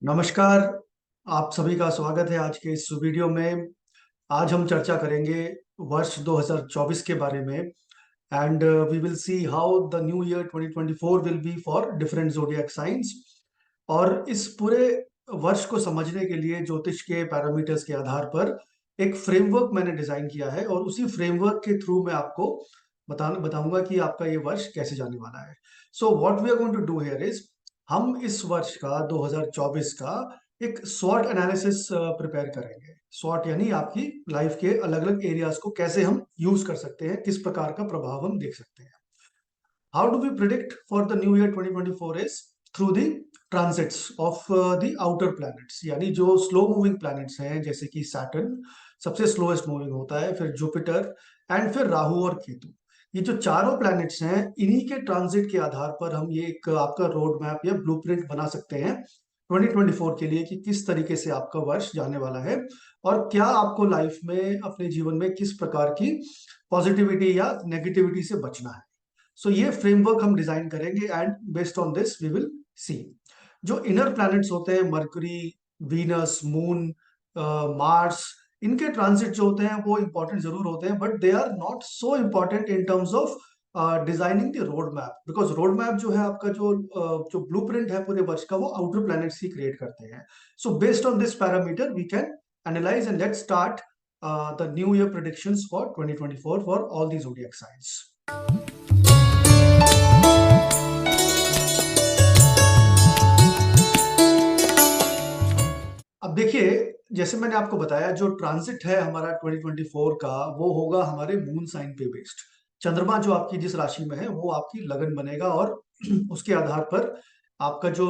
नमस्कार। आप सभी का स्वागत है आज के इस वीडियो में। आज हम चर्चा करेंगे वर्ष 2024 के बारे में। And we will see how the new year 2024 will be for different zodiac signs. और इस पूरे वर्ष को समझने के लिए ज्योतिष के पैरामीटर्स के आधार पर एक फ्रेमवर्क मैंने डिजाइन किया है, और उसी फ्रेमवर्क के थ्रू मैं आपको बताऊंगा कि आपका ये वर्ष कैसे जाने वाला है। So what we are going to do here is, हम इस वर्ष का 2024 का एक स्वॉट एनालिसिस प्रिपेयर करेंगे। स्वॉट यानी आपकी लाइफ के अलग अलग एरियाज को कैसे हम यूज कर सकते हैं, किस प्रकार का प्रभाव हम देख सकते हैं। How do we predict for the new year 2024 is through the transits of the outer planets, यानी जो स्लो मूविंग प्लैनेट्स हैं जैसे कि सैटर्न सबसे स्लोएस्ट मूविंग होता है, फिर जुपिटर एंड फिर राहु और केतु। ये जो चारों प्लैनेट्स हैं इन्हीं के ट्रांजिट के आधार पर हम ये एक आपका रोड मैप या ब्लूप्रिंट बना सकते हैं 2024 के लिए कि किस तरीके से आपका वर्ष जाने वाला है, और क्या आपको लाइफ में अपने जीवन में किस प्रकार की पॉजिटिविटी या नेगेटिविटी से बचना है। सो ये फ्रेमवर्क हम डिजाइन करेंगे and based on this we will see जो इनर प्लैनेट्स होते हैं, मरकरी, वीनस, मून, मार्स, इनके ट्रांजिट जो होते हैं वो इंपॉर्टेंट जरूर होते हैं, but they are not so important in terms of designing the road map, because road map जो है आपका जो ब्लूप्रिंट है पूरे वर्ष का वो आउटर प्लैनेट्स ही क्रिएट करते हैं। So based on this parameter we can analyse and let's start the new year predictions for 2024 for all the zodiac signs. अब देखिए, जैसे मैंने आपको बताया जो ट्रांजिट है हमारा 2024 का वो होगा हमारे मून साइन पे बेस्ड। चंद्रमा जो आपकी जिस राशि में है वो आपकी लगन बनेगा, और उसके आधार पर आपका जो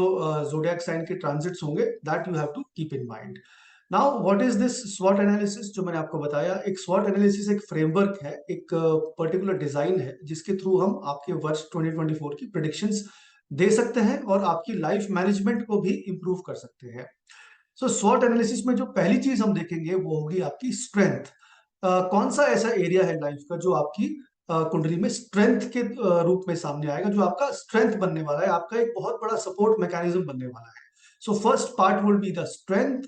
जोडियाक साइन के ट्रांजिट्स होंगे that you have to keep in mind. Now what is this स्वॉट एनालिसिस जो मैंने आपको बताया। एक स्वॉट एनालिसिस एक फ्रेमवर्क है, एक पर्टिकुलर डिजाइन है जिसके थ्रू हम आपके वर्ष 2024 की प्रिडिक्शंस दे सकते हैं और आपकी लाइफ मैनेजमेंट को भी इंप्रूव कर सकते हैं। सो स्वॉट एनालिसिस में जो पहली चीज हम देखेंगे वो होगी आपकी स्ट्रेंथ। कौन सा ऐसा एरिया है लाइफ का जो आपकी कुंडली में स्ट्रेंथ के रूप में सामने आएगा, जो आपका स्ट्रेंथ बनने वाला है, आपका एक बहुत बड़ा सपोर्ट मैकेनिज्म बनने वाला है। So first part would be the strength,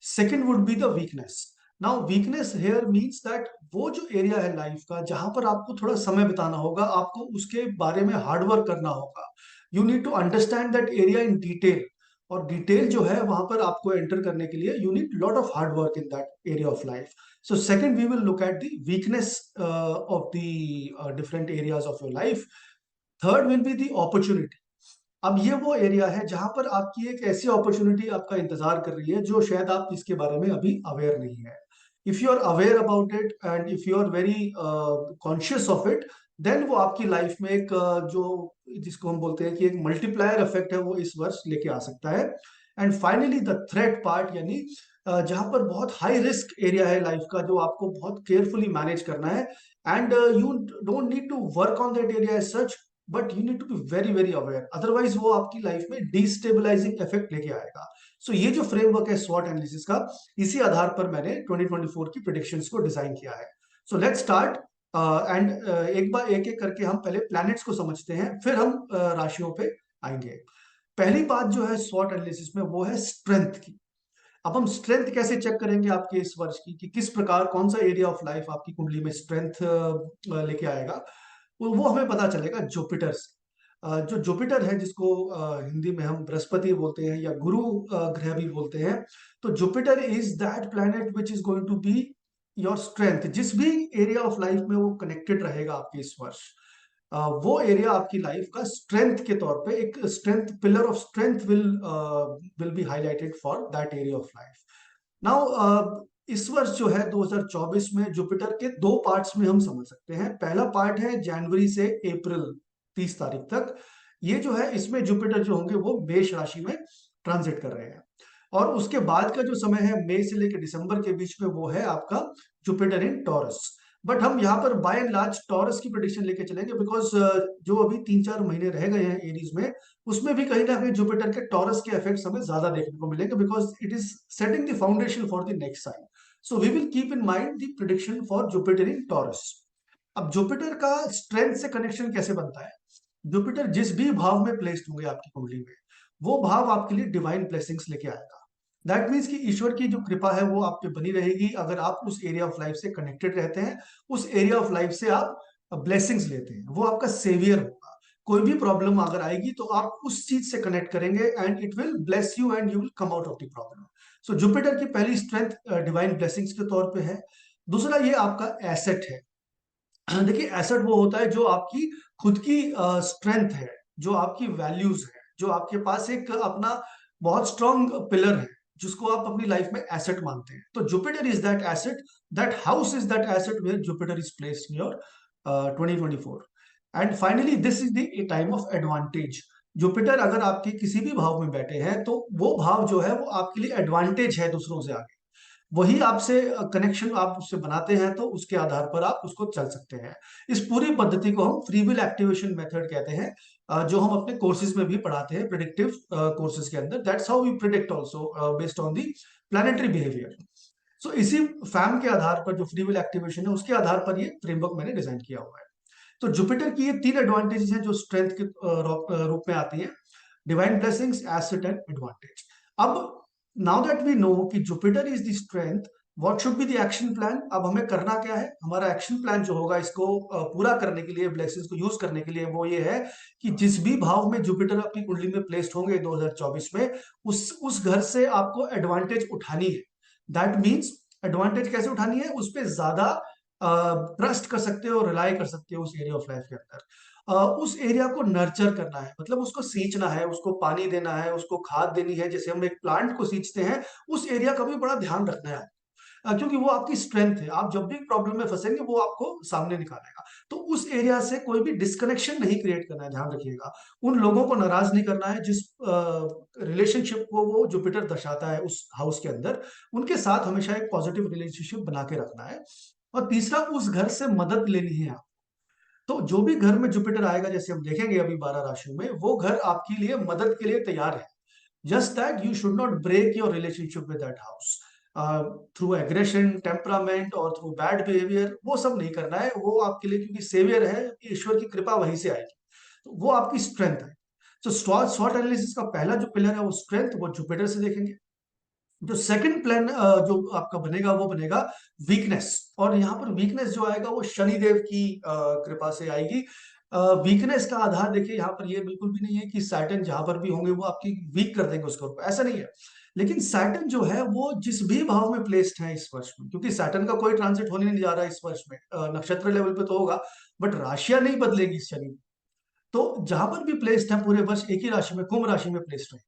second would be the weakness. Now weakness here means that वो जो एरिया है लाइफ का जहां पर आपको थोड़ा समय बिताना होगा, आपको उसके बारे में हार्डवर्क करना होगा। You need to understand that area in detail, और डिटेल जो है वहां पर आपको एंटर करने के लिए you need lot of hard work in that area of life. So second we will look at the weakness of the different areas of your life. Third will be the opportunity. अब ये वो area है जहां पर आपकी एक ऐसी opportunity आपका इंतजार कर रही है जो शायद आप इसके बारे में अभी अवेयर नहीं है। If you are aware about it and if you are very conscious of it, then वो आपकी लाइफ में एक जो जिसको हम बोलते हैं कि एक मल्टीप्लायर इफेक्ट है वो इस वर्ष लेके आ सकता है। And finally the threat part, यानी जहां पर बहुत हाई रिस्क एरिया है लाइफ का जो आपको बहुत केयरफुली मैनेज करना है, and you don't need to work on that area as such, but you need to be very very aware, otherwise वो आपकी लाइफ में डिस्टेबलाइजिंग इफेक्ट लेके आएगा। सो ये जो फ्रेमवर्क है स्वॉट एनालिसिस का, इसी आधार पर मैंने 2024 की प्रेडिक्शंस को डिजाइन किया है। सो लेट्स स्टार्ट एंड एक बार एक एक करके हम पहले प्लैनेट्स को समझते हैं, फिर हम राशियों पे आएंगे। पहली बात जो है स्वॉट एनालिसिस में वो है स्ट्रेंथ की। अब हम स्ट्रेंथ कैसे चेक करेंगे आपके इस वर्ष की, कि किस प्रकार कौन सा एरिया ऑफ लाइफ आपकी कुंडली में स्ट्रेंथ लेके आएगा। वो हमें पता चलेगा जुपिटर से। जो जुपिटर है जिसको हिंदी में हम बृहस्पति बोलते हैं या गुरु ग्रह भी बोलते हैं, तो Jupiter is that planet which is going to be your strength. जिस भी एरिया ऑफ लाइफ में वो कनेक्टेड रहेगा आपके इस वर्ष, वो एरिया आपकी लाइफ का स्ट्रेंथ के तौर पे एक strength pillar of strength will be highlighted for that area of life. Now इस वर्ष जो है 2024 में जुपिटर के दो पार्ट्स में हम समझ सकते हैं। पहला पार्ट है जनवरी से अप्रैल 30 तारीख तक। ये जो है इसमें जुपिटर जो होंगे वो मेष राशि में ट्रांजिट कर रहे हैं, और उसके बाद का जो समय है मई से लेकर दिसंबर के बीच में वो है आपका जुपिटर इन टॉरस। बट हम यहाँ पर बाय एंड लार्ज टॉरस की प्रेडिक्शन लेके चलेंगे, बिकॉज जो अभी 3-4 महीने रह गए हैं एरीज में, उसमें भी कहीं ना कहीं जुपिटर के टॉरस के इफेक्ट्स हमें ज्यादा देखने को मिलेंगे, because it is setting the foundation for the next sign. So we will keep in mind the prediction for Jupiter in Taurus. अब जुपिटर का स्ट्रेंथ से कनेक्शन कैसे बनता है। जुपिटर जिस भी भाव में प्लेस्ड होंगे आपकी कुंडली में, वो भाव आपके लिए डिवाइन ब्लेसिंग्स लेके आएगा। दैट मीन्स कि ईश्वर की जो कृपा है वो आप पे बनी रहेगी अगर आप उस एरिया ऑफ लाइफ से कनेक्टेड रहते हैं, उस एरिया ऑफ लाइफ से आप ब्लेसिंग्स लेते हैं, वो आपका सेवियर होगा। कोई भी प्रॉब्लम अगर आएगी तो आप उस चीज से कनेक्ट करेंगे and it will bless you and you will come out of the problem. So Jupiter की पहली स्ट्रेंथ डिवाइन ब्लेसिंग्स के तौर पे है। दूसरा ये आपका एसेट है। देखिए एसेट वो होता है जो आपकी खुद की स्ट्रेंथ है, जो आपकी वैल्यूज है, जो आपके पास एक अपना बहुत स्ट्रॉन्ग पिलर है जिसको आप अपनी लाइफ में एसेट मानते हैं। तो Jupiter is that asset, that house is that asset where Jupiter is placed in your 2024। And finally this is the time of advantage. Jupiter अगर आपके किसी भी भाव में बैठे हैं तो वो भाव जो है वो आपके लिए एडवांटेज है दूसरों से आगे। वही आपसे कनेक्शन आप उससे बनाते हैं तो उसके आधार पर आप उसको चल सकते हैं। इस पूरी पद्धति को हम फ्री विल एक्टिवेशन मेथड कहते हैं, जो हम अपने कोर्सेज में भी पढ़ाते हैं, प्रिडिक्टिव कोर्सेज के अंदर। That's how we predict also based on the planetary behaviour. सो इसी फैम के आधार पर जो फ्री विल एक्टिवेशन है उसके आधार पर ये फ्रेमवर्क मैंने डिजाइन किया हुआ है। तो जुपिटर की ये तीन एडवांटेजेस हैं जो स्ट्रेंथ के रूप में आती है: divine blessings, asset and advantage. अब नाउ दैट वी नो कि Jupiter is the strength, what should be the action plan? अब हमें करना क्या है? हमारा एक्शन प्लान जो होगा इसको पूरा करने के लिए, ब्लेसिंग्स को यूज करने के लिए, वो ये है कि जिस भी भाव में जुपिटर अपनी कुंडली में प्लेस्ड होंगे 2024 में, उस घर से आपको एडवांटेज उठानी है। दैट मीन्स एडवांटेज कैसे उठानी है? उस पर ज्यादा ट्रस्ट कर सकते हो, रिलाई कर सकते हो उस एरिया ऑफ लाइफ के अंदर। उस एरिया को नर्चर करना है, मतलब उसको सींचना है, उसको पानी देना है, उसको खाद देनी है, जैसे हम एक प्लांट को सींचते हैं। उस एरिया का भी बड़ा ध्यान रखना है, क्योंकि वो आपकी स्ट्रेंथ है। आप जब भी प्रॉब्लम में फंसेंगे वो आपको सामने निकालेगा। तो उस एरिया से कोई भी डिस्कनेक्शन नहीं क्रिएट करना है, ध्यान रखिएगा। उन लोगों को नाराज नहीं करना है जिस रिलेशनशिप को वो जुपिटर दर्शाता है उस हाउस के अंदर, उनके साथ हमेशा एक पॉजिटिव रिलेशनशिप बना के रखना है। और तीसरा, उस घर से मदद लेनी है आप। तो जो भी घर में जुपिटर आएगा, जैसे हम देखेंगे अभी 12 राशियों में, वो घर आपके लिए मदद के लिए तैयार है। Just that you should not break your relationship with that house through aggression, temperament और थ्रू बैड बिहेवियर। वो सब नहीं करना है। वो आपके लिए, क्योंकि सेवियर है, ईश्वर की कृपा वहीं से आएगी, तो वो आपकी स्ट्रेंथ है। तो स्वॉट एनालिसिस का पहला जो पिलर है वो स्ट्रेंथ, वो जुपिटर से देखेंगे। जो सेकंड प्लान जो आपका बनेगा वो बनेगा वीकनेस। और यहाँ पर वीकनेस जो आएगा वो शनिदेव की कृपा से आएगी। वीकनेस का आधार देखिए, यहाँ पर ये बिल्कुल भी नहीं है कि सैटर्न जहां पर भी होंगे वो आपकी वीक कर देंगे उसको, ऐसा नहीं है। लेकिन सैटर्न जो है वो जिस भी भाव में प्लेस्ड है इस वर्ष में, क्योंकि सैटर्न का कोई ट्रांजिट होने नहीं जा रहा है इस वर्ष में, नक्षत्र लेवल पे तो होगा बट राशियां नहीं बदलेगी इस शनि। तो जहां पर भी प्लेस्ड है पूरे वर्ष एक ही राशि में, कुंभ राशि में प्लेस्ड है।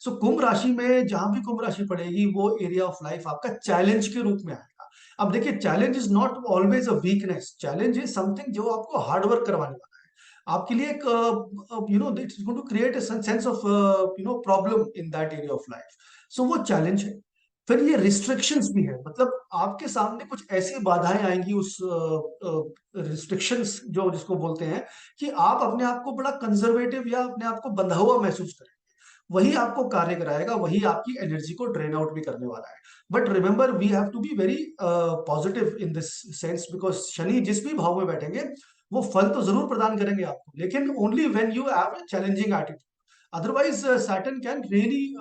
सो कुंभ राशि में जहां भी कुंभ राशि पड़ेगी वो एरिया ऑफ लाइफ आपका चैलेंज के रूप में आएगा। अब देखिए, challenge is not always a weakness, challenge is something जो आपको हार्ड वर्क करवाने वाला है आपके लिए। एक it's going to create a sense of problem in that area of life. So वो चैलेंज है। फिर ये रिस्ट्रिक्शंस भी है, मतलब आपके सामने कुछ ऐसी बाधाएं आएंगी उस रिस्ट्रिक्शंस जो जिसको बोलते हैं, कि आप अपने आप को बड़ा कंजर्वेटिव या अपने आप को बंधा हुआ महसूस करें। वही आपको कार्य कराएगा, वही आपकी एनर्जी को ड्रेन आउट भी करने वाला है। But remember, we have to be very positive in this sense, because Shani जिस भी भाव में बैठेंगे वो फल तो जरूर प्रदान करेंगे आपको, लेकिन only when you have a challenging attitude. Otherwise Saturn can really,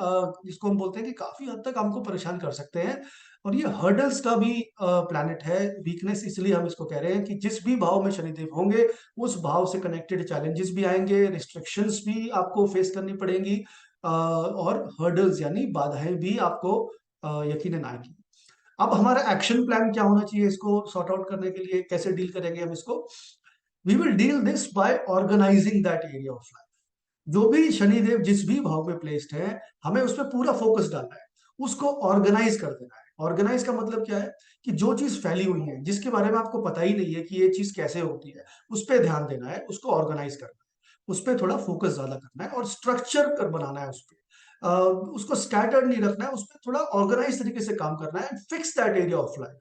जिसको हम बोलते हैं कि काफी हद तक हमको परेशान कर सकते हैं। और ये हर्डल्स का भी प्लैनेट है। वीकनेस इसलिए हम इसको कह रहे हैं कि जिस भी भाव में शनिदेव होंगे उस भाव से कनेक्टेड चैलेंजेस भी आएंगे, रिस्ट्रिक्शंस भी आपको फेस करनी पड़ेंगी, और हर्डल्स यानी बाधाएं भी आपको यकीनन आएंगी। अब हमारा एक्शन प्लान क्या होना चाहिए इसको सॉर्ट आउट करने के लिए? कैसे डील करेंगे हम इसको? We will deal this by organising that area of life. जो भी शनिदेव जिस भी भाव में प्लेस्ड है, हमें उस पर पूरा फोकस डालना है, उसको ऑर्गेनाइज कर देना है। ऑर्गेनाइज का मतलब क्या है? कि जो चीज फैली हुई है, जिसके बारे में आपको पता ही नहीं है कि ये चीज कैसे होती है, उस पर ध्यान देना है, उसको ऑर्गेनाइज करना है, उस पर थोड़ा फोकस ज्यादा करना है और स्ट्रक्चर कर बनाना है उस पर। उसको स्कैटर्ड नहीं रखना है, उस पर थोड़ा ऑर्गेनाइज तरीके से काम करना है, fix that area of life.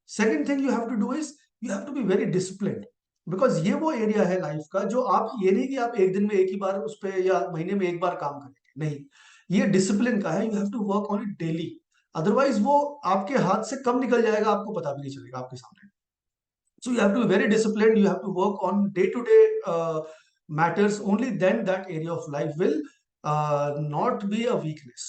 Second thing you have to do is, you have to be very disciplined. Because ये वो एरिया है लाइफ का जो आप, ये नहीं कि आप एक दिन में एक ही बार उस पर या महीने में एक बार काम करेंगे, नहीं। ये डिसिप्लिन का है, you have to work on it daily. Otherwise वो आपके हाथ से कब निकल जाएगा आपको पता भी नहीं चलेगा आपके सामने। So you have to be very disciplined, you have to work on day to day matters, only then that area of life will not be a weakness.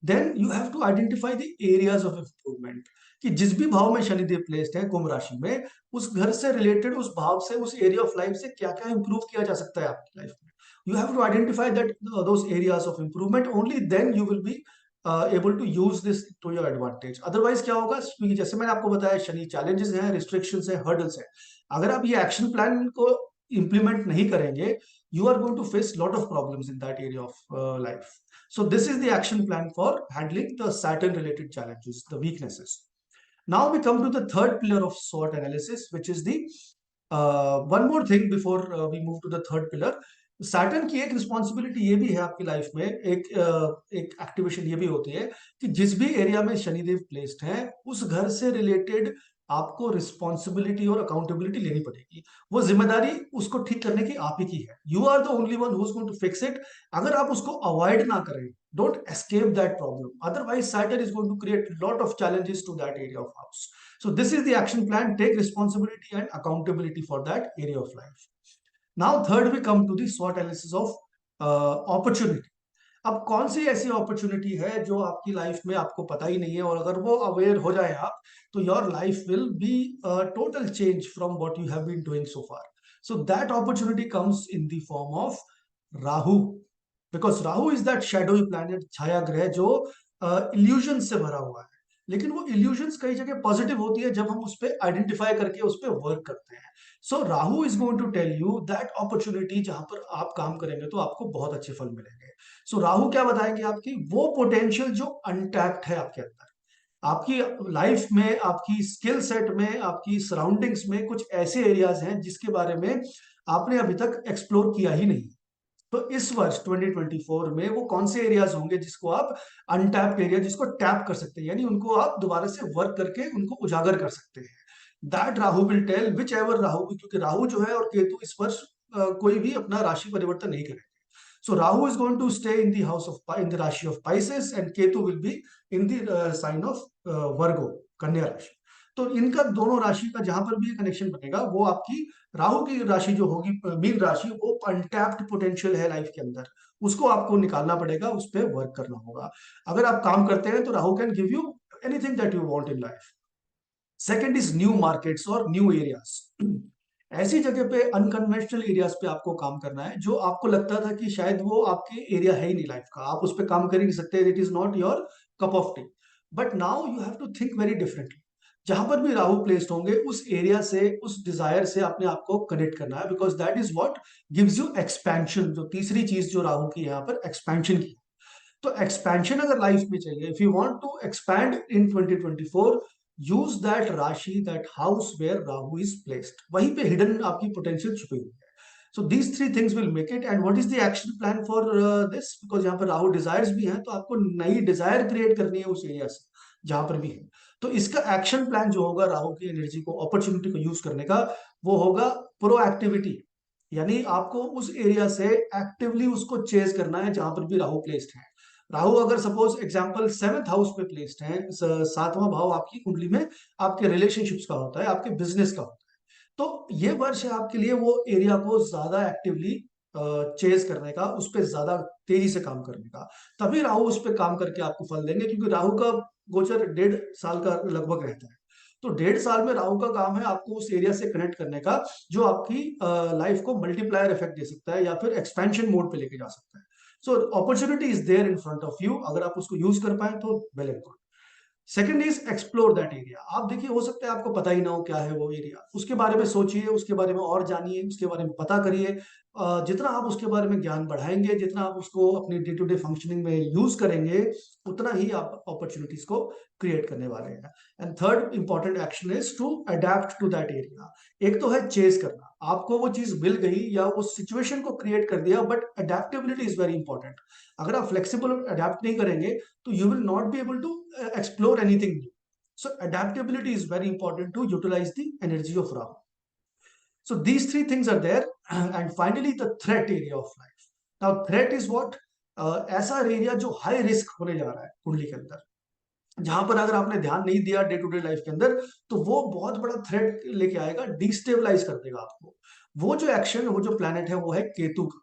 Then you have to identify the areas of improvement, कि जिस भी भाव में Shanidev placed है कुंभ राशि में, उस घर से रिलेटेड, उस भाव से, उस एरिया ऑफ लाइफ से क्या क्या इंप्रूव किया जा सकता है आपकी लाइफ में. You have to identify that those areas of improvement, only then you will be able to use this to your advantage. Otherwise क्या होगा, क्योंकि जैसे मैंने आपको बताया शनि चैलेंजेस हैं, रिस्ट्रिक्शंस हैं, हर्डल्स हैं. अगर आप ये एक्शन प्लान को इंप्लीमेंट नहीं करेंगे, you are going to face lot of problems in that area of life. So this is the action plan for handling the Saturn related challenges, the weaknesses. Now we come to the third pillar of SWOT analysis, which is the one more thing before we move to the third pillar. Saturn की एक responsibility ये भी है आपकी life में, एक activation ये भी होती है कि जिस भी एरिया में शनिदेव प्लेस्ड है, उस घर से रिलेटेड आपको रिस्पॉन्सिबिलिटी और अकाउंटेबिलिटी लेनी पड़ेगी. वो जिम्मेदारी उसको ठीक करने की आप ही की है. You are the only one who is going to fix it. अगर आप उसको अवॉइड ना करें, don't escape that problem, otherwise Saturn is going to create lot of challenges to that area of house. So this is the action plan. Take responsibility and accountability for that area of life. Now third we come to the SWOT analysis of opportunity. अब कौन सी ऐसी opportunity है जो आपकी life में आपको पता ही नहीं है, और अगर वो अवेयर हो जाए आप, तो your life will be total change from what you have been doing so far. So that opportunity comes in the form of Rahu, because Rahu is that shadowy planet, छाया ग्रह, जो इल्यूजन से भरा हुआ है. लेकिन वो इल्यूजन्स कई जगह पॉजिटिव होती है जब हम उस पर आइडेंटिफाई करके उस पर वर्क करते हैं. So Rahu is going to tell you that opportunity जहां पर आप काम करेंगे तो आपको बहुत अच्छे फल मिलेंगे. सो राहु क्या बताएंगे, आपकी वो पोटेंशियल जो अनटैप्ड है आपके अंदर, आपकी लाइफ में, आपकी स्किल सेट में, आपकी सराउंडिंग्स में कुछ ऐसे एरियाज हैं जिसके बारे में आपने अभी तक एक्सप्लोर किया ही नहीं. तो इस वर्ष 2024 में वो कौन से एरियाज होंगे जिसको आप अनटैप्ड एरिया, जिसको टैप कर सकते हैं, यानी उनको आप दोबारा से वर्क करके उनको उजागर कर सकते हैं. That Rahu will tell which ever Rahu, क्योंकि राहु जो है और केतु इस वर्ष कोई भी अपना राशि परिवर्तन नहीं करेंगे. So Rahu is going to stay in the house of in the Rashi of Pisces, and Ketu will be in the sign of Virgo, कन्या राशि. तो इनका दोनों राशि का जहां पर भी ये कनेक्शन बनेगा, वो आपकी राहु की राशि जो होगी, मीन राशि, वो अनटैप्ड पोटेंशियल है लाइफ के अंदर, उसको आपको निकालना पड़ेगा, उस पर वर्क करना होगा. अगर आप काम करते हैं तो Rahu can give you anything that you want in life. Second is new markets और न्यू एरियाज. ऐसी जगह पे, अनकन्वेंशनल एरियाज पे आपको काम करना है जो आपको लगता था कि शायद वो आपके एरिया है ही नहीं लाइफ का, आप उस पर काम कर ही नहीं सकते, it is not your cup of tea. But now you have to think very differently. जहां पर भी राहु प्लेस्ड होंगे, उस एरिया से, उस डिजायर से अपने आप को कनेक्ट करना है, because that is what gives you expansion. जो तीसरी चीज जो राहु की यहाँ पर एक्सपेंशन की, तो एक्सपेंशन अगर लाइफ में चाहिए, if you want to expand in 2024, use that rashi, that house where Rahu is placed. वहीं पे हिडन आपकी पोटेंशियल छुपी हुई है. So these three things will make it. And what is the action plan for this, because यहाँ पर Rahu desires भी हैं, तो आपको नई डिजायर क्रिएट करनी है उस एरिया से जहां पर भी है. तो इसका एक्शन प्लान जो होगा राहु की एनर्जी को, अपॉर्चुनिटी को यूज करने का, वो होगा प्रोएक्टिविटी. यानी आपको उस एरिया से एक्टिवली उसको चेज करना है जहां पर भी राहु प्लेस्ड है. राहु अगर सपोज एग्जांपल सेवेंथ हाउस पे प्लेस्ड है, सातवां भाव आपकी कुंडली में आपके रिलेशनशिप्स का होता है, आपके बिजनेस का होता है, तो ये वर्ष है आपके लिए वो एरिया को ज्यादा एक्टिवली चेज करने का, उस पर ज्यादा तेजी से काम करने का. तभी राहु उस पर काम करके आपको फल देंगे, क्योंकि राहु का गोचर 1.5 साल का लगभग रहता है. तो 1.5 साल में राहु का काम है आपको उस एरिया से कनेक्ट करने का जो आपकी लाइफ को मल्टीप्लायर इफेक्ट दे सकता है या फिर एक्सपेंशन मोड पे लेके जा सकता है. सो opportunity is there in front of you, अगर आप उसको यूज कर पाए तो well and good. Second is explore that area. आप देखिए, हो सकता है आपको पता ही ना हो क्या है वो एरिया, उसके बारे में सोचिए, उसके बारे में और जानिए, उसके बारे में पता करिए. जितना आप उसके बारे में ज्ञान बढ़ाएंगे, जितना आप उसको अपनी डे टू डे फंक्शनिंग में यूज करेंगे, उतना ही आप अपॉर्चुनिटीज को क्रिएट करने वाले हैं. And third important action is to adapt to that area. एक तो है चेज करना, आपको वो चीज मिल गई या उस सिचुएशन को क्रिएट कर दिया, but adaptability is very important. अगर आप फ्लेक्सिबल अडेप्ट नहीं करेंगे तो you will not be able to explore anything new. So adaptability is very important to utilize the energy of Rahu. So these three things are there. And finally the threat area of life. Now threat is what? ऐसा area जो high risk होने जा रहा है कुंडली के अंदर, जहां पर अगर आपने ध्यान नहीं दिया डे टू डे लाइफ के अंदर, तो वो बहुत बड़ा थ्रेट लेके आएगा, डिस्टेबलाइज कर देगा आपको. वो जो एक्शन, वो जो प्लैनेट है, वो है केतु का.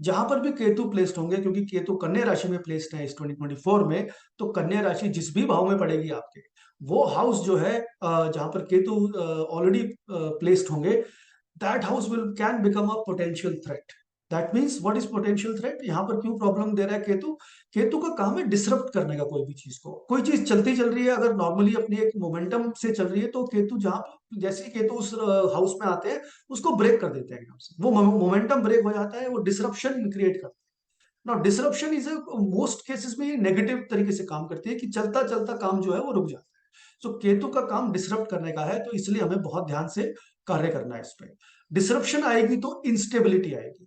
जहां पर भी केतु प्लेस्ड होंगे, क्योंकि केतु कन्या राशि में प्लेस्ड है इस 2024 में, तो कन्या राशि जिस भी भाव में पड़ेगी आपके, वो हाउस जो है जहां पर केतु ऑलरेडी प्लेस्ड होंगे, that house will can become a potential threat. That means what is potential threat? यहाँ पर क्यों प्रॉब्लम दे रहा है केतु? केतु का काम है डिसरप्ट करने का कोई भी चीज को। कोई चीज चलती चल रही है, अगर नॉर्मली अपनी एक मोमेंटम से चल रही है, तो केतु जहां जैसे ही केतु उस हाउस में आते हैं, उसको ब्रेक कर देते हैं एकदम से। वो मोमेंटम ब्रेक हो जाता है, वो डिसरप्शन क्रिएट करते हैं। Now disruption is most cases में ये नेगेटिव तरीके से काम करती है कि चलता चलता काम जो है वो रुक जाता है। सो केतु का काम डिसरप्ट करने का है, तो इसलिए हमें बहुत ध्यान से कार्य करना है इस पे। डिसरप्शन आएगी तो इंस्टेबिलिटी आएगी,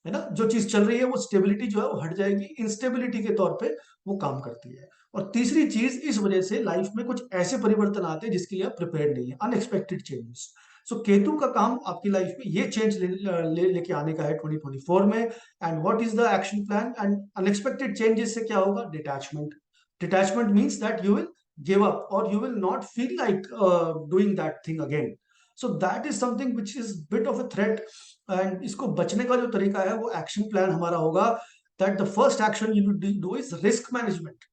है ना। जो चीज चल रही है वो स्टेबिलिटी जो है वो हट जाएगी, इंस्टेबिलिटी के तौर पे वो काम करती है। और तीसरी चीज, इस वजह से लाइफ में कुछ ऐसे परिवर्तन आते हैं जिसके लिए आप प्रिपेयर्ड नहीं है, अनएक्सपेक्टेड चेंजेस। सो केतु का काम आपकी लाइफ में ये चेंज लेके आने का है 2024 में। And what is the action plan? And unexpected changes से क्या होगा? Detachment. Detachment means that you will give up, और you will not feel like doing that thing again. So that is something which is bit of a threat. And इसको बचने का जो तरीका है वो एक्शन प्लान हमारा होगा, that the first action you do is risk management.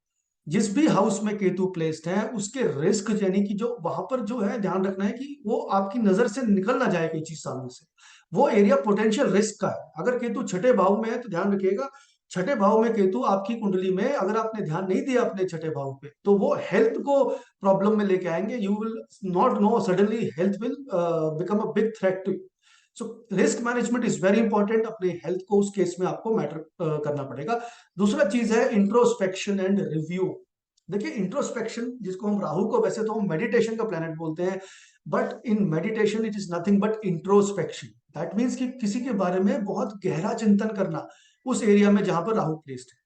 जिस भी हाउस में केतु प्लेस्ड है, उसके रिस्क यानी कि जो वहां पर जो है ध्यान रखना है कि वो आपकी नजर से निकल ना जाए कोई चीज सामने से। वो एरिया पोटेंशियल रिस्क का है। अगर केतु छठे भाव में है तो ध्यान रखिएगा, छठे भाव में केतु आपकी कुंडली में अगर आपने ध्यान नहीं दिया अपने छठे भाव पे, तो वो हेल्थ को प्रॉब्लम में लेके आएंगे। You will not know, suddenly health will become a big threat too. So risk management is very important. अपने हेल्थ को उस केस में आपको मैटर करना पड़ेगा। दूसरा चीज है इंट्रोस्पेक्शन एंड रिव्यू। देखिए इंट्रोस्पेक्शन, जिसको हम राहु को वैसे तो हम मेडिटेशन का प्लैनेट बोलते हैं, but in meditation it is nothing but introspection. That means कि किसी के बारे में बहुत गहरा चिंतन करना उस एरिया में जहां पर राहु प्लेस्ड है,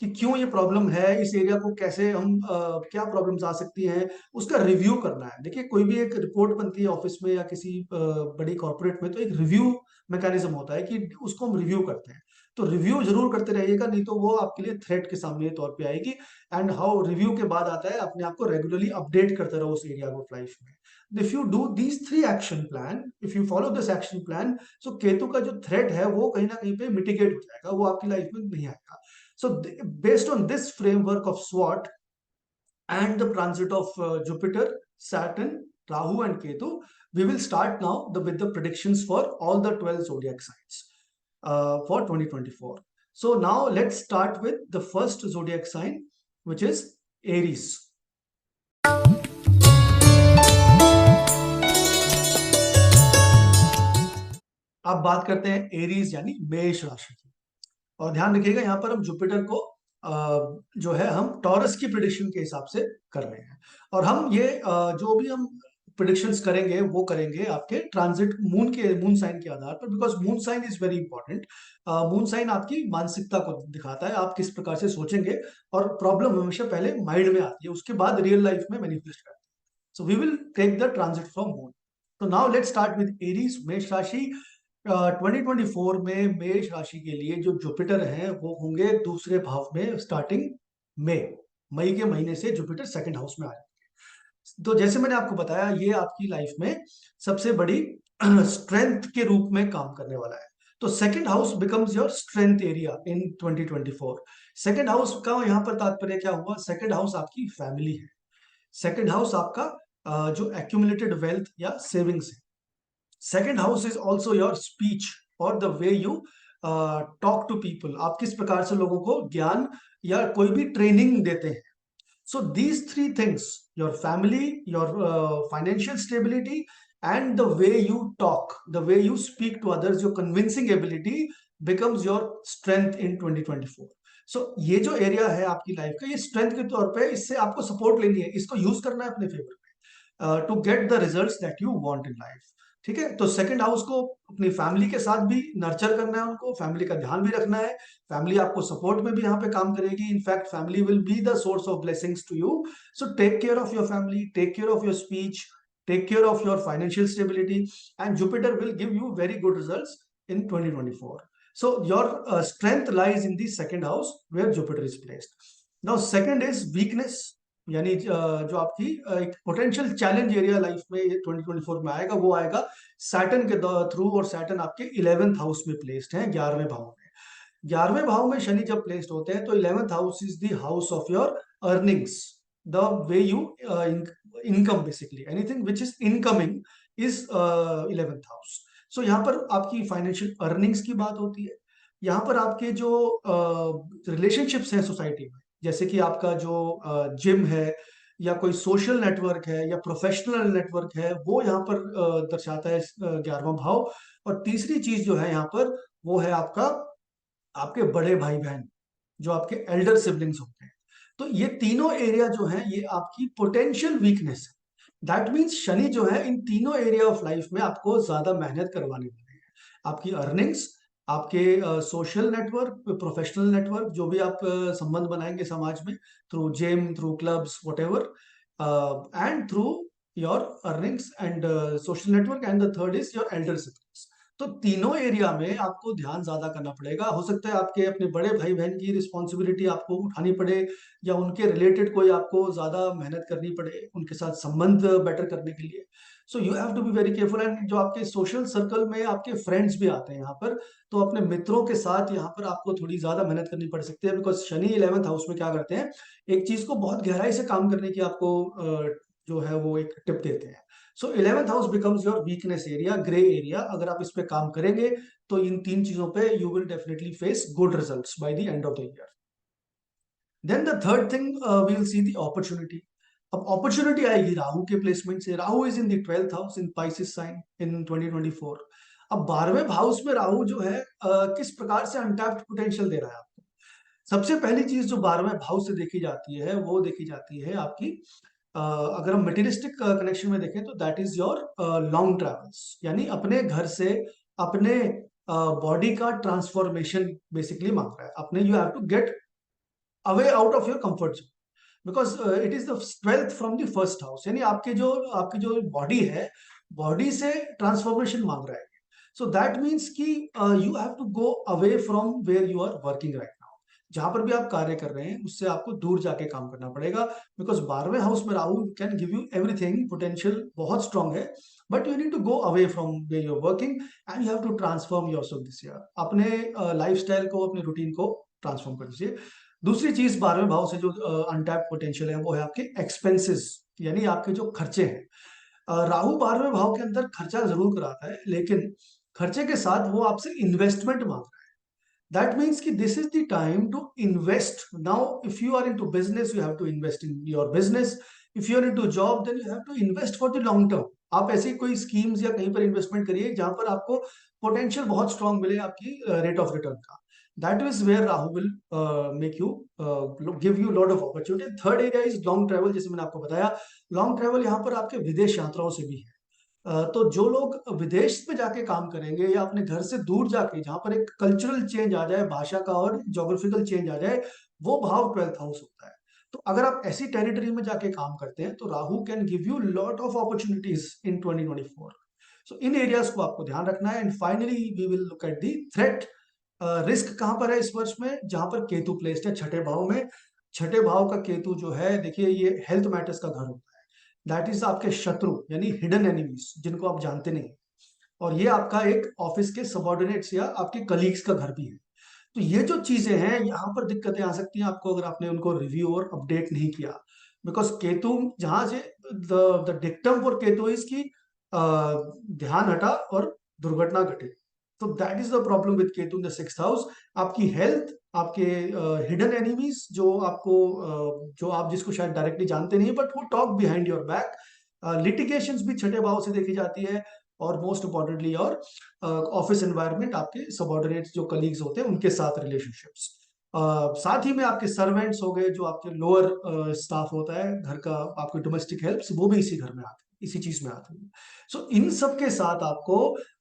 कि क्यों ये प्रॉब्लम है, इस एरिया को कैसे हम क्या प्रॉब्लम्स आ सकती हैं, उसका रिव्यू करना है। देखिए कोई भी एक रिपोर्ट बनती है ऑफिस में या किसी बड़ी कॉर्पोरेट में, तो एक रिव्यू मैकेनिज्म होता है कि उसको हम रिव्यू करते हैं। तो रिव्यू जरूर करते रहिएगा, नहीं तो वो आपके लिए थ्रेट के सामने तौर पे आएगी। एंड हाउ रिव्यू के बाद आता है अपने आप को रेगुलरली अपडेट करते रहो उस एरिया को लाइफ में। If you do these three action plan, if you follow this action plan, so Ketu का जो थ्रेट है वो कहीं ना कहीं पे मिटिगेट हो जाएगा, वो आपकी लाइफ में नहीं आएगा। So based on this framework of SWOT and the transit of Jupiter, Saturn, Rahu and Ketu, we will start now with the predictions for all the 12 zodiac signs for 2024. So now let's start with the first zodiac sign, which is Aries. अब बात करते हैं Aries यानी मेष राशि की। और ध्यान रखिएगा यहाँ पर हम जुपिटर को जो है हम टॉरस की प्रिडिक्शन के हिसाब से कर रहे हैं। और हम ये जो भी हम प्रिडिक्शंस करेंगे वो करेंगे आपके ट्रांजिट मून साइन के आधार पर, because moon sign is very important. Moon sign आपकी मानसिकता को दिखाता है, आप किस प्रकार से सोचेंगे। और प्रॉब्लम हमेशा पहले माइंड में आती है, उसके बाद रियल लाइफ में मैनिफेस्ट करती है। So we will take the transit from moon. तो now let's start with Aries, मेष राशि। 2024 में मेष राशि के लिए जो जुपिटर हैं वो होंगे दूसरे भाव में स्टार्टिंग मई मई के महीने से जुपिटर सेकंड हाउस में आ जाएंगे। तो जैसे मैंने आपको बताया, ये आपकी लाइफ में सबसे बड़ी स्ट्रेंथ के रूप में काम करने वाला है। तो second house becomes your strength area in 2024। Second house का यहाँ पर तात्पर्य क्या हुआ? सेकंड हाउस आपकी फैमिली है। सेकंड हाउस आपका जो एक्यूमुलेटेड वेल्थ या सेविंग्स है। Second house is also your speech और the way you talk to people. आप किस प्रकार से लोगों को ज्ञान या कोई भी ट्रेनिंग देते हैं। So these three things, your family, your financial stability and the way you talk, the way you speak to others, your convincing ability becomes your strength in 2024। सो ये जो एरिया है आपकी लाइफ का, ये स्ट्रेंथ के तौर पे, इससे आपको सपोर्ट लेनी है, इसको यूज करना है अपने फेवर में to get the results that you want in life. ठीक है, तो सेकंड हाउस को अपनी फैमिली के साथ भी नर्चर करना है, उनको फैमिली का ध्यान भी रखना है। फैमिली आपको सपोर्ट में भी यहाँ पे काम करेगी। In fact family will be the source of blessings to you. So take care of your family, take care of your speech, take care of your financial stability, and Jupiter will give you very good results in 2024. So your strength lies in the second house where Jupiter is placed. Now second is weakness, यानी जो आपकी एक potential challenge area life में 2024 में आएगा, वो आएगा Saturn के थ्रू। और सैटर्न आपके 11th हाउस में प्लेस्ड है, 11वें भाव में। 11वें भाव में शनि जब प्लेस्ड होते हैं तो 11th house is the house of your earnings, the way you income, basically anything which is incoming is 11th house. So यहाँ पर आपकी फाइनेंशियल अर्निंग्स की बात होती है। यहाँ पर आपके जो रिलेशनशिप्स हैं सोसाइटी में, जैसे कि आपका जो जिम है या कोई सोशल नेटवर्क है या प्रोफेशनल नेटवर्क है, वो यहाँ पर दर्शाता है 11वां भाव। और तीसरी चीज जो है यहाँ पर, वो है आपका आपके बड़े भाई बहन, जो आपके एल्डर सिबलिंग्स होते हैं। तो ये तीनों एरिया जो है ये आपकी पोटेंशियल वीकनेस है। दैट मीन्स शनि जो है इन तीनों एरिया ऑफ लाइफ में आपको ज्यादा मेहनत करवाने वाले हैं। आपकी अर्निंग्स, आपके सोशल नेटवर्क, प्रोफेशनल नेटवर्क, जो भी आप संबंध बनाएंगे समाज में, through gym, through clubs, what ever, and through your earnings and social network, and the third is your elder siblings. तो तीनों एरिया में आपको ध्यान ज्यादा करना पड़ेगा। हो सकता है आपके अपने बड़े भाई बहन की रिस्पॉन्सिबिलिटी आपको उठानी पड़े, या उनके रिलेटेड कोई आपको ज्यादा मेहनत करनी पड़े उनके साथ संबंध बेटर करने के लिए। So you have to be very careful. And जो आपके सोशल सर्कल में आपके फ्रेंड्स भी आते हैं यहाँ पर, तो अपने मित्रों के साथ यहाँ पर आपको थोड़ी ज्यादा मेहनत करनी पड़ सकती है, बिकॉज शनि 11th हाउस में क्या करते हैं, एक चीज को बहुत गहराई से काम करने की आपको जो है वो एक टिप देते हैं। सो 11th house becomes your weakness area, grey area. अगर आप इस पे काम करेंगे तो इन तीन चीजों पे you will definitely face good results by the end of the year. Then the third thing we will see the opportunity. अब अपॉर्चुनिटी आएगी राहु के प्लेसमेंट से। Rahu is in the 12th house in Pisces sign in 2024। अब 12वें house में राहु जो है किस प्रकार से अनटैप्ड पोटेंशियल दे रहा है आपको। सबसे पहली चीज जो 12वें हाउस से देखी जाती है वो देखी जाती है आपकी, अगर हम मटेरियलिस्टिक कनेक्शन में देखें तो that is your long travels, यानी अपने घर से अपने बॉडी का ट्रांसफॉर्मेशन बेसिकली मांग रहा है। अपने you have to get away out of your comfort zone, because it is the 12th from the first house, यानी आपकी जो बॉडी है, बॉडी से ट्रांसफॉर्मेशन मांग रहा है। सो दैट मीन्स कि you have to go away from where you are working right now. जहां पर भी आप कार्य कर रहे हैं उससे आपको दूर जाके काम करना पड़ेगा, बिकॉज 12वें हाउस में Rahu can give you everything, potential बहुत स्ट्रांग है, but you need to go away from where you are working and you have to transform yourself this year. अपने लाइफस्टाइल को, अपने रूटीन को ट्रांसफॉर्म कर दीजिए। दूसरी चीज 12वें भाव से जो अनटैप्ड पोटेंशियल है वो है आपके एक्सपेंसेस, यानी आपके जो खर्चे हैं। राहु 12वें भाव के अंदर खर्चा जरूर कराता है, लेकिन खर्चे के साथ वो आपसे इन्वेस्टमेंट मांग रहा है। दैट मीन्स कि this is the time to invest now. If you are into business, you have to invest in your business. If you are into job, then you have to invest for the long term. आप ऐसी कोई schemes या कहीं पर investment करिए जहां पर आपको पोटेंशियल बहुत स्ट्रांग मिले आपकी रेट ऑफ रिटर्न का। That is where Rahu will make you give you lot of opportunity. Third area is long travel, जैसे मैंने आपको बताया। लॉन्ग ट्रेवल यहाँ पर आपके विदेश यात्राओं से भी है। तो जो लोग विदेश में जाके काम करेंगे या अपने घर से दूर जाके, जहां पर एक कल्चरल चेंज आ जाए, भाषा का और जोग्राफिकल चेंज आ जाए, वो भाव 12th हाउस होता है। तो अगर आप ऐसी टेरिटरी में जाके काम करते हैं तो Rahu can give you lot of opportunities in 2024। So in areas को आपको ध्यान रखना है। And finally we will look at the threat. Risk कहां पर है इस वर्ष में, जहां पर केतु प्लेस्ड है छठे भाव में। छठे भाव का केतु जो है, देखिए ये हेल्थ मैटर्स का घर होता है। दैट इज आपके शत्रु, यानी हिडन एनिमीज, जिनको आप जानते नहीं। और ये आपका एक ऑफिस के सबॉर्डिनेट्स या आपके कलीग्स का घर भी है। तो ये जो चीजें हैं यहाँ पर दिक्कतें आ सकती हैं आपको, अगर आपने उनको रिव्यू और अपडेट नहीं किया। बिकॉज केतु जहां से the dictum for Ketu is की ध्यान हटा और दुर्घटना घटे। तो that is the problem with Ketu in the 6th house. आपकी हेल्थ, आपके हिडन एनिमीज, जो आप जिसको शायद डायरेक्टली जानते नहीं, बट वो talk behind your back. Litigations भी छठे भाव से देखी जाती है। और मोस्ट इंपॉर्टेंटली और ऑफिस एनवायरनमेंट, आपके सबॉर्डिनेट्स जो कलीग्स होते हैं उनके साथ रिलेशनशिप्स। साथ ही में आपके सर्वेंट्स हो गए, जो आपके लोअर स्टाफ होता है घर का, आपके डोमेस्टिक हेल्प्स, वो भी इसी घर में आते हैं, इसी चीज में आते हैं। सो इन सब के साथ आपको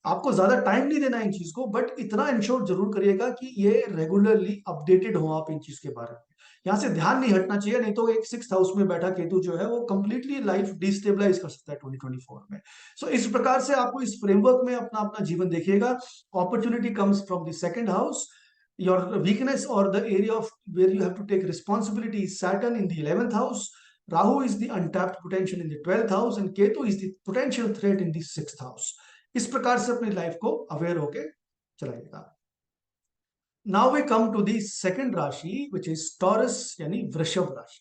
आपको ज्यादा टाइम नहीं देना इन चीज को, बट इतना इंश्योर जरूर करिएगा कि ये रेगुलरली अपडेटेड हो आप इन चीज के बारे में। यहाँ से ध्यान नहीं हटना चाहिए, नहीं तो एक 6th हाउस में बैठा केतु जो है वो कंप्लीटली लाइफ डिस्टेबलाइज कर सकता है 2024 में। सो इस प्रकार से आपको इस फ्रेमवर्क में अपना अपना जीवन देखिएगा। Opportunity comes from the second house. Your weakness or the area of where you have to take responsibility is Saturn in the 11th house. Rahu is the untapped potential in the 12th house and Ketu is the potential threat in the 6th house. इस प्रकार से अपनी life को aware होके चलाइएगा। Now we come to the second rashi which is taurus यानी वृषभ राशि।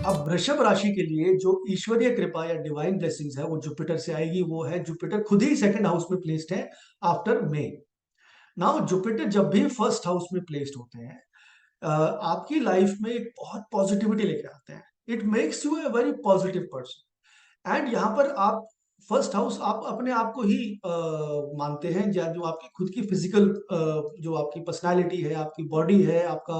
अब वृषभ राशि के लिए जो ईश्वरीय कृपा या डिवाइन ब्लेसिंग्स है वो जुपिटर से आएगी। वो है जुपिटर खुद ही सेकंड हाउस में प्लेस्ड है आफ्टर मे। नाउ जुपिटर जब भी फर्स्ट हाउस में प्लेस्ड होते हैं आपकी लाइफ में एक बहुत पॉजिटिविटी लेके आते हैं। It makes U a very positive person. And यहाँ पर आप फर्स्ट हाउस आप अपने आप को ही मानते हैं, या जो आपकी खुद की फिजिकल जो आपकी पर्सनालिटी है, आपकी बॉडी है, आपका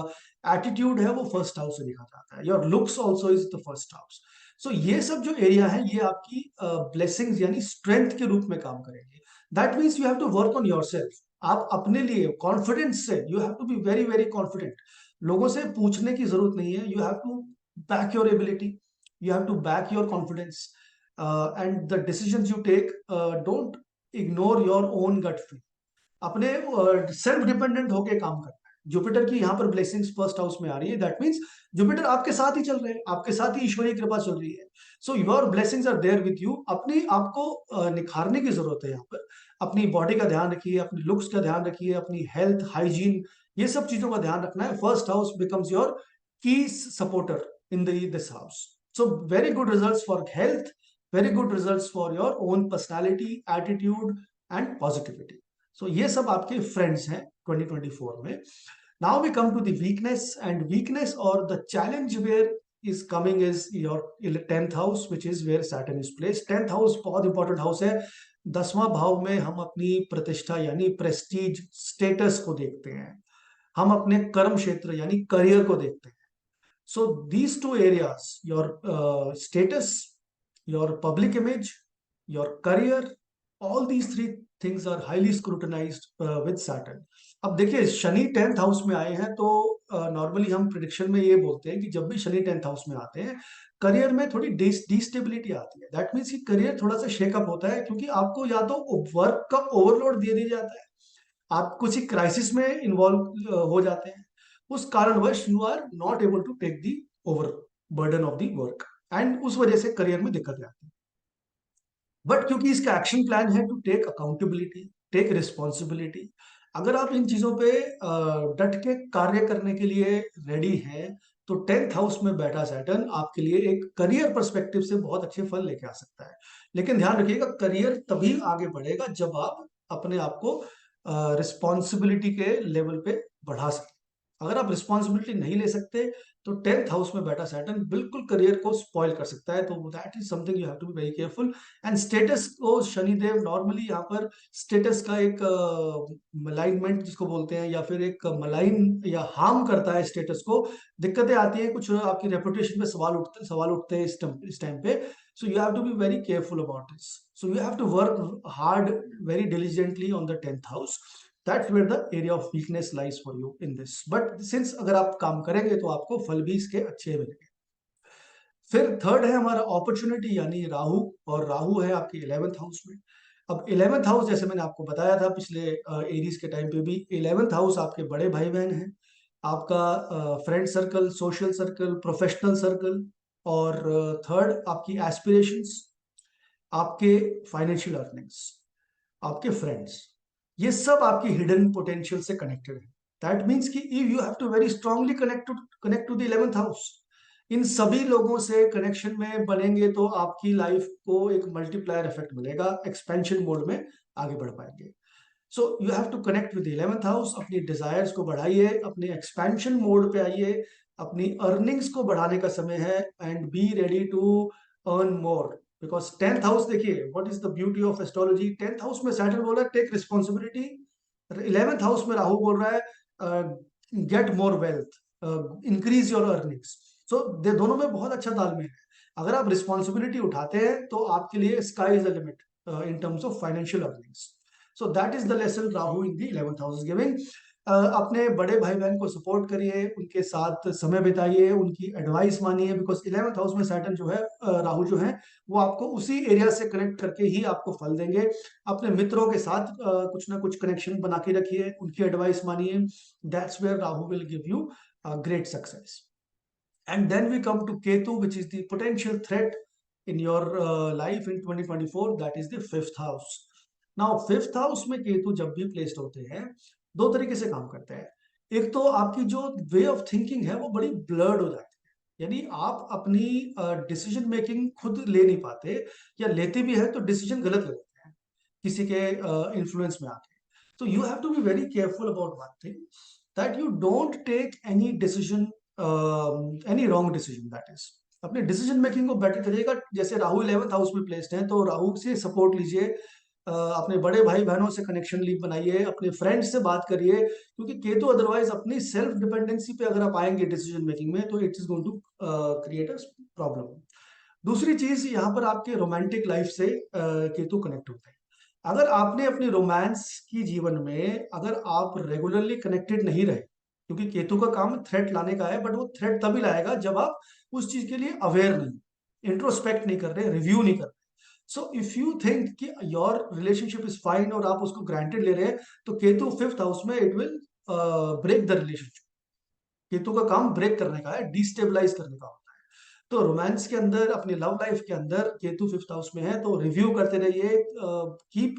एटीट्यूड है, वो फर्स्ट हाउस से देखा जाता है। Your looks also is the first house. So ये सब जो एरिया है ये आपकी ब्लेसिंग्स यानी स्ट्रेंथ के रूप में काम करेंगे। That means you have to work on your self. आप अपने लिए कॉन्फिडेंस से, you have to be very very confident. लोगों से पूछने की जरूरत नहीं है। You have to back your ability, you have to back your confidence, and the decisions you take, don't ignore your own gut feel। अपने self dependent होके काम करना है। जुपिटर की यहाँ पर ब्लेसिंग्स फर्स्ट हाउस में आ रही है। दैट मीन्स जुपिटर आपके साथ ही चल रहे हैं, आपके साथ ही ईश्वरीय कृपा चल रही है। So your blessings are there with you. अपने आपको निखारने की जरूरत है यहाँ पर। अपनी बॉडी का ध्यान रखिए, अपनी लुक्स का ध्यान रखिए, अपनी हेल्थ हाइजीन, ये सब चीजों का ध्यान रखना है। फर्स्ट हाउस बिकम्स योर की supporter in this house. So very good results for health, very good results for your own personality, attitude and positivity. So ये सब आपके friends हैं 2024 में। Now we come to the weakness, and weakness or the challenge where is coming is your 10th house, which is where Saturn is placed। 10th house बहुत important house है। 10वां भाव में हम अपनी प्रतिष्ठा यानी प्रेस्टीज स्टेटस को देखते हैं। हम अपने कर्म क्षेत्र यानी करियर को देखते हैं। So these two areas, your status, your public image, your career, all these three things are highly scrutinized with Saturn। अब देखिए शनि 10th हाउस में आए हैं तो नॉर्मली हम प्रिडिक्शन में ये बोलते हैं कि जब भी शनि 10th हाउस में आते हैं करियर में थोड़ी डिस्टेबिलिटी आती है। दैट मीन्स कि करियर थोड़ा सा शेकअप होता है, क्योंकि आपको या तो वर्क का ओवरलोड दे दिया जाता है, आप कुछ ही क्राइसिस में इन्वॉल्व हो जाते हैं। उस कारणवश you are not able to take the over burden of the work, and उस वजह से करियर में दिक्कत आती है। बट क्योंकि इसका एक्शन प्लान है to take accountability, take responsibility, अगर आप इन चीजों पे डट के कार्य करने के लिए रेडी हैं तो 10th हाउस में बैठा सैटर्न आपके लिए एक करियर पर्सपेक्टिव से बहुत अच्छे फल लेके आ सकता है। लेकिन ध्यान रखिएगा करियर तभी आगे बढ़ेगा जब आप अपने आप को रिस्पॉन्सिबिलिटी के लेवल पे बढ़ा सकें। अगर आप रिस्पॉन्सिबिलिटी नहीं ले सकते तो 10th हाउस में बैठा सैटर्न बिल्कुल करियर को स्पॉइल कर सकता है। तो that is something you have to be very careful. And status को शनिदेव नॉर्मली यहाँ पर स्टेटस का एक मलाइनमेंट जिसको बोलते हैं, या फिर एक मलाइन या हार्म करता है स्टेटस को। दिक्कतें आती हैं, कुछ आपकी रेपुटेशन पे सवाल उठते हैं इस टाइम पे। So you have to be very careful about this. So you have to work hard very diligently on the 10th house. That's where the area of weakness lies for you in this। But since अगर आप काम करेंगे तो आपको फल भी इसके अच्छे मिलेंगे। फिर थर्ड है हमारा अपॉर्चुनिटी यानी राहु, और राहु है आपके 11th हाउस में। अब 11th हाउस जैसे मैंने आपको बताया था पिछले एरीज के टाइम पे भी, 11th हाउस आपके बड़े भाई बहन हैं, आपका friend circle, social circle, professional circle, और थर्ड आपकी एस्पिरेशंस, आपके फाइनेंशियल अर्निंग्स, आपके फ्रेंड्स, ये सब आपकी हिडन पोटेंशियल से कनेक्टेड है। दैट मीन्स कि if you have to very strongly connect to the 11th house, इन सभी लोगों से कनेक्शन में बनेंगे तो आपकी लाइफ को एक मल्टीप्लायर इफेक्ट मिलेगा, एक्सपेंशन मोड में आगे बढ़ पाएंगे। So you have to connect with 11th house. अपनी डिजायर्स को बढ़ाइए, अपने एक्सपेंशन मोड पे आइए, अपनी अर्निंग्स को बढ़ाने का समय है, and be ready to earn more. Because 10th house देखिए what is the beauty of astrology. 10th house में सैटर्न बोल रहा है टेक रिस्पॉन्सिबिलिटी, 11th हाउस में राहु बोल रहा है get more wealth, increase your earnings. So दोनों में बहुत अच्छा तालमेल है। अगर आप रिस्पॉन्सिबिलिटी उठाते हैं तो आपके लिए sky is the limit in terms of financial earnings। So that is the lesson Rahu in the 11th house is giving। अपने बड़े भाई बहन को सपोर्ट करिए, उनके साथ समय बिताइए, उनकी एडवाइस मानिए। बिकॉज 11th हाउस में सैटर्न जो है, राहु जो है, वो आपको उसी एरिया से कनेक्ट करके ही आपको फल देंगे। अपने मित्रों के साथ कुछ ना कुछ कनेक्शन बना के रखिए, उनकी एडवाइस मानिए। That's where Rahu will give you great success. And then we come to Ketu, which is the potential threat in your life in 2024, that is the 5th house। Now 5th house में केतु जब भी placed होते हैं दो तरीके से काम करते हैं। एक तो आपकी जो वे ऑफ थिंकिंग है वो बड़ी ब्लर्ड हो जाती है, यानी आप अपनी डिसीजन मेकिंग खुद ले नहीं पाते, या लेते भी है तो डिसीजन गलत ले लेते हैं किसी के इन्फ्लुएंस में आके। तो you have to be very careful about one thing, that you don't take any decision, any wrong decision, that is अपने डिसीजन मेकिंग को बेटर करिएगा। जैसे राहु 11th हाउस में प्लेस्ड है, तो राहु से सपोर्ट लीजिए, अपने बड़े भाई बहनों से कनेक्शन लीव बनाइए, अपने फ्रेंड्स से बात करिए, क्योंकि केतु अदरवाइज अपनी सेल्फ डिपेंडेंसी पे अगर आप आएंगे डिसीजन मेकिंग में, तो it is going to create a problem. दूसरी चीज, यहाँ पर आपके रोमांटिक लाइफ से केतु कनेक्ट होता है। अगर आपने अपनी रोमांस की जीवन में अगर आप रेगुलरली कनेक्टेड नहीं रहे, क्योंकि केतु का काम थ्रेट लाने का है, बट वो थ्रेट तभी लाएगा जब आप उस चीज के लिए अवेयर नहीं, इंट्रोस्पेक्ट नहीं कर रहे, रिव्यू नहीं कर रहे। सो इफ यू थिंक कि योर रिलेशनशिप इज फाइन और आप उसको ग्रांटेड ले रहे हैं, तो केतु 5th हाउस में it will break the relationship. Ketu का काम ब्रेक करने का है, डिस्टेबलाइज करने का होता है। तो रोमांस के अंदर, अपनी लव लाइफ के अंदर केतु 5th हाउस में है, तो रिव्यू करते रहिए, keep,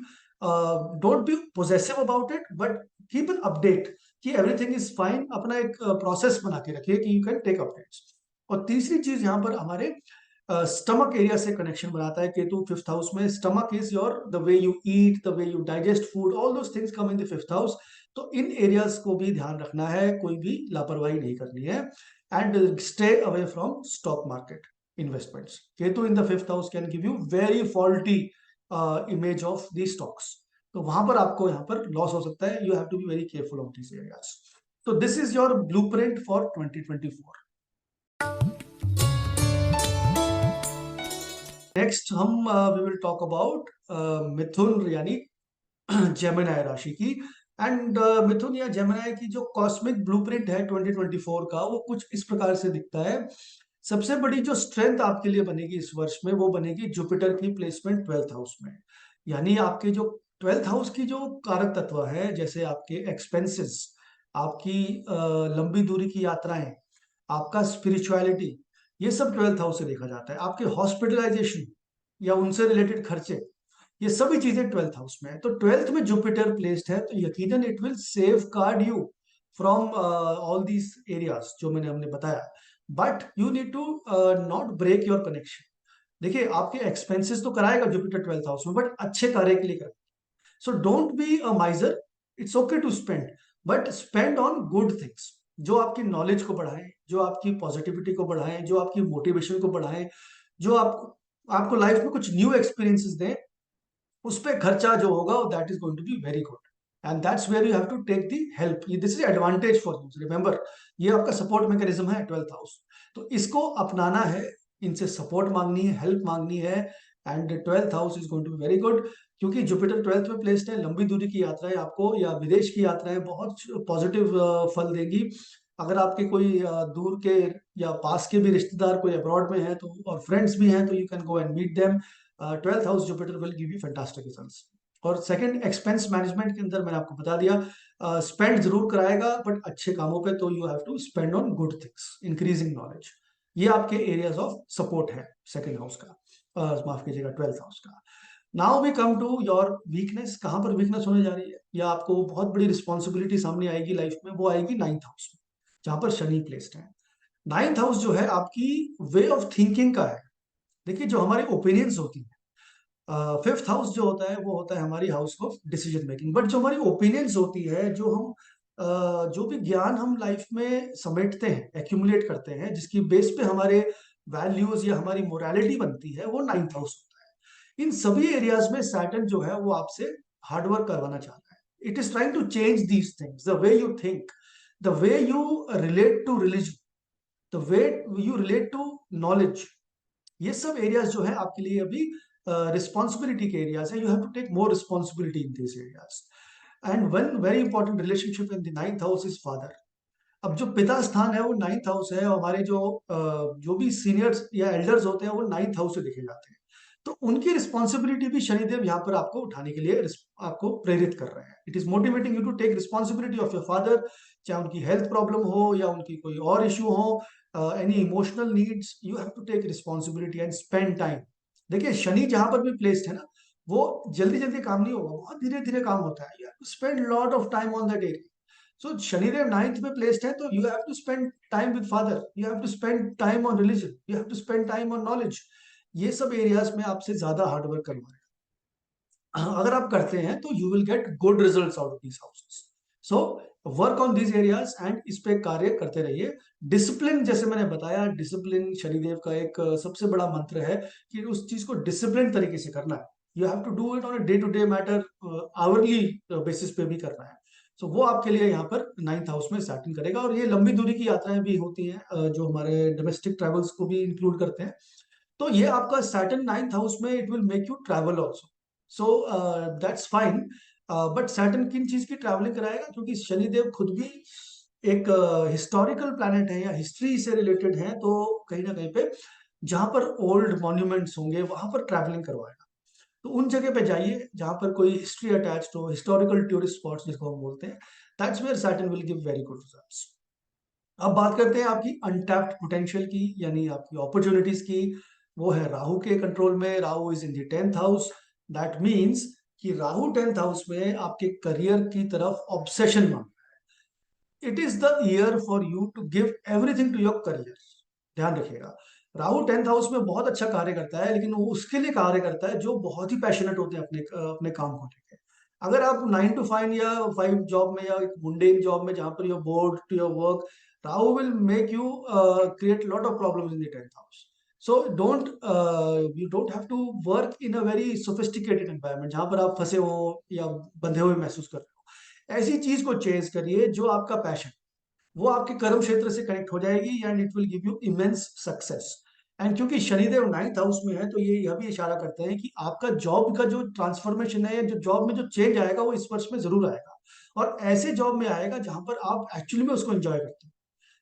don't be possessive about it, but keep an update कि एवरीथिंग इज फाइन। अपना एक प्रोसेस बना के रखिए कि यू कैन टेक अपडेट्स। और तीसरी चीज, यहाँ पर हमारे स्टमक एरिया से कनेक्शन बनाता है केतु 5th हाउस में। Stomach is your the way you eat, the way you digest food, all those things come in the 5th house. तो इन एरियाज को भी ध्यान रखना है, कोई भी लापरवाही नहीं करनी है। And stay away from stock market investments. Ketu in the 5th house can give you very faulty image of the stocks, तो वहां पर आपको यहाँ पर लॉस हो सकता है। You have to be very careful of this areas. तो this is your blueprint for 2024। Next हम we will talk about Mithun, यानी जेमिनी राशि की। एंड मिथुन या जेमिनी की जो कॉस्मिक ब्लूप्रिंट है 2024 का, वो कुछ इस प्रकार से दिखता है। सबसे बड़ी जो स्ट्रेंथ आपके लिए बनेगी इस वर्ष में, वो बनेगी जुपिटर की प्लेसमेंट 12th हाउस में। यानी आपके जो 12th हाउस की जो कारक तत्व है, जैसे आपके एक्सपेंसेस, आपकी लंबी दूरी की यात्राएं, आपका स्पिरिचुअलिटी, ये सब 12th हाउस से देखा जाता है। आपके हॉस्पिटलाइजेशन या उनसे रिलेटेड खर्चे, ये सभी चीजें 12th हाउस में है। तो 12th में जुपिटर प्लेस्ड है, तो यकीनन it will safeguard you from all these areas जो हमने बताया। But you need to not break your connection. देखिए, आपके एक्सपेंसेस तो कराएगा जुपिटर 12th हाउस में, बट अच्छे कार्य के लिए कराएगा। So don't be a miser, it's okay to spend, but spend on good things, जो आपकी नॉलेज को बढ़ाएं, जो आपकी पॉजिटिविटी को बढ़ाएं, जो आपकी मोटिवेशन को बढ़ाएं, जो आपको आपको लाइफ में कुछ न्यू एक्सपीरियंसेस दें। उस पे खर्चा जो होगा that is going to be very good, and that's where you have to take the help. This is advantage for you, remember, ये आपका सपोर्ट मैकेनिज्म है 12th हाउस, तो इसको अपनाना है, इनसे सपोर्ट मांगनी है, हेल्प मांगनी है। And 12th house is going to be very good, क्योंकि जुपिटर 12th में प्लेस्ड है। लंबी दूरी की यात्राएं आपको, या विदेश की यात्राएं बहुत पॉजिटिव फल देगी। अगर आपके कोई दूर के या पास के भी रिश्तेदार कोई अब्रॉड में है, तो और फ्रेंड्स भी हैं, तो you can go and meet them. 12th house Jupiter will give you fantastic results. और सेकंड, एक्सपेंस मैनेजमेंट के अंदर मैंने आपको बता दिया, स्पेंड जरूर कराएगा, बट अच्छे कामों पे। तो you have to spend on good things, increasing knowledge. ये आपके एरियाज ऑफ सपोर्ट है सेकंड हाउस का, माफ कीजिएगा 12th हाउस का। Now we come to your weakness. कहां पर वीकनेस होने जा रही है, या आपको बहुत बड़ी रिस्पॉन्सिबिलिटी सामने आएगी लाइफ में, वो आएगी 9th हाउस में, जहां पर शनि प्लेस्ड है। 9th हाउस जो है आपकी वे ऑफ थिंकिंग का है। देखिए, जो हमारी ओपिनियंस होती है, 5th हाउस जो होता है वो होता है हमारी house of decision making, but जो हमारी ओपिनियंस होती है, जो हम जो भी ज्ञान हम लाइफ में समेटते हैं, एक्यूमुलेट करते हैं, जिसकी बेस पे हमारे वैल्यूज या हमारी मोरालिटी बनती है, वो 9th हाउस होता है। इन सभी एरियाज में सैटर्न जो है वो आपसे हार्डवर्क करवाना चाहता है। It is trying to change these things, the way you think, the way you relate to religion, the way you relate to knowledge. ये सब एरियाज जो है आपके लिए अभी रिस्पॉन्सिबिलिटी के एरियाज है। You have to take more responsibility in this areas. And one very important relationship in the 9th house is father. अब जो पिता स्थान है वो 9th हाउस है, और हमारे जो भी सीनियर्स या एल्डर्स होते हैं वो 9th हाउस से देखे जाते हैं। तो उनकी रिस्पॉन्सिबिलिटी भी शनिदेव यहाँ पर आपको उठाने के लिए आपको प्रेरित कर रहे हैं। It is motivating you to take responsibility of your father, चाहे उनकी हेल्थ प्रॉब्लम हो या उनकी कोई और इश्यू हो, any emotional needs, you have to take responsibility and spend time. देखिए, शनि जहां पर भी प्लेस्ड है ना, वो जल्दी जल्दी काम नहीं होगा, बहुत धीरे धीरे काम होता है। You have to spend lot of time on that area. So Shanidev ninth में प्लेस्ड है, तो you have to spend time with father, you have to spend time on religion, you have to spend time on knowledge. ये सब areas में आपसे ज्यादा hard work करवाएगा। अगर आप करते हैं तो you will gate good results out of these houses. So work on these areas and इस पे कार्य करते रहिए। डिसिप्लिन, जैसे मैंने बताया, डिसिप्लिन शनिदेव का एक सबसे बड़ा मंत्र है कि उस चीज को डिसिप्लिन तरीके से करना है। You have to do it on a day to day matter, hourly basis पे भी करना है। सो वो आपके लिए यहाँ पर नाइन्थ हाउस में सैटर्न करेगा। और ये लंबी दूरी की यात्राएं भी होती हैं, जो हमारे डोमेस्टिक ट्रेवल्स को भी इंक्लूड करते हैं। तो ये आपका सैटर्न नाइन्थ हाउस में it will make you travel also. So that's fine. But Saturn किन चीज की ट्रैवलिंग कराएगा, क्योंकि शनिदेव खुद भी एक हिस्टोरिकल प्लैनेट है या हिस्ट्री से रिलेटेड है, तो कहीं ना कहीं पे जहां पर ओल्ड मॉन्यूमेंट्स होंगे वहां पर ट्रैवलिंग करवाएगा। तो उन जगह पे जाइए जहां पर कोई हिस्ट्री अटैच्ड हो, हिस्टोरिकल टूरिस्ट स्पॉट्स जिसको हम बोलते हैं। That's where Saturn will give very good results. अब बात करते हैं आपकी अनटैप्ड पोटेंशियल की, यानी आपकी अपॉर्चुनिटीज की। वो है राहु के कंट्रोल में। Rahu is in the 10th house. That means कि राहु 10th हाउस में आपके करियर की तरफ ऑब्सेशन मांग। It is the year for you to give everything to your career. ध्यान रखिएगा, राहु 10th हाउस में बहुत अच्छा कार्य करता है, लेकिन वो उसके लिए कार्य करता है जो बहुत ही पैशनेट होते हैं अपने अपने काम को लेकर। अगर आप 9 to 5 या 5 जॉब में या एक मुंडेन जॉब में जहां पर you bored to your work, Rahu will make you create lot of problems in the 10th house. So don't you don't have to work in a very sophisticated environment जहां पर आप फंसे हो या बंधे हुए महसूस कर रहे हो। ऐसी चीज को चेज करिए जो आपका पैशन, वो आपके कर्म क्षेत्र से कनेक्ट हो जाएगी and it will give you immense success. And क्योंकि शनिदेव 9th हाउस में है, तो ये यह भी इशारा करते हैं कि आपका जॉब का जो ट्रांसफॉर्मेशन है, जो जॉब में जो चेंज आएगा वो इस वर्ष में जरूर आएगा। और ऐसे जॉब में आएगा जहां पर आप एक्चुअली में उसको एंजॉय करते हैं।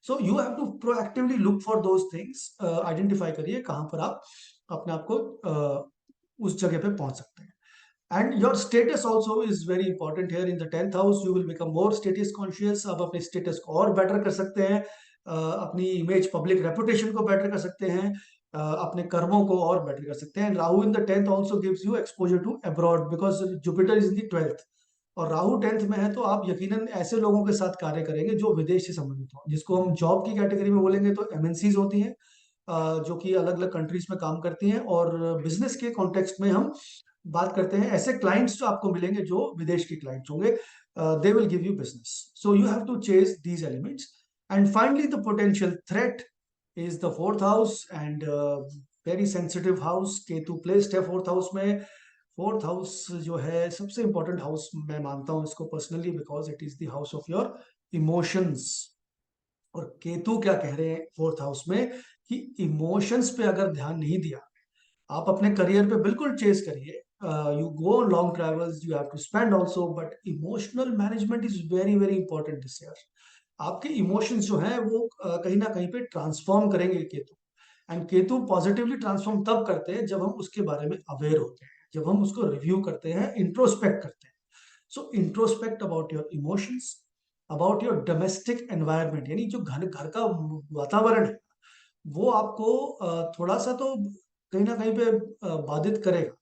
So you have to proactively look for those things. Identify करिए कहां पर आप अपने आप को उस जगह पे पहुंच सकते हैं। And your status also is very important here in the 10th house. You will become more status conscious. आप अपने status को और better कर सकते हैं, अपनी image, public reputation को better कर सकते हैं, अपने कर्मों को और better कर सकते हैं। Rahu in the 10th also gives you exposure to abroad because Jupiter is in the 12th। और राहु 10th में है, तो आप यकीनन ऐसे लोगों के साथ कार्य करेंगे जो विदेश से संबंधित हो, जिसको हम जॉब की कैटेगरी में बोलेंगे तो एमएनसीज होती हैं, जो कि अलग अलग कंट्रीज में काम करती हैं। और बिजनेस के कॉन्टेक्स्ट में हम बात करते हैं ऐसे क्लाइंट्स जो आपको मिलेंगे जो विदेश के क्लाइंट्स होंगे, they will give you business. So you have to chase these elements. And finally the potential threat is the 4th house and very sensitive house. Ketu placed है 4th हाउस में। 4th हाउस जो है सबसे important house मैं मानता हूं इसको personally, because it is the house of your emotions. और केतु क्या कह रहे हैं 4th हाउस में, कि इमोशंस पे अगर ध्यान नहीं दिया, आप अपने करियर पे बिल्कुल चेस करिए, you go on long travels, you have to spend also, but emotional management is very very important this year. आपके इमोशंस जो हैं वो कहीं ना कहीं पे ट्रांसफॉर्म करेंगे Ketu. And Ketu positively transform तब करते हैं जब हम उसके बारे में अवेयर होते हैं, जब हम उसको रिव्यू करते हैं, इंट्रोस्पेक्ट करते हैं। So introspect about your emotions, about your domestic environment, यानी जो घर घर का वातावरण है, वो आपको थोड़ा सा तो कहीं ना कहीं पे बाधित करेगा।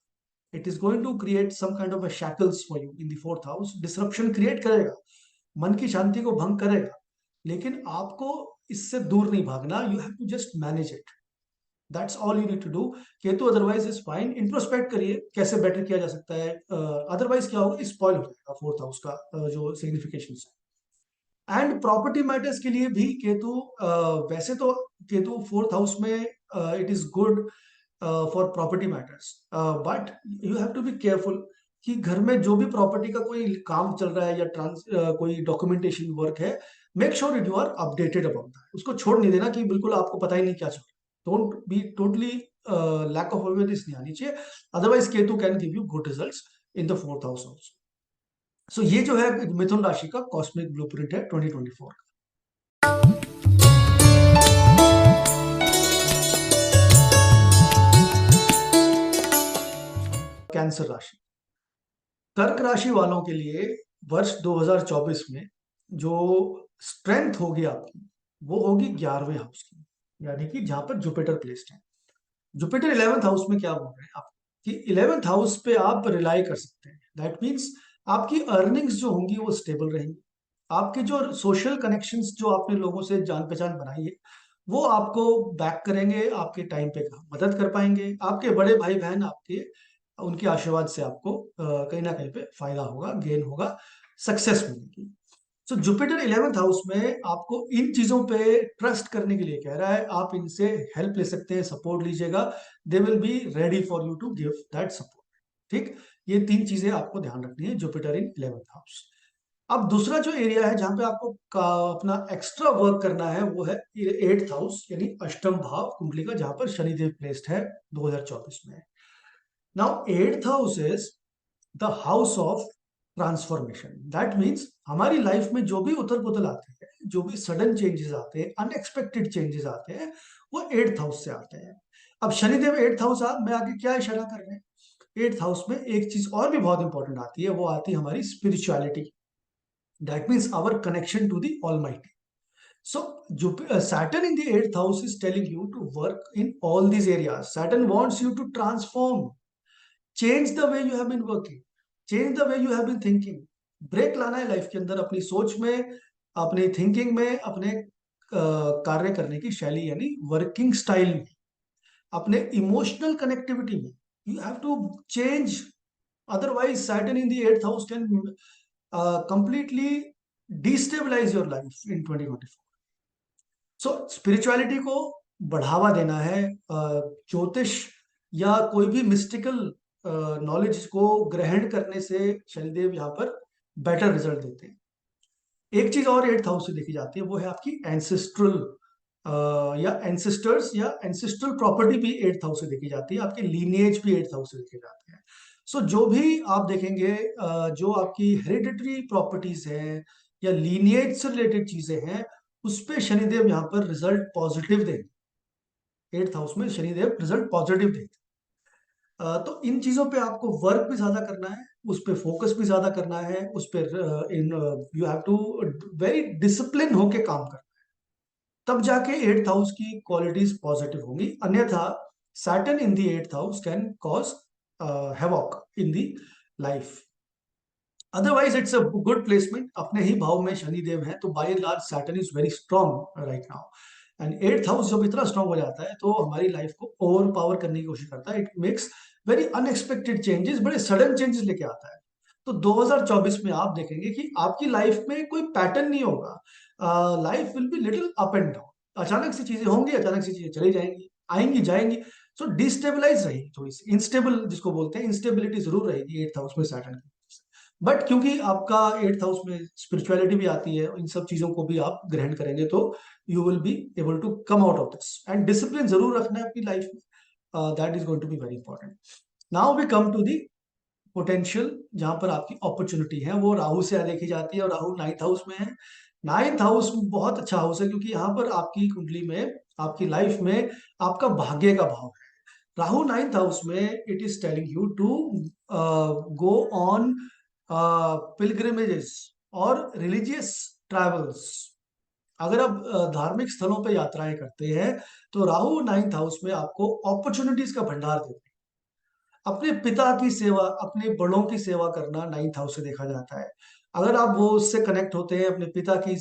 It is going to create some kind of shackles for you in the 4th house. Disruption create करेगा, मन की शांति को भंग करेगा, लेकिन आपको इससे दूर नहीं भागना। You have to just manage it, that's all you need to do. Ketu otherwise is fine. Introspect करिए कैसे बेटर किया जा सकता है, अदरवाइज क्या होगा, स्पॉइल हो जाएगा 4th हाउस का जो सिग्निफिकेशन है। एंड प्रॉपर्टी मैटर्स के लिए भी केतु, वैसे तो केतु 4th हाउस में it is good for property matters, but you have to be careful कि घर में जो भी प्रॉपर्टी का कोई काम चल रहा है या कोई डॉक्यूमेंटेशन वर्क है, make sure it you are updated about that. उसको छोड़ नहीं देना कि बिल्कुल आपको पता ही नहीं क्या चल रहा है। Don't be totally lack of awareness नहीं आनी चाहिए, otherwise Ketu can give you good results in the 4th house also. So ये जो है मिथुन राशि का कॉस्मिक ब्लूप्रिंट है 2024 का। कैंसर राशि, कर्क राशि वालों के लिए वर्ष 2024 में जो स्ट्रेंथ होगी आपकी, वो होगी 11वें हाउस की, यानी कि जहां पर जुपिटर प्लेस्ड है। जुपिटर 11th हाउस में क्या बोल रहे हैं आप, कि 11th हाउस पे आप रिलाई कर सकते हैं। दैट मीन्स आपकी अर्निंग्स जो होंगी वो स्टेबल रहेंगी, आपके जो सोशल कनेक्शंस जो आपने लोगों से जान पहचान बनाई है, वो आपको बैक करेंगे, आपके टाइम पे मदद कर पाएंगे। आपके बड़े भाई बहन आपके उनके आशीर्वाद से आपको कहीं ना कहीं पे फायदा होगा, गेन होगा, सक्सेस मिलेगी। सो जुपिटर 11th हाउस में आपको इन चीजों पे ट्रस्ट करने के लिए कह रहा है। आप इनसे हेल्प ले सकते हैं, सपोर्ट लीजिएगा। They will be ready for you to give that support. ठीक, ये तीन चीजें आपको ध्यान रखनी है जुपिटर इन 11th हाउस। अब दूसरा जो एरिया है जहां पे आपको अपना एक्स्ट्रा वर्क करना है वो है 8th हाउस, यानी अष्टम भाव कुंडली का, जहां पर शनिदेव प्लेस्ड है 2024 में। Now 8th house is the house of transformation. That means हमारी लाइफ में जो भी उथल पुथल आते हैं, जो भी सडन चेंजेस आते हैं, अनएक्सपेक्टेड चेंजेस आते हैं, वो 8th हाउस से आते हैं। अब शनिदेव 8th हाउस में आगे क्या इशारा कर रहे हैं? 8th हाउस में एक चीज और भी बहुत इंपॉर्टेंट आती है, वो आती है हमारी spirituality. That means our connection to the Almighty. So, Saturn in the 8th house is telling you to work in all these areas. Saturn wants you to transform, change the way you have been working, change the way you have been thinking. Break लाना है life के अंदर, अपनी सोच में, अपनी thinking में, अपने कार्य करने की शैली यानी वर्किंग स्टाइल में, अपने इमोशनल कनेक्टिविटी में। You have to change, otherwise Saturn in the 8th house can completely destabilize your life in 2024. So spirituality को बढ़ावा देना है, ज्योतिष या कोई भी मिस्टिकल नॉलेज को ग्रहण करने से शनिदेव यहाँ पर बेटर रिजल्ट देते हैं। एक चीज और 8th हाउस से देखी जाती है, वो है आपकी एंसेस्ट्रल या एंसेस्टर्स या एंसेस्ट्रल प्रॉपर्टी भी 8th हाउस से देखी जाती है। आपके लीनिएज भी 8th हाउस से देखे जाते हैं। सो जो भी आप देखेंगे, जो आपकी हेरिडिटरी प्रॉपर्टीज है या लीनिएज से रिलेटेड चीजें हैं, उस पे शनिदेव यहाँ पर रिजल्ट पॉजिटिव देंगे। 8th हाउस में शनिदेव रिजल्ट पॉजिटिव देंगे। तो इन चीजों पे आपको वर्क भी ज्यादा करना है, उस पे फोकस भी ज्यादा करना है, उस पे in you have to very discipline होके काम करना है, तब जाके 8th हाउस की क्वालिटीज पॉजिटिव होंगी। अन्यथा Saturn in the 8th house can cause havoc in the life. Otherwise it's a good placement. अपने ही भाव में शनि देव है, तो by and large Saturn is very strong right now. And 8th house जब इतना स्ट्रॉन्ग हो जाता है तो हमारी लाइफ को ओवर पावर करने की कोशिश करता है। It makes very unexpected changes, बड़े सडन चेंजेस लेके आता है। तो 2024 में आप देखेंगे कि आपकी लाइफ में कोई पैटर्न नहीं होगा। Life will be little up and down. अचानक सी चीजें होंगी, अचानक सी चीजें चली जाएंगी, आएंगी जाएंगी। सो डिस्टेबलाइज रहेगी, थोड़ी सी इंस्टेबल जिसको बोलते हैं, इंस्टेबिलिटी जरूर रहेगी 8th हाउस में सैटर्न की। बट क्योंकि आपका 8th हाउस में स्पिरिचुअलिटी भी आती है, इन सब चीजों को भी आप ग्रहण करेंगे तो you will be able to come out of this. And discipline जरूर रखना है अपनी लाइफ में, that is going to be very important. Now we come to the potential, जहां पर आपकी अपॉर्चुनिटी है, वो राहु से देखी जाती है, और राहु 9th हाउस में है। 9th हाउस बहुत अच्छा हाउस है, क्योंकि यहाँ पर आपकी कुंडली में, आपकी लाइफ में आपका भाग्य का भाव है। राहु 9th हाउस में it is telling you to go on pilgrimages और रिलीजियस ट्रैवल्स। अगर आप धार्मिक स्थलों पर यात्राएं करते हैं, तो राहु 9th हाउस में आपको अपॉर्चुनिटीज का भंडार देते हैं। अपने पिता की सेवा, अपने बड़ों की सेवा करना 9th हाउस से देखा जाता है। अगर आप वो उससे कनेक्ट होते हैं, अपने पिता की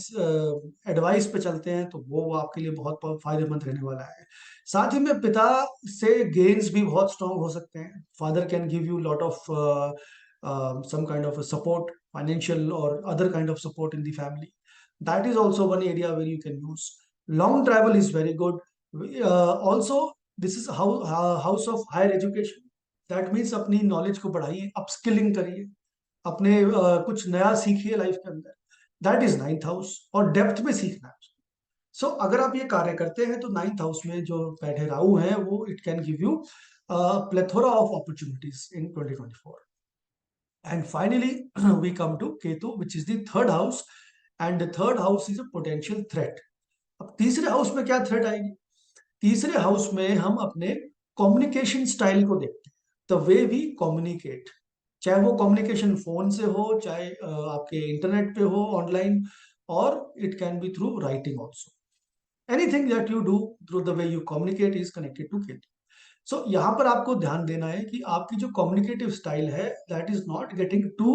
एडवाइस पे चलते हैं, तो वो आपके लिए बहुत फायदेमंद रहने वाला है। साथ ही में पिता से गेन्स भी बहुत स्ट्रांग हो सकते हैं। Father can give you lot of some kind of a support, financial or other kind of support in the family. That is also one area where you can use. Long travel is very good. Also, this is house of higher education. That means अपनी knowledge को बढ़ाइए, upskilling करिए, अपने कुछ नया सीखिए life के अंदर। दैट इज 9th हाउस, और डेप्थ में सीखना है। सो अगर आप ये कार्य करते हैं, तो 9th हाउस में जो बैठे राहु हैं, वो it can give you plethora of opportunities in 2024। And finally, we come to Ketu, which is the third house, and the third house is a potential threat. अब तीसरे हाउस में क्या थ्रेट आएगी? तीसरे हाउस में हम अपने कम्युनिकेशन स्टाइल को देखते हैं, द वे वी कम्युनिकेट। चाहे वो कम्युनिकेशन फोन से हो, चाहे आपके इंटरनेट पे हो, ऑनलाइन, और it can be through writing also. Anything that you do through the way you communicate is connected to Ketu. So यहाँ पर आपको ध्यान देना है कि आपकी जो कम्युनिकेटिव स्टाइल है, that is not getting too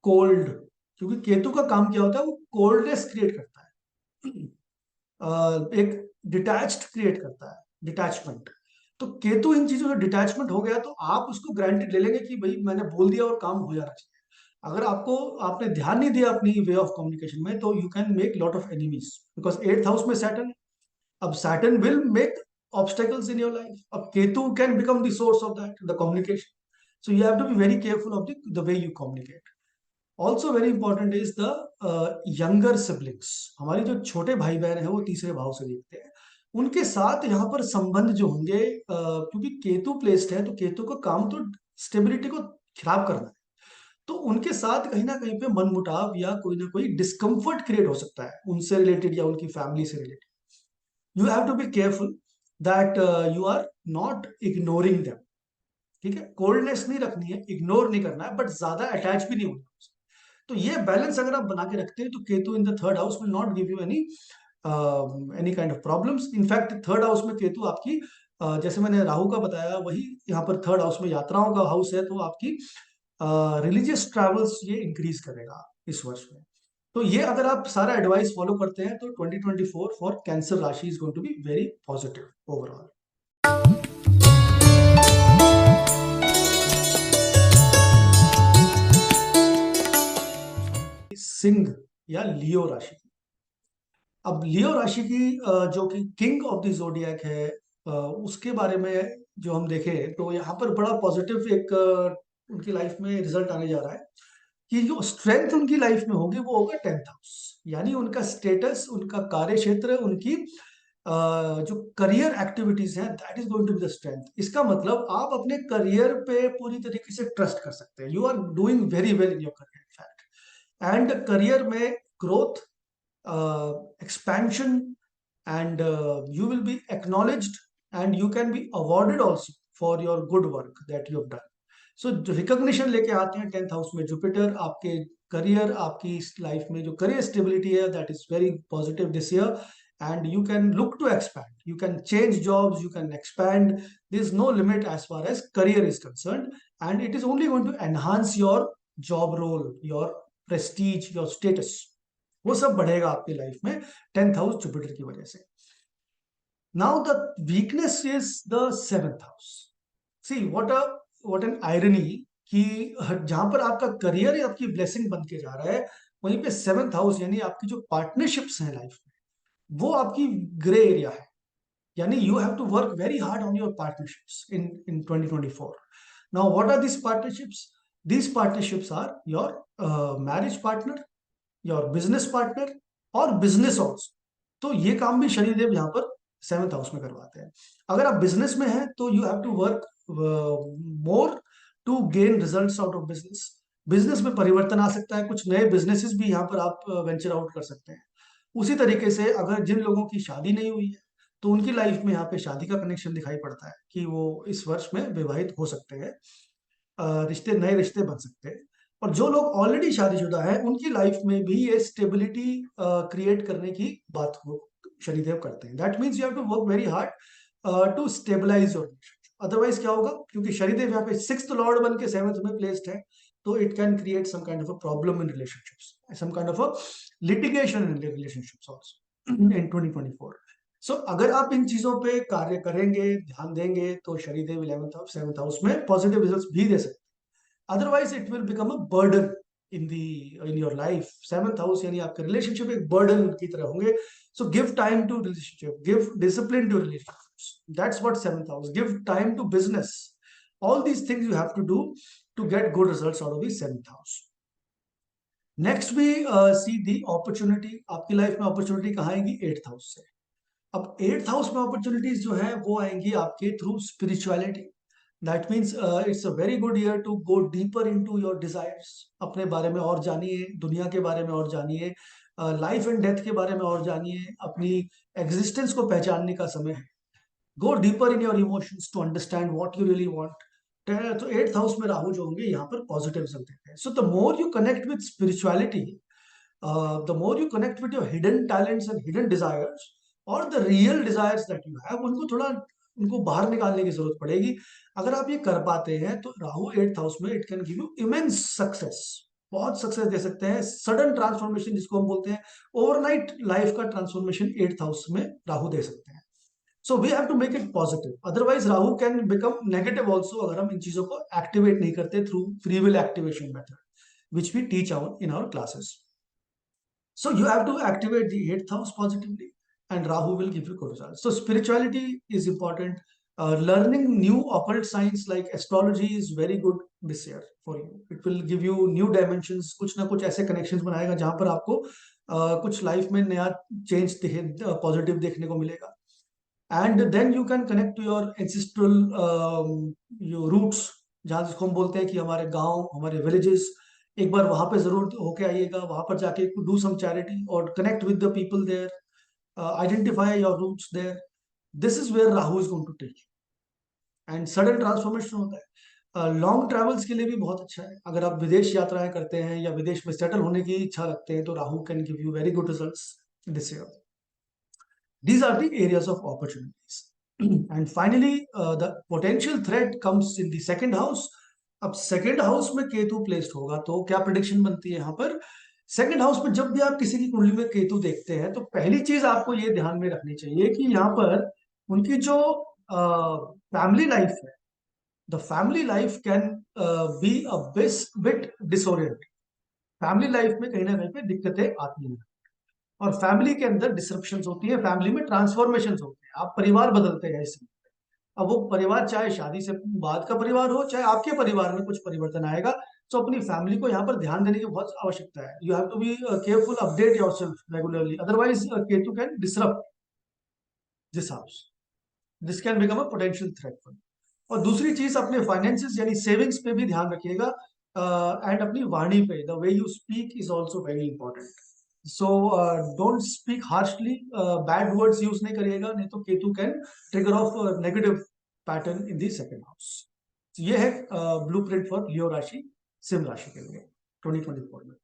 cold, क्योंकि केतु का काम क्या होता है, वो कोल्डनेस क्रिएट करता है, एक डिटैच्ड क्रिएट करता है, डिटैचमेंट। तो केतु इन चीजों से डिटैचमेंट हो गया तो आप उसको ग्रांटेड ले लेंगे कि भाई मैंने बोल दिया और काम हो जाना चाहिए। अगर आपने ध्यान नहीं दिया अपनी वे ऑफ कम्युनिकेशन में, तो you can make lot of enemies, because eighth house में सैटर्न। अब Saturn will make obstacles in your life. अब Ketu can become the source of that, the communication. So you have to be very careful of the way you communicate. Also very important is the younger siblings. हमारे जो छोटे भाई बहन हैं वो तीसरे भाव से देखते हैं, उनके साथ यहाँ पर संबंध जो होंगे, क्योंकि केतु प्लेस्ड है, तो केतु का काम तो स्टेबिलिटी को खराब करना है। तो उनके साथ कहीं ना कहीं पे मनमुटाव या कोई ना कोई डिस्कम्फर्ट क्रिएट हो सकता है, उनसे रिलेटेड या उनकी फैमिली से related. You have to be careful that you are not ignoring them. ठीक है, कोल्डनेस नहीं रखनी है, इग्नोर नहीं करना है, बट ज्यादा अटैच भी नहीं होना है। तो ये बैलेंस अगर आप बना के रखते हैं, तो Ketu in the third house will not give you any kind of problems. In fact third house में केतु आपकी, जैसे मैंने राहु का बताया, वही यहाँ पर थर्ड हाउस में यात्राओं का हाउस है, तो आपकी रिलीजियस ट्रैवल्स ये इंक्रीज करेगा इस वर्ष में। तो ये अगर आप सारा एडवाइस फॉलो करते हैं, तो 2024 फॉर कैंसर राशि is going to be very positive overall. सिंह या लियो राशि। अब लियो राशि की जो कि किंग ऑफ द जोडियक है, उसके बारे में जो हम देखें, तो यहाँ पर बड़ा पॉजिटिव एक उनकी लाइफ में रिजल्ट आने जा रहा है कि जो स्ट्रेंथ उनकी लाइफ में होगी वो होगा टेंथ हाउस। यानी उनका स्टेटस, उनका कार्य क्षेत्र, उनकी जो करियर एक्टिविटीज हैं, that is going to be the strength. इसका मतलब आप अपने करियर पे पूरी तरीके से ट्रस्ट कर सकते हैं। You are doing very well in your career fact, and career में growth, expansion, and you will be acknowledged, and you can be awarded also for your good work that you have done. So recognition लेके आते हैं tenth house में Jupiter, आपके career, आपकी life में जो career stability है, that is very positive this year. And you can look to expand, you can change jobs, you can expand. There is no limit as far as career is concerned, and it is only going to enhance your job role, your prestige, your status. वो सब बढ़ेगा आपकी life में tenth house Jupiter की वजह से। Now the weakness is the seventh house. See what an irony, कि जहां पर आपका करियर या आपकी ब्लेसिंग बन के जा रहा है, वहीं पे सेवेंथ हाउस यानी आपकी जो पार्टनरशिप्स हैं लाइफ में, वो आपकी ग्रे एरिया है। यानी you have to work very hard on your partnerships in 2024। Now what are this partnerships? These partnerships are your marriage partner, your business partner, और बिजनेस ऑल्सो। तो ये काम भी शनिदेव यहाँ पर सेवंथ हाउस में करवाते हैं। अगर आप बिजनेस में हैं, तो you have to work more to gain results out of business. Business में परिवर्तन आ सकता है, कुछ नए बिजनेसेस भी यहाँ पर आप वेंचर आउट कर सकते हैं। उसी तरीके से अगर जिन लोगों की शादी नहीं हुई है, तो उनकी लाइफ में यहाँ पे शादी का कनेक्शन दिखाई पड़ता है कि वो इस वर्ष में विवाहित हो सकते हैं, रिश्ते, नए रिश्ते बन सकते हैं। और जो लोग ऑलरेडी शादीशुदा हैं, उनकी लाइफ में भी ये स्टेबिलिटी क्रिएट करने की बात को शनिदेव करते हैं। That means you have to work very hard to stabilise your relationship. Otherwise क्या होगा, क्योंकि शनिदेव यहाँ पे सिक्स्थ लॉर्ड बन के सेवंथ में प्लेस्ड है, तो it can create some kind of a problem in relationships, some kind of a litigation in relationships also in 2024। So अगर आप इन चीजों पे कार्य करेंगे, ध्यान देंगे, तो Shanidev 11th house, 7th house में पॉजिटिव रिजल्ट्स भी दे सकते हैं। Otherwise it will become a burden in your life. 7th house यानी आपके रिलेशनशिप एक बर्डन की तरह होंगे। So give time to relationship, give discipline to relationships, that's what 7th house. Give time to business. All these things you have to do to get good results out of the 7th house. Next we C the opportunity. आपकी life में opportunity कहाँ आएगी? 8th house से। अब 8th house में opportunities जो है वो आएंगी आपके through spirituality. That means it's a very good year to go deeper into your desires. अपने बारे में और जानिए, दुनिया के बारे में और जानिए, लाइफ एंड डेथ के बारे में और जानिए, अपनी एग्जिस्टेंस को पहचानने का समय है। Go deeper in your emotions to understand what you really want. तो 8th हाउस में राहु जो होंगे यहाँ पर पॉजिटिव रिजल्ट देते हैं। So the more you connect with spirituality, the more you connect with your hidden talents and hidden desires, और the real desires that you have, उनको बाहर निकालने की जरूरत पड़ेगी। अगर आप ये कर पाते हैं, तो राहु 8th हाउस में it can give you immense success. बहुत सक्सेस दे सकते हैं, सडन ट्रांसफॉर्मेशन जिसको हम बोलते हैं, ओवरनाइट लाइफ का ट्रांसफॉर्मेशन 8th हाउस में राहु दे सकते हैं। So we have to make it positive, otherwise Rahu can become negative also अगर हम इन चीजों को एक्टिवेट नहीं करते through free will activation method which we teach in our classes. So you have to activate the 8th house positively, and Rahu will give you good results. So spirituality is important. Learning new occult science like astrology is very good this year for you. It will give you new dimensions. कुछ ना कुछ ऐसे connections बनाएगा जहां पर आपको कुछ life में नया चेंज पॉजिटिव देखने को मिलेगा. And then you can connect to your ancestral roots, जहाँ जिसको हम बोलते हैं कि हमारे गांव, हमारे विलेजेस, एक बार वहां पे जरूर होके आइएगा, वहां पर जाके डू सम चैरिटी और connect with the people there, identify your roots there. This is where Rahu is going to take you, and sudden transformation होता है. लॉन्ग ट्रेवल्स के लिए भी बहुत अच्छा है. अगर आप विदेश यात्राएं करते हैं या विदेश में सेटल होने की इच्छा रखते हैं तो Rahu can give you very good results this year. These are the areas of opportunities. And finally, the potential threat comes in the second house. अब सेकंड हाउस में केतु प्लेस्ड होगा तो क्या प्रिडिक्शन बनती है यहाँ पर? सेकंड हाउस में जब भी आप किसी की कुंडली में केतु देखते हैं तो पहली चीज आपको ये ध्यान में रखनी चाहिए कि यहाँ पर उनकी जो फैमिली लाइफ है, the family life can be a bit disoriented. Family life में कहीं ना कहीं पे दिक्कतें आती हैं और फैमिली के अंदर डिसरप्शंस होती है, फैमिली में ट्रांसफॉर्मेशंस होते हैं, आप परिवार बदलते हैं इसमें. अब वो परिवार चाहे शादी से बाद का परिवार हो, चाहे आपके परिवार में कुछ परिवर्तन आएगा, तो अपनी फैमिली को यहाँ पर ध्यान देने की बहुत आवश्यकता है. You have to be careful, update yourself regularly, otherwise Ketu can disrupt this house. This can become a potential threat for. और दूसरी चीज, अपने फाइनेंसेस यानी सेविंग्स पे भी ध्यान रखिएगा, एंड अपनी वाणी पे, the way you speak is also very important. So don't speak harshly, bad words use नहीं करिएगा, नहीं तो Ketu can trigger of negative pattern in the second house. ये है ब्लूप्रिंट फॉर लियो राशि, सिंह राशि के लिए 2024 में.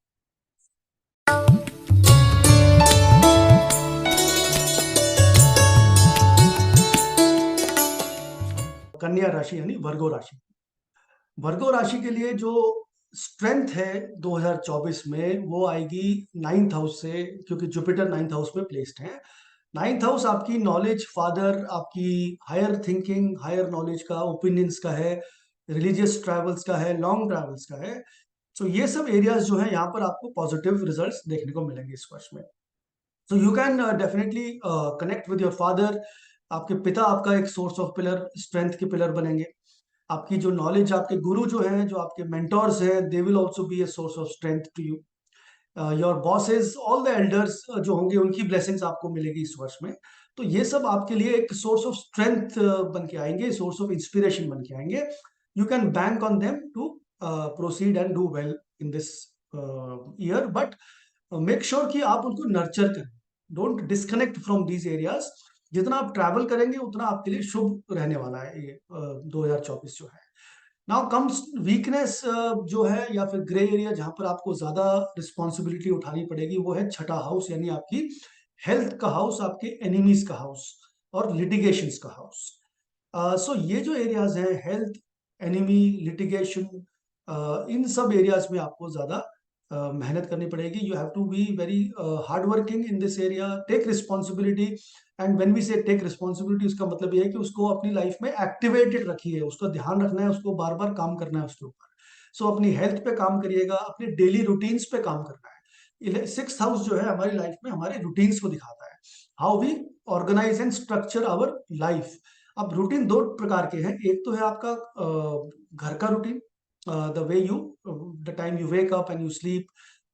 कन्या राशि यानी वर्गो राशि. वर्गो राशि के लिए जो स्ट्रेंथ है 2024 में वो आएगी 9th हाउस से, क्योंकि जुपिटर 9th हाउस में प्लेस्ड है. 9th हाउस आपकी नॉलेज, फादर, आपकी हायर थिंकिंग, हायर नॉलेज का, ओपिनियंस का है, रिलीजियस ट्रैवल्स का है, लॉन्ग ट्रैवल्स का है. तो ये सब एरियाज जो है यहाँ पर आपको पॉजिटिव रिजल्ट्स देखने को मिलेंगे इस वर्ष में. So you can definitely connect with your father. आपके पिता आपका एक सोर्स ऑफ पिलर, स्ट्रेंथ के पिलर बनेंगे. आपकी जो नॉलेज, आपके गुरु जो हैं, जो आपके मेंटोर्स हैं, they will also be a source of strength to you. Your bosses, all the elders जो होंगे, उनकी ब्लेसिंग्स आपको मिलेगी इस वर्ष में. तो ये सब आपके लिए एक सोर्स ऑफ स्ट्रेंथ बन के आएंगे, सोर्स ऑफ इंस्पिरेशन बन के आएंगे. You can bank on them to proceed and do well in this year, but make sure कि आप उनको नर्चर करें. Don't disconnect from these areas. जितना आप ट्रैवल करेंगे उतना आपके लिए शुभ रहने वाला है ये 2024 जो है. नाउ कम्स वीकनेस जो है या फिर ग्रे एरिया जहां पर आपको ज्यादा रिस्पॉन्सिबिलिटी उठानी पड़ेगी, वो है छठा हाउस यानी आपकी हेल्थ का हाउस, आपके एनिमीज का हाउस और लिटिगेशंस का हाउस. सो ये जो एरियाज हैं, हेल्थ, एनिमी, लिटिगेशन, इन सब एरियाज में आपको ज्यादा मेहनत करनी पड़ेगी. You have to be very hard working in this area, take responsibility. And when we say take responsibility, उसका मतलब ये है कि उसको अपनी लाइफ में एक्टिवेटेड रखिए, उसका ध्यान रखना है, उसको बार बार काम करना है उसके ऊपर. सो अपनी हेल्थ पे काम करिएगा, अपनी डेली रूटीन्स पे काम करना है. 6th हाउस जो है हमारी लाइफ में हमारे रूटीन्स को दिखाता है, how we organise and structure our life. अब रूटीन दो प्रकार के हैं. एक तो है आपका घर का routine, the way you, the time you wake up and you sleep,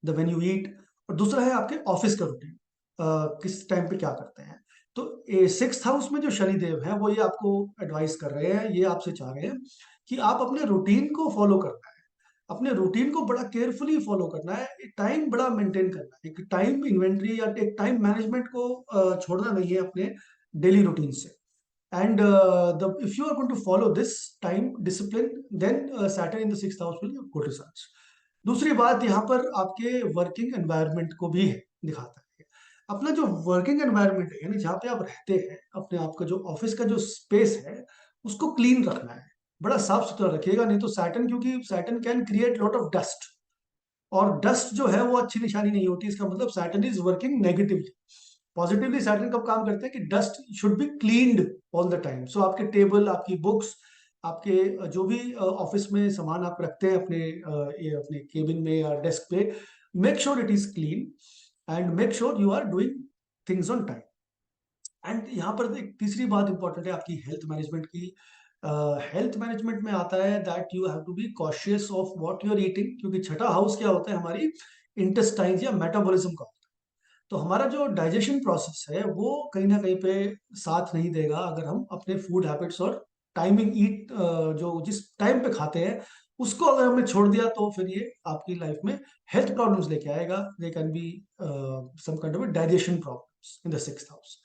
the when you eat. और दूसरा है आपके ऑफिस का रूटीन, किस टाइम पे क्या करते हैं. तो 6th हाउस में जो शनिदेव है वो ये आपको एडवाइस कर रहे हैं, ये आपसे चाह रहे हैं कि आप अपने रूटीन को फॉलो करना है, अपने रूटीन को बड़ा केयरफुली फॉलो करना है, टाइम बड़ा मेंटेन करना है. एक टाइम इन्वेंट्री या एक टाइम मैनेजमेंट को छोड़ना नहीं है अपने डेली रूटीन से. And if you are going to follow this time discipline, then Saturn in the 6th house will give good results. दूसरी बात यहाँ पर आपके वर्किंग एनवायरनमेंट को भी है, दिखाता है. अपना जो वर्किंग एनवायरनमेंट है, यानी जहाँ पे आप रहते हैं, अपने आप का जो ऑफिस का जो स्पेस है, उसको क्लीन रखना है, बड़ा साफ सुथरा रखिएगा. नहीं तो सैटर्न, क्योंकि Saturn can create lot of dust, और डस्ट जो है वो अच्छी निशानी नहीं होती, इसका मतलब Saturn is working negatively. Positively Saturn कब काम करते हैं कि dust should be cleaned all the time. So आपके टेबल, आपकी बुक्स, आपके जो भी ऑफिस में सामान आप रखते हैं अपने ये अपने केबिन में या डेस्क पे, make sure it is clean and make sure you are doing things on time. And यहाँ पर एक तीसरी बात इंपॉर्टेंट है आपकी हेल्थ मैनेजमेंट की। हेल्थ मैनेजमेंट में आता है that you have to be cautious of what you are eating, क्योंकि छठा हाउस क्या होता है, हमारी इंटेस्टाइन्स या मेटाबॉलिज्म का। तो हमारा जो डाइजेशन प्रोसेस है वो कहीं ना कहीं पे साथ नहीं देगा अगर हम अपने फूड हैबिट्स और टाइमिंग ईट जो जिस टाइम पे खाते हैं उसको अगर हमने छोड़ दिया, तो फिर ये आपकी लाइफ में हेल्थ प्रॉब्लम्स लेके आएगा। They can be some kind of digestion problems in the sixth house.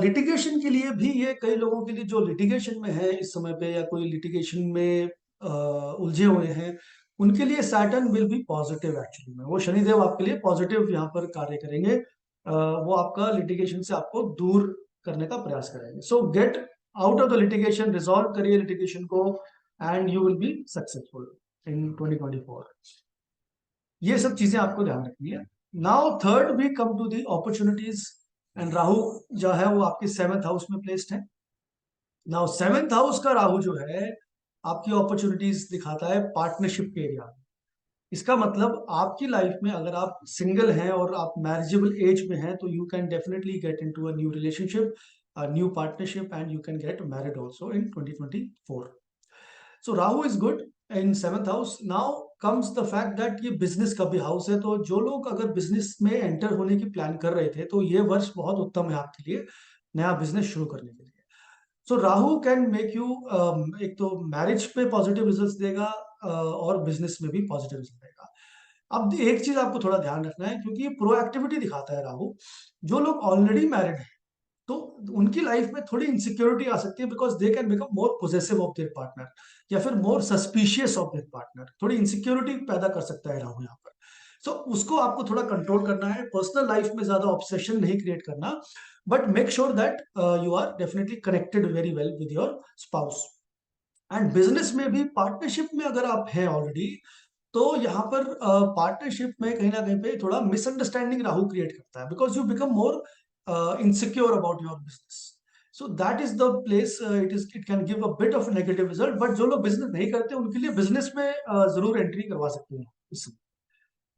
Litigation के लिए भी ये कई लोगों के लिए जो लिटिगेशन में है इस समय पे या कोई लिटिगेशन में उलझे हुए हैं, उनके लिए Saturn will be positive. Actually में वो शनिदेव आपके लिए पॉजिटिव यहाँ पर कार्य करेंगे। वो आपका लिटिगेशन से आपको दूर करने का प्रयास करेंगे। So get out of the litigation, resolve करिए लिटिगेशन को and you will be successful in 2024। ये सब चीजें आपको ध्यान रखनी है। Now third we come to the opportunities, and Rahu जो है वो आपके सेवेंथ हाउस में प्लेस्ड है। नाउ सेवेंथ हाउस का राहु जो है आपकी अपॉर्चुनिटीज दिखाता है पार्टनरशिप के एरिया में। इसका मतलब आपकी लाइफ में अगर आप सिंगल हैं और आप मैरिजेबल एज में हैं, तो you can definitely get into a new relationship, a new partnership, and you can get married also in 2024। So Rahu is good in seventh house. Now comes the fact that ये business का भी house है, तो जो लोग अगर business में enter होने की प्लान कर रहे थे, तो ये वर्ष बहुत उत्तम है आपके लिए नया बिजनेस शुरू करने के लिए। सो राहु कैन मेक यू, एक तो मैरिज पे पॉजिटिव रिजल्ट्स देगा और बिजनेस में भी पॉजिटिव रिजल्ट देगा। अब एक चीज आपको थोड़ा ध्यान रखना है, क्योंकि ये प्रोएक्टिविटी दिखाता है राहु। जो लोग ऑलरेडी मैरिड हैं, तो उनकी लाइफ में थोड़ी इनसिक्योरिटी आ सकती है, because they can become more possessive of their partner या फिर मोर सस्पिशियस ऑफ देयर पार्टनर। थोड़ी इनसिक्योरिटी पैदा कर सकता है राहु यहाँ पर। सो उसको आपको थोड़ा कंट्रोल करना है, पर्सनल लाइफ में ज्यादा ऑब्सेशन नहीं क्रिएट करना, but make sure that you are definitely connected very well with your spouse. And business में भी पार्टनरशिप में अगर आप हैं ऑलरेडी, तो यहाँ पर पार्टनरशिप में कहीं ना कहीं पे थोड़ा मिसअंडरस्टैंडिंग राहु क्रिएट करता है, because you become more insecure about your business. So that is the place, it can give a bit of negative result. But जो लोग बिजनेस नहीं करते उनके लिए बिजनेस में जरूर एंट्री करवा सकते हैं इसमें।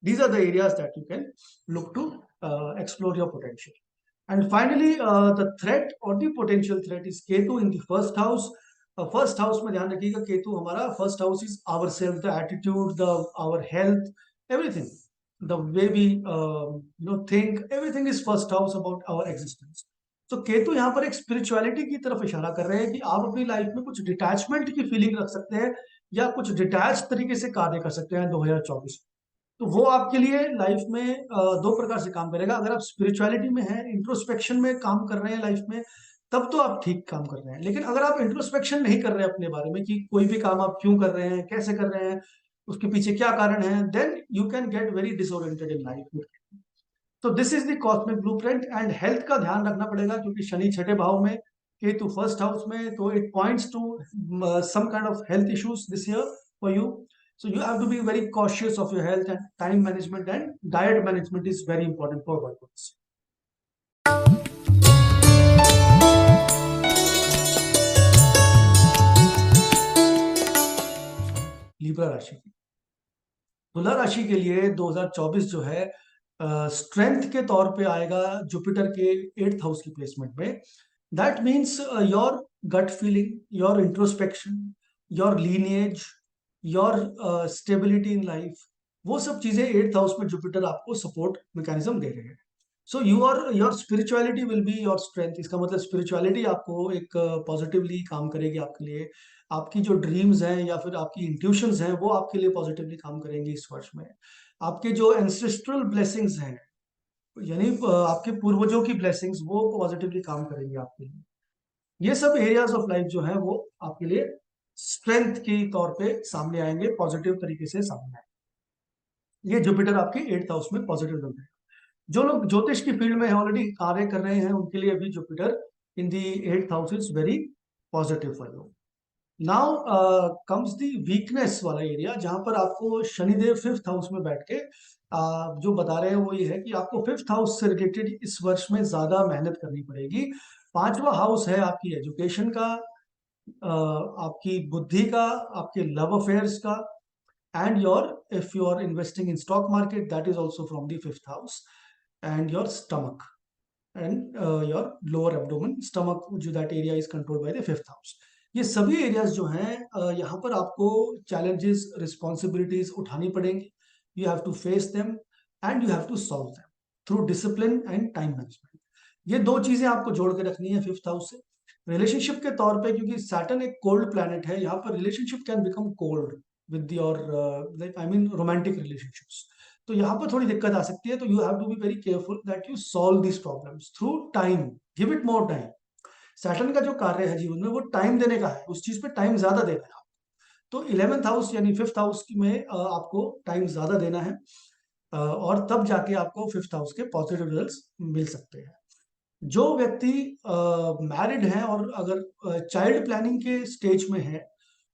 These are the areas that you can look to explore your potential. And finally, the threat or the potential threat is Ketu in the first house. First house में ध्यान रखिएगा, केतु हमारा first house is ourselves, the attitude, our health, everything, the way we think, everything is first house about our existence. तो केतु यहाँ पर एक spirituality की तरफ इशारा कर रहे हैं कि आप अपनी लाइफ में कुछ डिटैचमेंट की फीलिंग रख सकते हैं या कुछ डिटैच तरीके से कार्य कर सकते हैं 2024। तो वो आपके लिए लाइफ में दो प्रकार से काम करेगा। अगर आप स्पिरिचुअलिटी में हैं, इंट्रोस्पेक्शन में काम कर रहे हैं लाइफ में, तब तो आप ठीक काम कर रहे हैं। लेकिन अगर आप इंट्रोस्पेक्शन नहीं कर रहे हैं अपने बारे में कि कोई भी काम आप क्यों कर रहे हैं, कैसे कर रहे हैं, उसके पीछे क्या कारण है, then you can get very disoriented in life. तो this is the cosmic blueprint. And health का ध्यान रखना पड़ेगा, क्योंकि शनि छठे भाव में, केतु फर्स्ट हाउस में, तो it points to some kind of health issues this year for you. So you have to be very cautious of your health, and time management and diet management is very important for workouts. Libra राशि, तुला राशि के लिए 2024 जो है strength के तौर पे आएगा जुपिटर के 8th हाउस की प्लेसमेंट में। That means your gut feeling, your introspection, your lineage, your stability in life, वो सब चीजें 8th हाउस में जुपिटर आपको सपोर्ट मैकेनिज्म दे रहे हैं। So your spirituality will be your strength. इसका मतलब स्पिरिचुअलिटी आपको एक पॉजिटिवली काम करेगी आपके लिए। आपकी जो ड्रीम्स हैं या फिर आपकी इंट्यूशंस हैं, वो आपके लिए पॉजिटिवली काम करेंगी इस वर्ष में। आपके जो एंसेस्ट्रल ब्लेसिंग्स हैं, यानी आपके पूर्वजों की ब्लेसिंग्स, वो पॉजिटिवली काम करेंगी आपके लिए। ये सब एरियाज ऑफ लाइफ जो है वो आपके लिए स्ट्रेंथ के तौर पे सामने आएंगे, पॉजिटिव तरीके से सामने आएंगे। ये जुपिटर आपके 8th हाउस में पॉजिटिव बन रहे हैं। जो लोग ज्योतिष की फील्ड में ऑलरेडी कार्य कर रहे हैं, उनके लिए भी Jupiter in the 8th house is very positive for you. Now comes the weakness वाला एरिया, जहां पर आपको शनिदेव फिफ्थ हाउस में बैठ के जो बता रहे हैं वो ये है कि आपको फिफ्थ हाउस से रिलेटेड इस वर्ष में ज्यादा मेहनत करनी पड़ेगी। पांचवा हाउस है आपकी एजुकेशन का, आपकी बुद्धि का, आपके लव अफेयर्स का, and your if you are investing in stock market, that is also from the fifth house, and your stomach and your lower abdomen, stomach जो that area is controlled by the fifth house। ये सभी areas जो हैं यहाँ पर आपको challenges responsibilities उठानी पड़ेंगी। you have to face them and you have to solve them through discipline and time management। ये दो चीजें आपको जोड़ के रखनी है फिफ्थ हाउस से। रिलेशनशिप के तौर पे, क्योंकि सैटर्न एक कोल्ड प्लैनेट है, यहाँ पर relationship can become cold with your like I mean romantic relationships. तो यहाँ पर थोड़ी दिक्कत आ सकती है, तो you have to be very careful that you solve this problems through time. Give it more time. Saturn का जो कार्य है जीवन में वो टाइम देने का है, उस चीज पे टाइम ज्यादा देना है। तो इलेवेंथ हाउस यानी फिफ्थ हाउस में आपको टाइम ज्यादा देना है, और तब जाके आपको फिफ्थ हाउस के पॉजिटिव रिजल्ट्स मिल सकते हैं। जो व्यक्ति मैरिड हैं और अगर चाइल्ड प्लानिंग के स्टेज में है,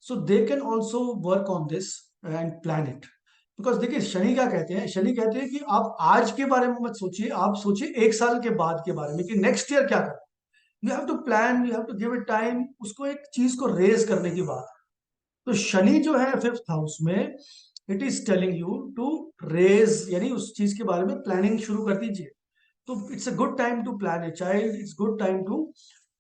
so they can also work on this and plan it. Because देखिए शनि क्या कहते हैं, शनि कहते हैं कि आप आज के बारे में मत सोचिए, आप सोचिए एक साल के बाद के बारे में कि नेक्स्ट ईयर क्या करना। You have to plan, you have to give it time, उसको एक चीज को रेज करने की बात है। तो शनि जो है फिफ्थ हाउस में, it is telling you to raise, यानी उस चीज के बारे में प्लानिंग शुरू कर दीजिए। तो it's a good time to plan a child, it's good time to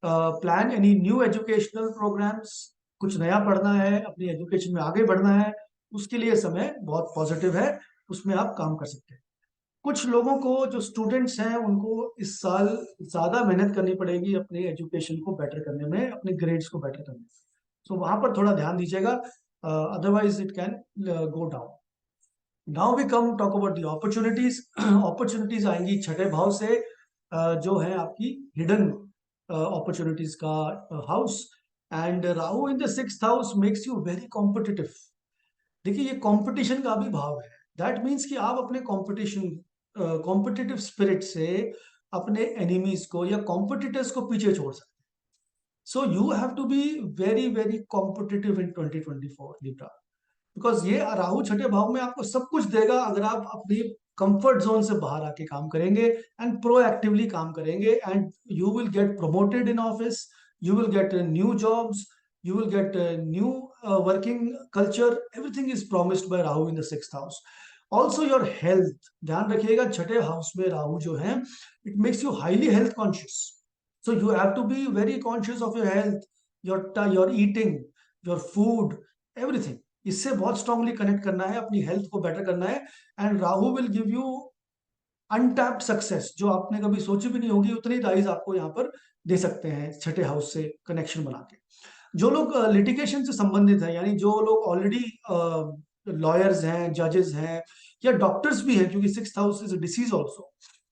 plan any new educational programs. कुछ नया पढ़ना है, अपनी एजुकेशन में आगे बढ़ना है, उसके लिए समय बहुत पॉजिटिव है, उसमें आप काम कर सकते हैं। कुछ लोगों को जो स्टूडेंट्स हैं उनको इस साल ज्यादा मेहनत करनी पड़ेगी अपने एजुकेशन को बेटर करने में, अपने ग्रेड्स को बेटर करने में। तो वहां पर थोड़ा ध्यान दीजिएगा, otherwise it can go down. Now we come talk about the opportunities. Opportunities आएंगी छठे भाव से, जो है आपकी हिडन अपॉर्चुनिटीज का house. And Rahu in the sixth house makes you very competitive. देखिए ये कंपटीशन का भी भाव है। दैट मीन्स कि आप अपने कंपटीशन कॉम्पिटिटिव स्पिरिट से अपने एनिमीज को या कॉम्पिटिटर्स को पीछे छोड़ सकते हैं। So you have to be very very competitive in 2024 Libra. Because ये राहु छठे भाव में आपको सब कुछ देगा अगर आप अपनी कंफर्ट जोन से बाहर आके काम करेंगे एंड प्रोएक्टिवली काम करेंगे, and you will gate promoted in office, you will get new jobs, you will get a new working culture, everything is promised by rahu in the sixth house। also your health, ध्यान रखिएगा छठे house में राहु जो है, it makes you highly health conscious। so you have to be very conscious of your health, your eating, your food, everything। इससे बहुत strongly connect करना है, अपनी हेल्थ को बेटर करना है। And Rahu will give you untapped success, जो आपने कभी सोची भी नहीं होगी, उतनी राइज आपको यहाँ पर दे सकते हैं छठे हाउस से कनेक्शन बना के। जो लोग लिटिगेशन से संबंधित हैं, यानी जो लोग ऑलरेडी लॉयर्स हैं, जजेस हैं, या डॉक्टर्स भी हैं, क्योंकि sixth house is disease also,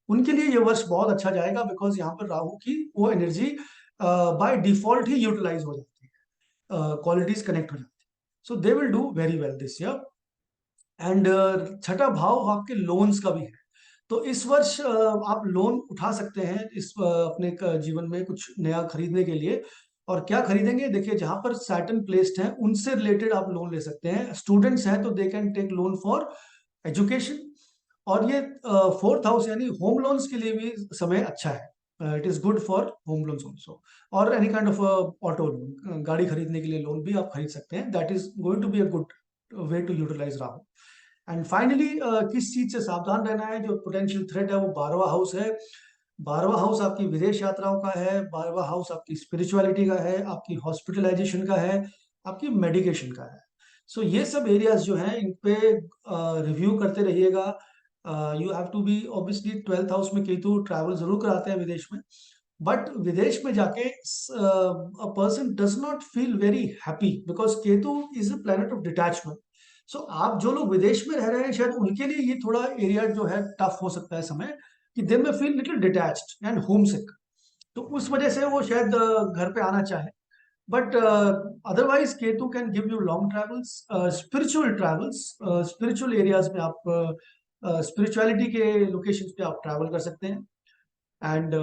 उनके लिए ये वर्ष बहुत अच्छा जाएगा। बिकॉज यहाँ पर राहु की वो एनर्जी बाय डिफॉल्ट ही यूटिलाइज हो जाती है, क्वालिटीज कनेक्ट हो जाती है। So they will do very well this year. And छठा भाव आपके लोन्स का भी है। तो इस वर्ष आप लोन उठा सकते हैं इस अपने जीवन में कुछ नया खरीदने के लिए। और क्या खरीदेंगे, देखिए जहां पर सैटर्न प्लेस्ड है उनसे रिलेटेड आप लोन ले सकते हैं। स्टूडेंट्स हैं तो they can take loan for education. और ये फोर्थ हाउस यानी होम लोन्स के लिए भी समय अच्छा है, it is good for home loans also. और any kind of auto loan, गाड़ी खरीदने के लिए लोन भी आप खरीद सकते हैं। That is going to be a good way to utilise Rahu. And finally किस चीज से सावधान रहना है, जो पोटेंशियल थ्रेट है वो 12वां हाउस है। 12वां हाउस आपकी विदेश यात्राओं का है, 12वां हाउस आपकी स्पिरिचुअलिटी का है, आपकी हॉस्पिटलाइजेशन का है, आपकी मेडिकेशन का है। सो ये सब एरियाज जो हैं इन पे रिव्यू करते रहिएगा। You have to be obviously, 12th house में केतु ट्रैवल जरूर कराते हैं विदेश में, बट विदेश में जाके a person does not feel very happy because Ketu is a planet of detachment. So आप जो लोग विदेश में रह रहे हैं शायद उनके लिए ये थोड़ा एरिया जो है टफ हो सकता है समय, कि they may feel little detached and homesick. तो उस वजह से वो शायद घर पे आना चाहे। But otherwise Ketu can give you long travels, spiritual travels, spiritual areas में आप स्पिरिचुअलिटी के लोकेशंस पे आप ट्रैवल कर सकते हैं। and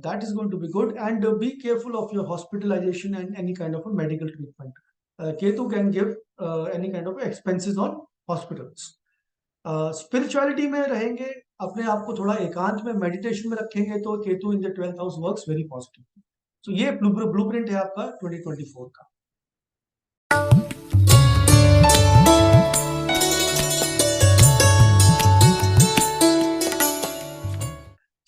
that is going to be good, and be careful of your hospitalization and any kind of a medical treatment। Ketu can give any kind of expenses on hospitals. Spirituality में रहेंगे, अपने आप को थोड़ा एकांत में मेडिटेशन में रखेंगे तो Ketu in the 12th house works very positive. तो ये ब्लूप्रिंट है आपका 2024 का।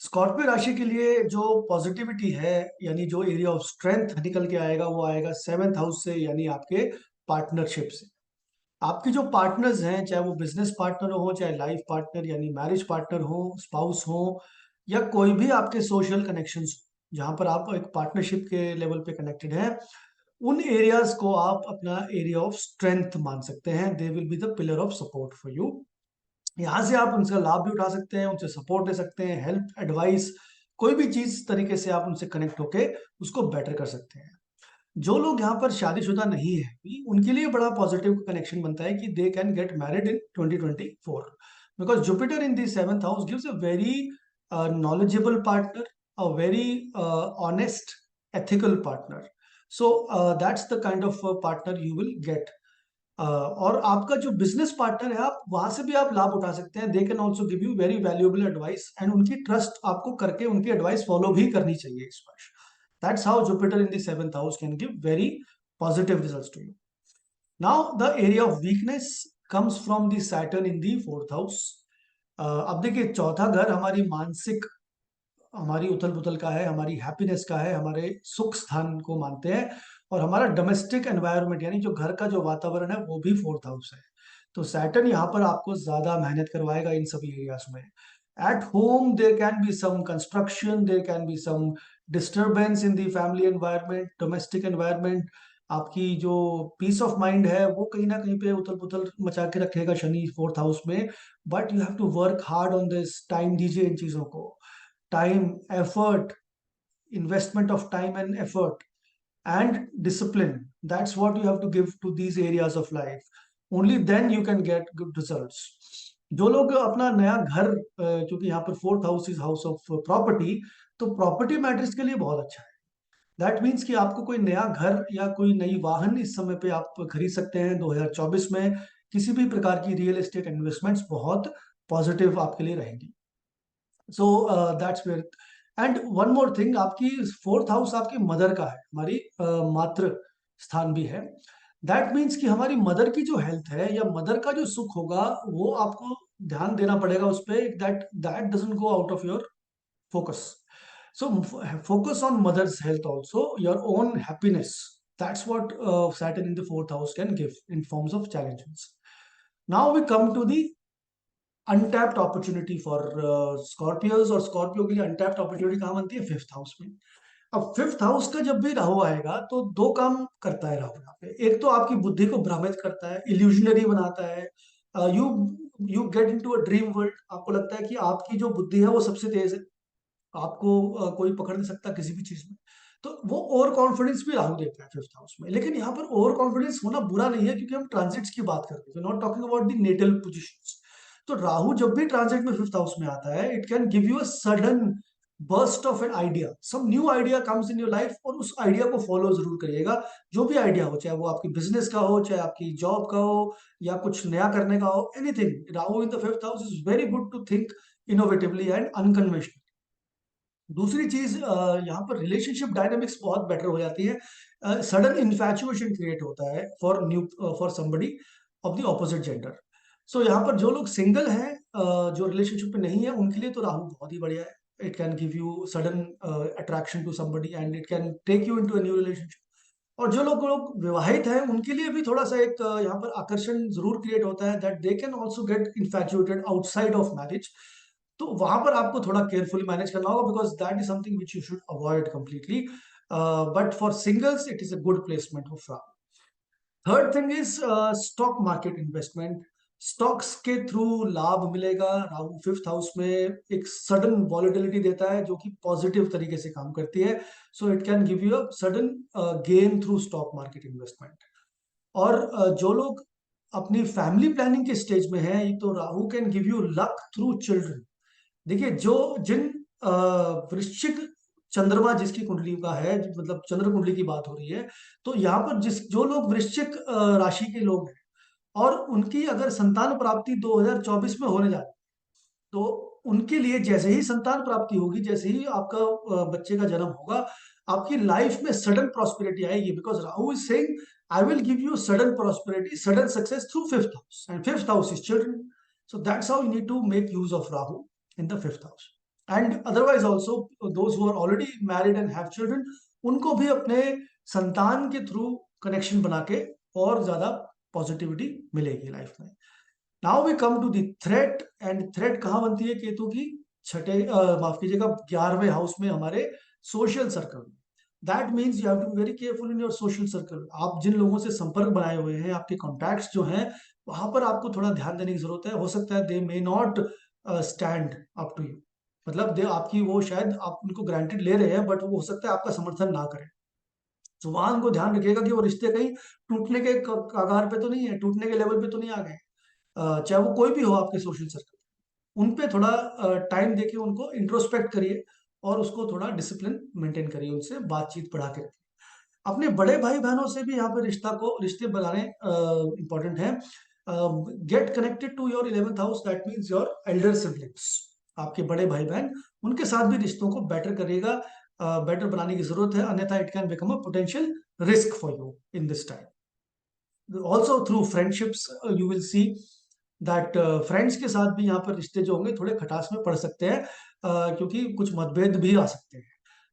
स्कॉर्पियो राशि के लिए जो पॉजिटिविटी है, यानी जो एरिया ऑफ स्ट्रेंथ निकल के आएगा, वो आएगा 7th हाउस से, यानी आपके पार्टनरशिप से। आपके जो पार्टनर्स हैं, चाहे वो बिजनेस पार्टनर हो, चाहे लाइफ पार्टनर यानी मैरिज पार्टनर हो, स्पाउस हो, या कोई भी आपके सोशल कनेक्शंस जहां पर आप एक पार्टनरशिप के लेवल पे कनेक्टेड हैं, उन एरियाज को आप अपना एरिया ऑफ स्ट्रेंथ मान सकते हैं। They will be the pillar of support for you. यहाँ से आप उनका लाभ भी उठा सकते हैं, उनसे सपोर्ट ले सकते हैं, हेल्प, एडवाइस, कोई भी चीज तरीके से आप उनसे कनेक्ट होके उसको बेटर कर सकते हैं। जो लोग यहाँ पर शादीशुदा नहीं है, उनके लिए बड़ा पॉजिटिव कनेक्शन बनता है कि they can get married in 2024, because Jupiter in the 7th house gives a very knowledgeable partner, a very honest, ethical partner. So that's the kind of partner you will get. और आपका जो business partner है, आप वहां से भी आप लाभ उठा सकते हैं। दे can also give you very valuable advice, and उनकी ट्रस्ट आपको करके उनकी एडवाइस फॉलो भी करनी चाहिए इस वर्ष। That's how Jupiter in the 7th house can give very positive results to you. Now the area of weakness comes from the Saturn in the 4th house. अब देखिए, चौथा घर हमारी मानसिक, हमारी उथल पुथल का है, हमारी हैप्पीनेस का है, हमारे सुख स्थान को मानते हैं, और हमारा डोमेस्टिक एनवायरनमेंट यानी जो घर का जो वातावरण है वो भी 4th हाउस है। तो सैटर्न यहाँ पर आपको ज्यादा मेहनत करवाएगा इन सभी एरियाज में। At home there can be some construction, there can be some disturbance in the family environment, domestic environment. आपकी जो पीस ऑफ माइंड है वो कहीं ना कहीं पे उथल पुथल मचा के रखेगा शनि 4th हाउस में। But you have to work hard on this, time दीजिए इन चीजों को। Time, effort, investment of time and effort, and discipline. That's what you have to give to these areas of life. Only then you can get good results. जो लोग अपना नया घर, क्योंकि यहाँ पर 4th house is house of property, तो property matters के लिए बहुत अच्छा है। दैट मीन्स कि आपको कोई नया घर या कोई नई वाहन इस समय पे आप खरीद सकते हैं 2024 में। किसी भी प्रकार की रियल एस्टेट इन्वेस्टमेंट्स बहुत पॉजिटिव आपके लिए रहेंगी। So that's where. And one more thing, आपकी 4th हाउस आपकी मदर का है, हमारी मातृ स्थान भी है। दैट मीन्स कि हमारी मदर की जो हेल्थ है या मदर का जो सुख होगा, वो आपको ध्यान देना पड़ेगा उस पर। That that doesn't go out of your focus. So focus on mother's health also, your own happiness. That's what Saturn in the 4th house can give in forms of challenges. Now we come to the untapped opportunity for Scorpios. और Scorpio के लिए untapped opportunity कहाँ बनती है? 5th house में। अब 5th house का जब भी राहु आएगा तो दो काम करता है राहु यहाँ पे। एक तो आपकी बुद्धि को भ्रमित करता है, इल्यूजनरी बनाता है। You you get into a dream world. आपको लगता है कि आपकी जो बुद्धि है वो सबसे तेज है, आपको कोई पकड़ नहीं सकता किसी भी चीज में। तो वो ओवर कॉन्फिडेंस भी राहु देता है 5th हाउस में। लेकिन यहाँ पर ओवर कॉन्फिडेंस होना बुरा नहीं है, क्योंकि हम ट्रांजिट्स की बात कर रहे हैं, not talking about the natal positions. तो राहु जब भी ट्रांजिट में 5th हाउस में आता है, it can give you a sudden burst of an idea, some new idea comes in your life, और उस आइडिया को फॉलो जरूर करिएगा। जो भी आइडिया हो, चाहे वो आपकी बिजनेस का हो, चाहे आपकी जॉब का हो, या कुछ नया करने का हो, anything. Rahu in the 5th house is very good to think innovatively and unconventional. दूसरी चीज, यहाँ पर रिलेशनशिप डायनामिक्स बहुत बेटर हो जाती है। सडन इन्फैचुएशन क्रिएट होता है for somebody of the opposite gender. So यहाँ पर जो लोग सिंगल हैं, जो रिलेशनशिप में नहीं है, उनके लिए तो राहु बहुत ही बढ़िया है। It can give you sudden attraction to somebody and it can take you into a new relationship. और जो लोग लोग विवाहित हैं, उनके लिए भी थोड़ा सा एक यहाँ पर आकर्षण जरूर क्रिएट होता है, that they can also get infatuated outside of marriage. तो वहां पर आपको थोड़ा केयरफुली मैनेज करना होगा, because that is something which you should avoid completely. But for singles it is a good placement of Rahu. Third thing is stock market investment. Stocks के through लाभ मिलेगा। राहु 5th हाउस में एक सडन वॉलेटिलिटी देता है, जो कि पॉजिटिव तरीके से काम करती है। So it can give you a sudden gain through stock market investment. और जो लोग अपनी फैमिली प्लानिंग के स्टेज में है, तो Rahu can give you luck through children. देखिए, जो जिन वृश्चिक चंद्रमा जिसकी कुंडली का है, मतलब चंद्र कुंडली की बात हो रही है, तो यहाँ पर जो लोग वृश्चिक राशि के लोग हैं और उनकी अगर संतान प्राप्ति 2024 में होने जा रही है, तो उनके लिए जैसे ही संतान प्राप्ति होगी, जैसे ही आपका बच्चे का जन्म होगा, आपकी लाइफ में सडन प्रॉस्पेरिटी आएगी, because Rahu is saying I will give you sudden prosperity, sudden success through fifth house, and fifth house is children. So that's how you need to make use of Rahu in the fifth house. And otherwise also those who are already married and have children, उनको भी अपने संतान के through connection बना के और ज्यादा positivity मिलेगी लाइफ में. Now we come to the threat, and threat कहाँ बनती है केतु की? छठे माफ कीजिएगा 11वें हाउस में, हमारे सोशल सर्कल में. That means you have to be very careful in your social circle. आप जिन लोगों से संपर्क बनाए हुए हैं, आपके कॉन्टैक्ट्स जो हैं, वहां पर आपको थोड़ा ध्यान देने की जरूरत है. हो सकता है they may not stand up to you, मतलब दे आपकी वो शायद आप उनको ग्रांटेड ले रहे हैं, बट वो हो सकता है आपका समर्थन ना करें. तो वहां उनको ध्यान रखिएगा कि वो रिश्ते कहीं टूटने के कगार पे तो नहीं है, टूटने के लेवल पे तो नहीं आ गए. चाहे वो कोई भी हो आपके सोशल सर्कल, उन पे थोड़ा टाइम देके उनको इंट्रोस्पेक्ट करिए और उसको थोड़ा डिसिप्लिन मेंटेन करिए, उनसे बातचीत बढ़ा के रखिए. अपने बड़े भाई बहनों से भी यहाँ पे रिश्ते बनाने इंपॉर्टेंट है. Get connected to your 11th house, that means your elder siblings. आपके बड़े भाई बहन, उनके साथ भी रिश्तों को बेटर करिएगा, बेटर बनाने की जरूरत है, अन्यथा it can become a potential risk for you in this time. Also through friendships you will see that friends के साथ भी यहाँ पर रिश्ते जो होंगे थोड़े खटास में पड़ सकते हैं, क्योंकि कुछ मतभेद भी आ सकते हैं.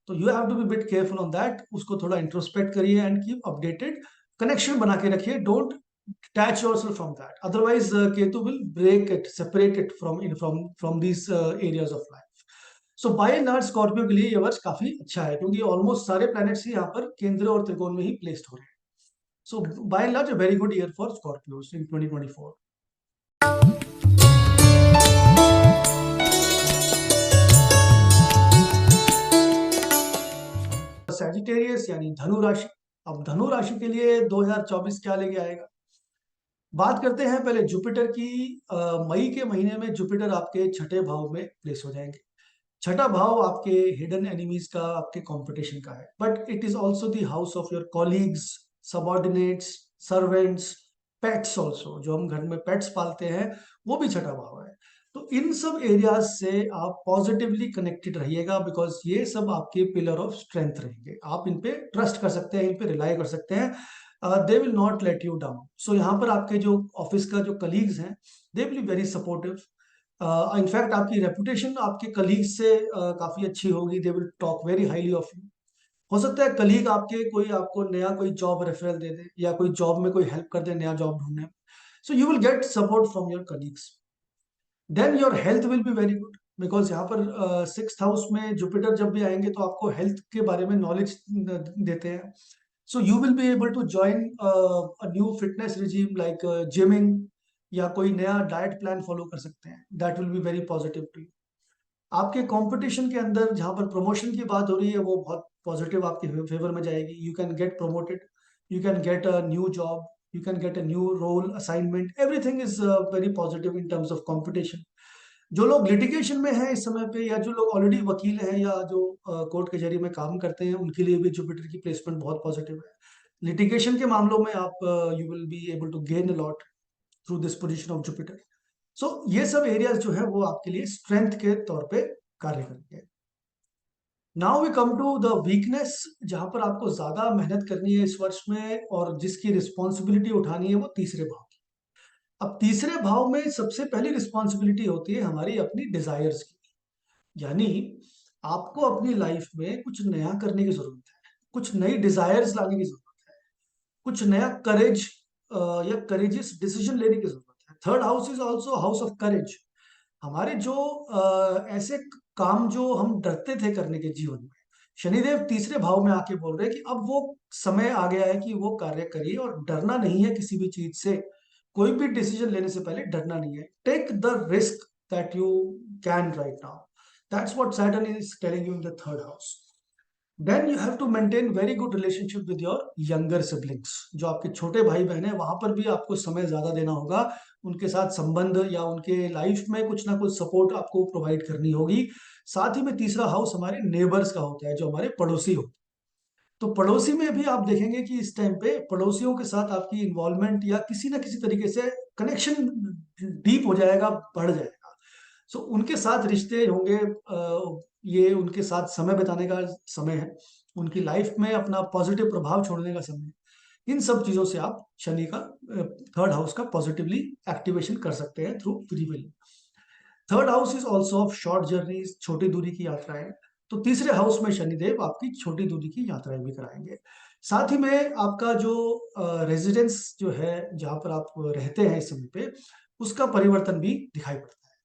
तो you have to be bit careful on that. उसको थोड़ा इंट्रोस्पेक्ट करिए एंड कीप अपडेटेड, कनेक्शन बना के रखिए. Don't detach yourself from that, otherwise ketu will break it, separate it from these areas of life. So by and large Scorpio के लिए ये वर्ष काफी अच्छा है, क्योंकि ऑलमोस्ट सारे प्लैनेट्स ही यहाँ पर केंद्र और त्रिकोण में ही प्लेस्ड हो रहे हैं. So by and large a very good year for Scorpios in 2024. Sagittarius यानी धनु राशि. अब धनु राशि के लिए 2024 क्या लेके आएगा, बात करते हैं पहले जुपिटर की. मई के महीने में जुपिटर आपके छठे भाव में प्लेस हो जाएंगे. छठा भाव आपके हिडन एनिमीज का, आपके कंपटीशन का है, but it is also the house of your colleagues, subordinates, servants, pets also. जो हम घर में पेट्स पालते हैं, वो भी छठा भाव है. तो इन सब एरियाज से आप पॉजिटिवली कनेक्टेड रहिएगा, बिकॉज ये सब आपके पिलर ऑफ स्ट्रेंथ रहेंगे. आप इन पे ट्रस्ट कर सकते हैं, इन पे रिलाई कर सकते हैं. They will not let you down. So यहाँ पर आपके जो ऑफिस का जो कलीग्स हैं, they will be very supportive. In fact आपकी रेपुटेशन आपके कलीग से काफी अच्छी होगी. They will talk very highly of you. हो सकता है कलीग आपके कोई आपको नया कोई जॉब रेफरल दे दे, या कोई जॉब में कोई हेल्प कर दे, नया जॉब ढूंढने में. So you will get support from your colleagues. Then your health will be very good, because यहाँ पर सिक्स्थ हाउस में जुपिटर जब भी आएंगे तो आपको हेल्थ के बारे में नॉलेज देते हैं. So you will be able to join a new fitness regime like gymming, या कोई नया डाइट प्लान फॉलो कर सकते हैं. That will be very positive to you. आपके कंपटीशन के अंदर जहां पर प्रमोशन की बात हो रही है, वो बहुत पॉजिटिव आपके फेवर में जाएगी. You can get promoted, you can get a new job, you can get a new role assignment. Everything is very positive in terms of competition. जो लोग लिटिगेशन में हैं इस समय पे, या जो लोग ऑलरेडी वकील हैं, या जो कोर्ट कचहरी में काम करते हैं, उनके लिए भी जुपिटर की प्लेसमेंट बहुत पॉजिटिव है. लिटिगेशन के मामलों में आप you will be able to gain a lot through this position of Jupiter. So ये सब एरियाज जो है वो आपके लिए स्ट्रेंथ के तौर पे कार्य करेंगे. Now we come to the weakness, जहां पर आपको ज्यादा मेहनत करनी है इस वर्ष में, और जिसकी रिस्पॉन्सिबिलिटी उठानी है वो तीसरे भाव की. अब तीसरे भाव में सबसे पहली रिस्पॉन्सिबिलिटी होती है हमारी अपनी डिजायर्स की. यानी आपको अपनी लाइफ में कुछ नया करने की जरूरत है, कुछ नई डिजायर्स लाने की जरूरत है, कुछ नया करेज या करेजियस डिसीजन लेने की जरूरत है. Third house is also house of courage. हमारे जो ऐसे काम जो हम डरते थे करने के जीवन में, शनिदेव तीसरे भाव में आके बोल रहे हैं कि अब वो समय आ गया है कि वो कार्य करिए, और डरना नहीं है किसी भी चीज से. कोई भी डिसीजन लेने से पहले डरना नहीं है. Take the risk that you can right now. That's what Saturn is telling you in the third house. Then you have to maintain very good relationship with your younger siblings. जो आपके छोटे भाई बहन है वहां पर भी आपको समय ज्यादा देना होगा, उनके साथ संबंध या उनके लाइफ में कुछ ना कुछ सपोर्ट आपको प्रोवाइड करनी होगी। साथ ही में तीसरा हाउस हमारे नेबर्स का होता है, जो हमारे पड़ोसी होते हैं। तो पड़ोसी में भी आप देखेंगे कि इस टाइम पे पड़ोसियों के साथ आपकी इन्वॉल्वमेंट या किसी ना किसी तरीके से कनेक्शन डीप हो जाएगा, बढ़ जाएगा। सो उनके साथ रिश्ते होंगे, ये उनके साथ समय बिताने का समय है, उनकी लाइफ में अपना पॉजिटिव प्रभाव छोड़ने का समय है। इन सब चीजों से आप शनि का थर्ड हाउस का पॉजिटिवली एक्टिवेशन कर सकते हैं through free will. Third house is also of short journeys, छोटी दूरी की यात्राएं। तो तीसरे हाउस में शनिदेव आपकी छोटी दूरी की यात्राएं भी कराएंगे। साथ ही में आपका जो रेजिडेंस जो है, जहां पर आप रहते हैं इस समय पे, उसका परिवर्तन भी दिखाई पड़ता है।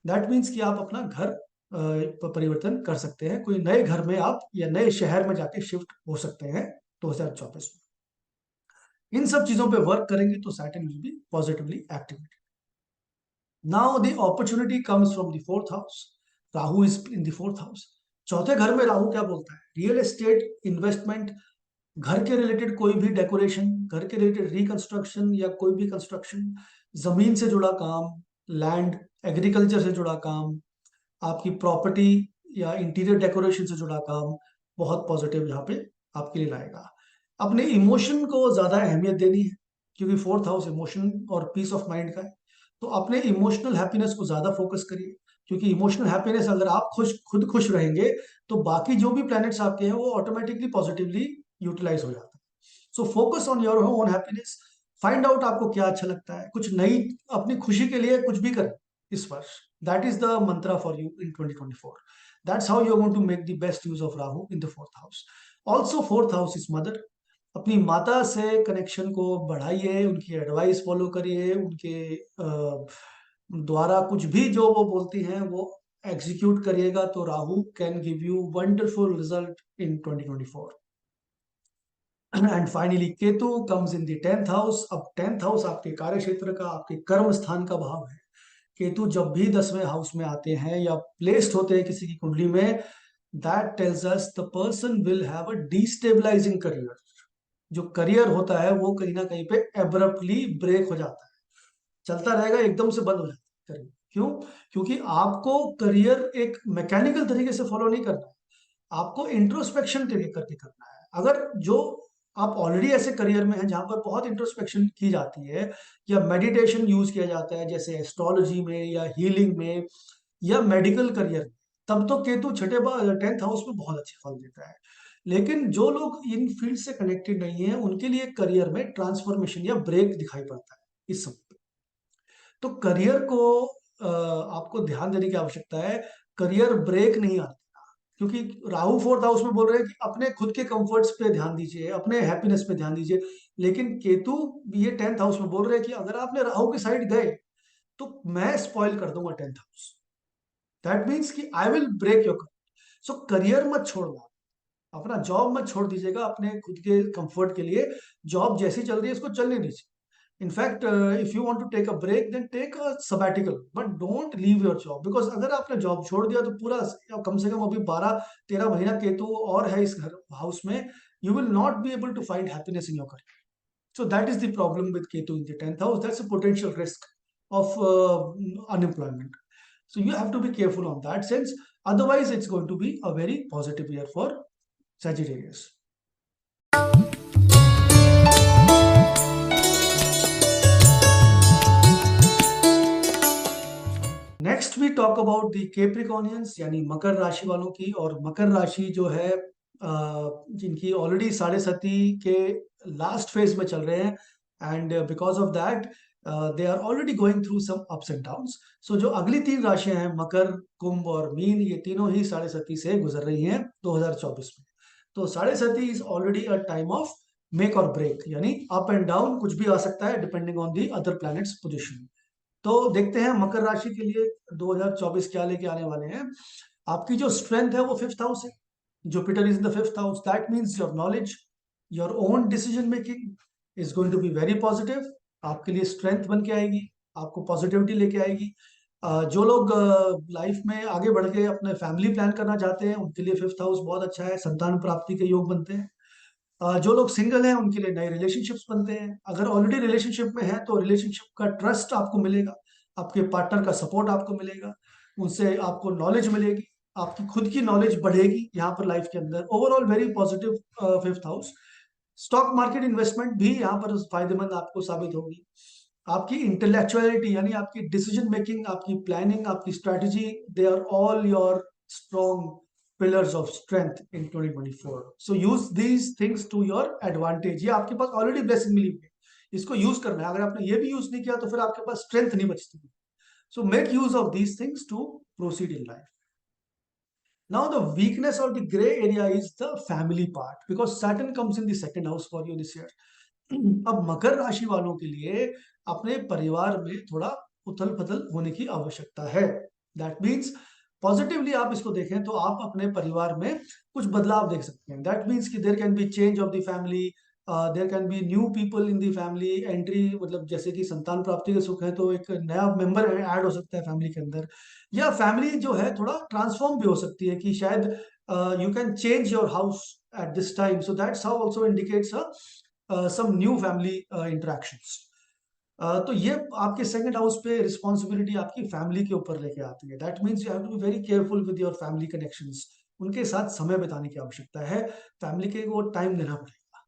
दैट मीन्स कि आप अपना घर परिवर्तन कर सकते हैं, कोई नए घर में आप या नए शहर में जाके शिफ्ट हो सकते हैं 2024 में। इन सब चीजों पे वर्क करेंगे तो Saturn will be positively activated. Now the opportunity comes from the fourth house. Rahu is in the fourth house. चौथे घर में राहु क्या बोलता है? रियल एस्टेट इन्वेस्टमेंट, घर के रिलेटेड कोई भी डेकोरेशन, घर के रिलेटेड रिकंस्ट्रक्शन या कोई भी कंस्ट्रक्शन, जमीन से जुड़ा काम, लैंड एग्रीकल्चर से जुड़ा काम, आपकी प्रॉपर्टी या इंटीरियर डेकोरेशन से जुड़ा काम, बहुत पॉजिटिव यहाँ पे आपके लिए लाएगा। अपने इमोशन को ज्यादा अहमियत देनी है, क्योंकि फोर्थ हाउस इमोशन और पीस ऑफ माइंड का है। तो अपने इमोशनल हैप्पीनेस को ज्यादा फोकस करिए, क्योंकि इमोशनल हैप्पीनेस अगर आप खुद खुश रहेंगे तो बाकी जो भी प्लैनेट्स आपके हैं वो ऑटोमेटिकली पॉजिटिवली यूटिलाइज हो जाता है। So focus on your own happiness. Find out आपको क्या अच्छा लगता है, कुछ नई अपनी खुशी के लिए कुछ भी करें इस वर्ष। That is the mantra for you in 2024। That's how you are going to make the best use of Rahu in the fourth house. Also fourth house is mother. अपनी माता से कनेक्शन को बढ़ाइए, उनकी एडवाइस फॉलो करिए, उनके द्वारा कुछ भी जो वो बोलती हैं वो एग्जीक्यूट करिएगा, तो Rahu can give you wonderful result in 2024। And finally Ketu comes in the tenth house. अब टेंथ हाउस आपके कार्य क्षेत्र का, आपके कर्म स्थान का भाव है। केतु जब भी 10वें हाउस में आते हैं या प्लेस्ड होते हैं किसी की कुंडली में, that tells us the person will have a destabilising career. जो करियर होता है वो कहीं ना कहीं पे एब्रप्टली ब्रेक हो जाता है, चलता रहेगा, एकदम से बंद हो जाता है करियर। क्यों? क्योंकि आपको करियर एक मैकेनिकल तरीके से फॉलो नहीं करना है, आपको इंट्रोस्पेक्शन करके करना है। अगर जो आप ऑलरेडी ऐसे करियर में हैं जहां पर बहुत इंट्रोस्पेक्शन की जाती है या मेडिटेशन यूज किया जाता है, जैसे एस्ट्रोलॉजी में या हीलिंग में या मेडिकल करियर में, तब तो केतु छठे 10th हाउस में बहुत अच्छे फल देता है। लेकिन जो लोग इन फील्ड से कनेक्टेड नहीं है, उनके लिए करियर में ट्रांसफॉर्मेशन या ब्रेक दिखाई पड़ता है इस समय पे। तो करियर को आपको ध्यान देने की आवश्यकता है। करियर ब्रेक नहीं आता, क्योंकि राहु फोर्थ हाउस में बोल रहे हैं कि अपने खुद के कंफर्ट्स पे ध्यान दीजिए, अपने हैप्पीनेस पे ध्यान दीजिए। लेकिन केतु ये 10th हाउस में बोल रहे हैं कि अगर आपने राहु के साइड गए तो मैं स्पॉइल कर दूंगा 10th हाउस। दैट मीन्स कि I will break your. So career मत छोड़ना, अपना जॉब मत छोड़ दीजिएगा अपने खुद के कंफर्ट के लिए। जॉब जैसी चल रही है इसको चलने दीजिए। In fact if you want to take a break then take a sabbatical, but don't leave your job, because अगर आपने जॉब छोड़ दिया तो पूरा कम से कम अभी 12-13 महीना केतु और है इस घर हाउस में, you will not be able to find happiness in your career. So that is the problem with Ketu in the 10th house. That's a potential risk of unemployment. So you have to be careful on that sense. Otherwise, it's going to be a very positive year for Sagittarius. Next we talk about the Capricornians, यानी मकर राशि वालों की। और मकर राशि जो है जिनकी ऑलरेडी साढ़े सती के लास्ट फेज में चल रहे हैं, and because of that they are already going through some ups and downs. So जो अगली तीन राशियां हैं, मकर, कुंभ और मीन, ये तीनों ही साढ़े सती से गुजर रही हैं 2024 में। तो Sade Sati is already a time of make और ब्रेक, यानी अप एंड डाउन कुछ भी आ सकता है depending on the other planets position. तो देखते हैं मकर राशि के लिए 2024 क्या लेके आने वाले हैं। आपकी जो स्ट्रेंथ है वो फिफ्थ हाउस है। Jupiter is in the fifth house. That means your knowledge, your own decision making is going to be very positive. आपके लिए स्ट्रेंथ बन के आएगी, आपको पॉजिटिविटी लेके आएगी। जो लोग लाइफ में आगे बढ़ के अपने फैमिली प्लान करना चाहते हैं उनके लिए फिफ्थ हाउस बहुत अच्छा है, संतान प्राप्ति के योग बनते हैं। जो लोग सिंगल हैं उनके लिए नए रिलेशनशिप्स बनते हैं। अगर ऑलरेडी रिलेशनशिप में है तो रिलेशनशिप का ट्रस्ट आपको मिलेगा, आपके पार्टनर का सपोर्ट आपको मिलेगा, उनसे आपको नॉलेज मिलेगी, आपकी खुद की नॉलेज बढ़ेगी यहाँ पर लाइफ के अंदर। Overall very positive fifth house. Stock market investment भी यहाँ पर फायदेमंद आपको साबित होगी। आपकी इंटेलेक्चुअलिटी यानी आपकी डिसीजन मेकिंग, आपकी प्लानिंग, आपकी strategy, they are all your strong pillars of strength in 2024. So use these things to your advantage. ये आपके पास ऑलरेडी ब्लेसिंग मिली हुई है, इसको यूज करना है। अगर आपने ये भी यूज नहीं किया तो फिर आपके पास स्ट्रेंथ नहीं बचती। So make use of these things to proceed in life. Now the weakness or the gray area is the family part because Saturn comes in the second house for you this year. अब मकर राशि वालों के लिए अपने परिवार में थोड़ा उथल पुथल होने की आवश्यकता है। दैट मीन्स पॉजिटिवली आप इसको देखें तो आप अपने परिवार में कुछ बदलाव देख सकते हैं। दैट मीन्स कि there can be change of the family, there can be new people in the family entry, मतलब जैसे कि संतान प्राप्ति के सुख है तो एक नया मेंबर ऐड हो सकता है फैमिली के अंदर, या फैमिली जो है थोड़ा ट्रांसफॉर्म भी हो सकती है कि शायद you can change your house at this time. So that's how also indicates some new family interactions. तो ये आपके सेकंड हाउस पे रिस्पॉन्सिबिलिटी आपकी फैमिली के ऊपर लेके आती है। That means you have to be very careful with your family connections. उनके साथ समय बिताने की आवश्यकता है, फैमिली के को टाइम देना पड़ेगा,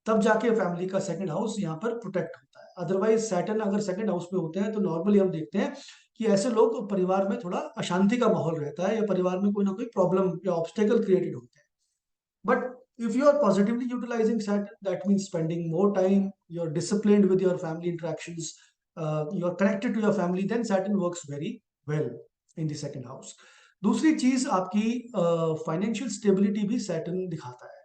तब जाके फैमिली का सेकंड हाउस यहाँ पर प्रोटेक्ट होता है। अदरवाइज सैटर्न अगर सेकंड हाउस में होते हैं तो नॉर्मली हम देखते हैं कि ऐसे लोग परिवार में थोड़ा अशांति का माहौल रहता है या परिवार में कोई ना कोई प्रॉब्लम या ऑब्स्टेकल क्रिएटेड होते हैं। But if you are positively utilizing Saturn, that means spending more time, you're disciplined with your family interactions, you're connected to your family, then Saturn works very well in the second house. दूसरी चीज आपकी financial stability भी Saturn दिखाता है।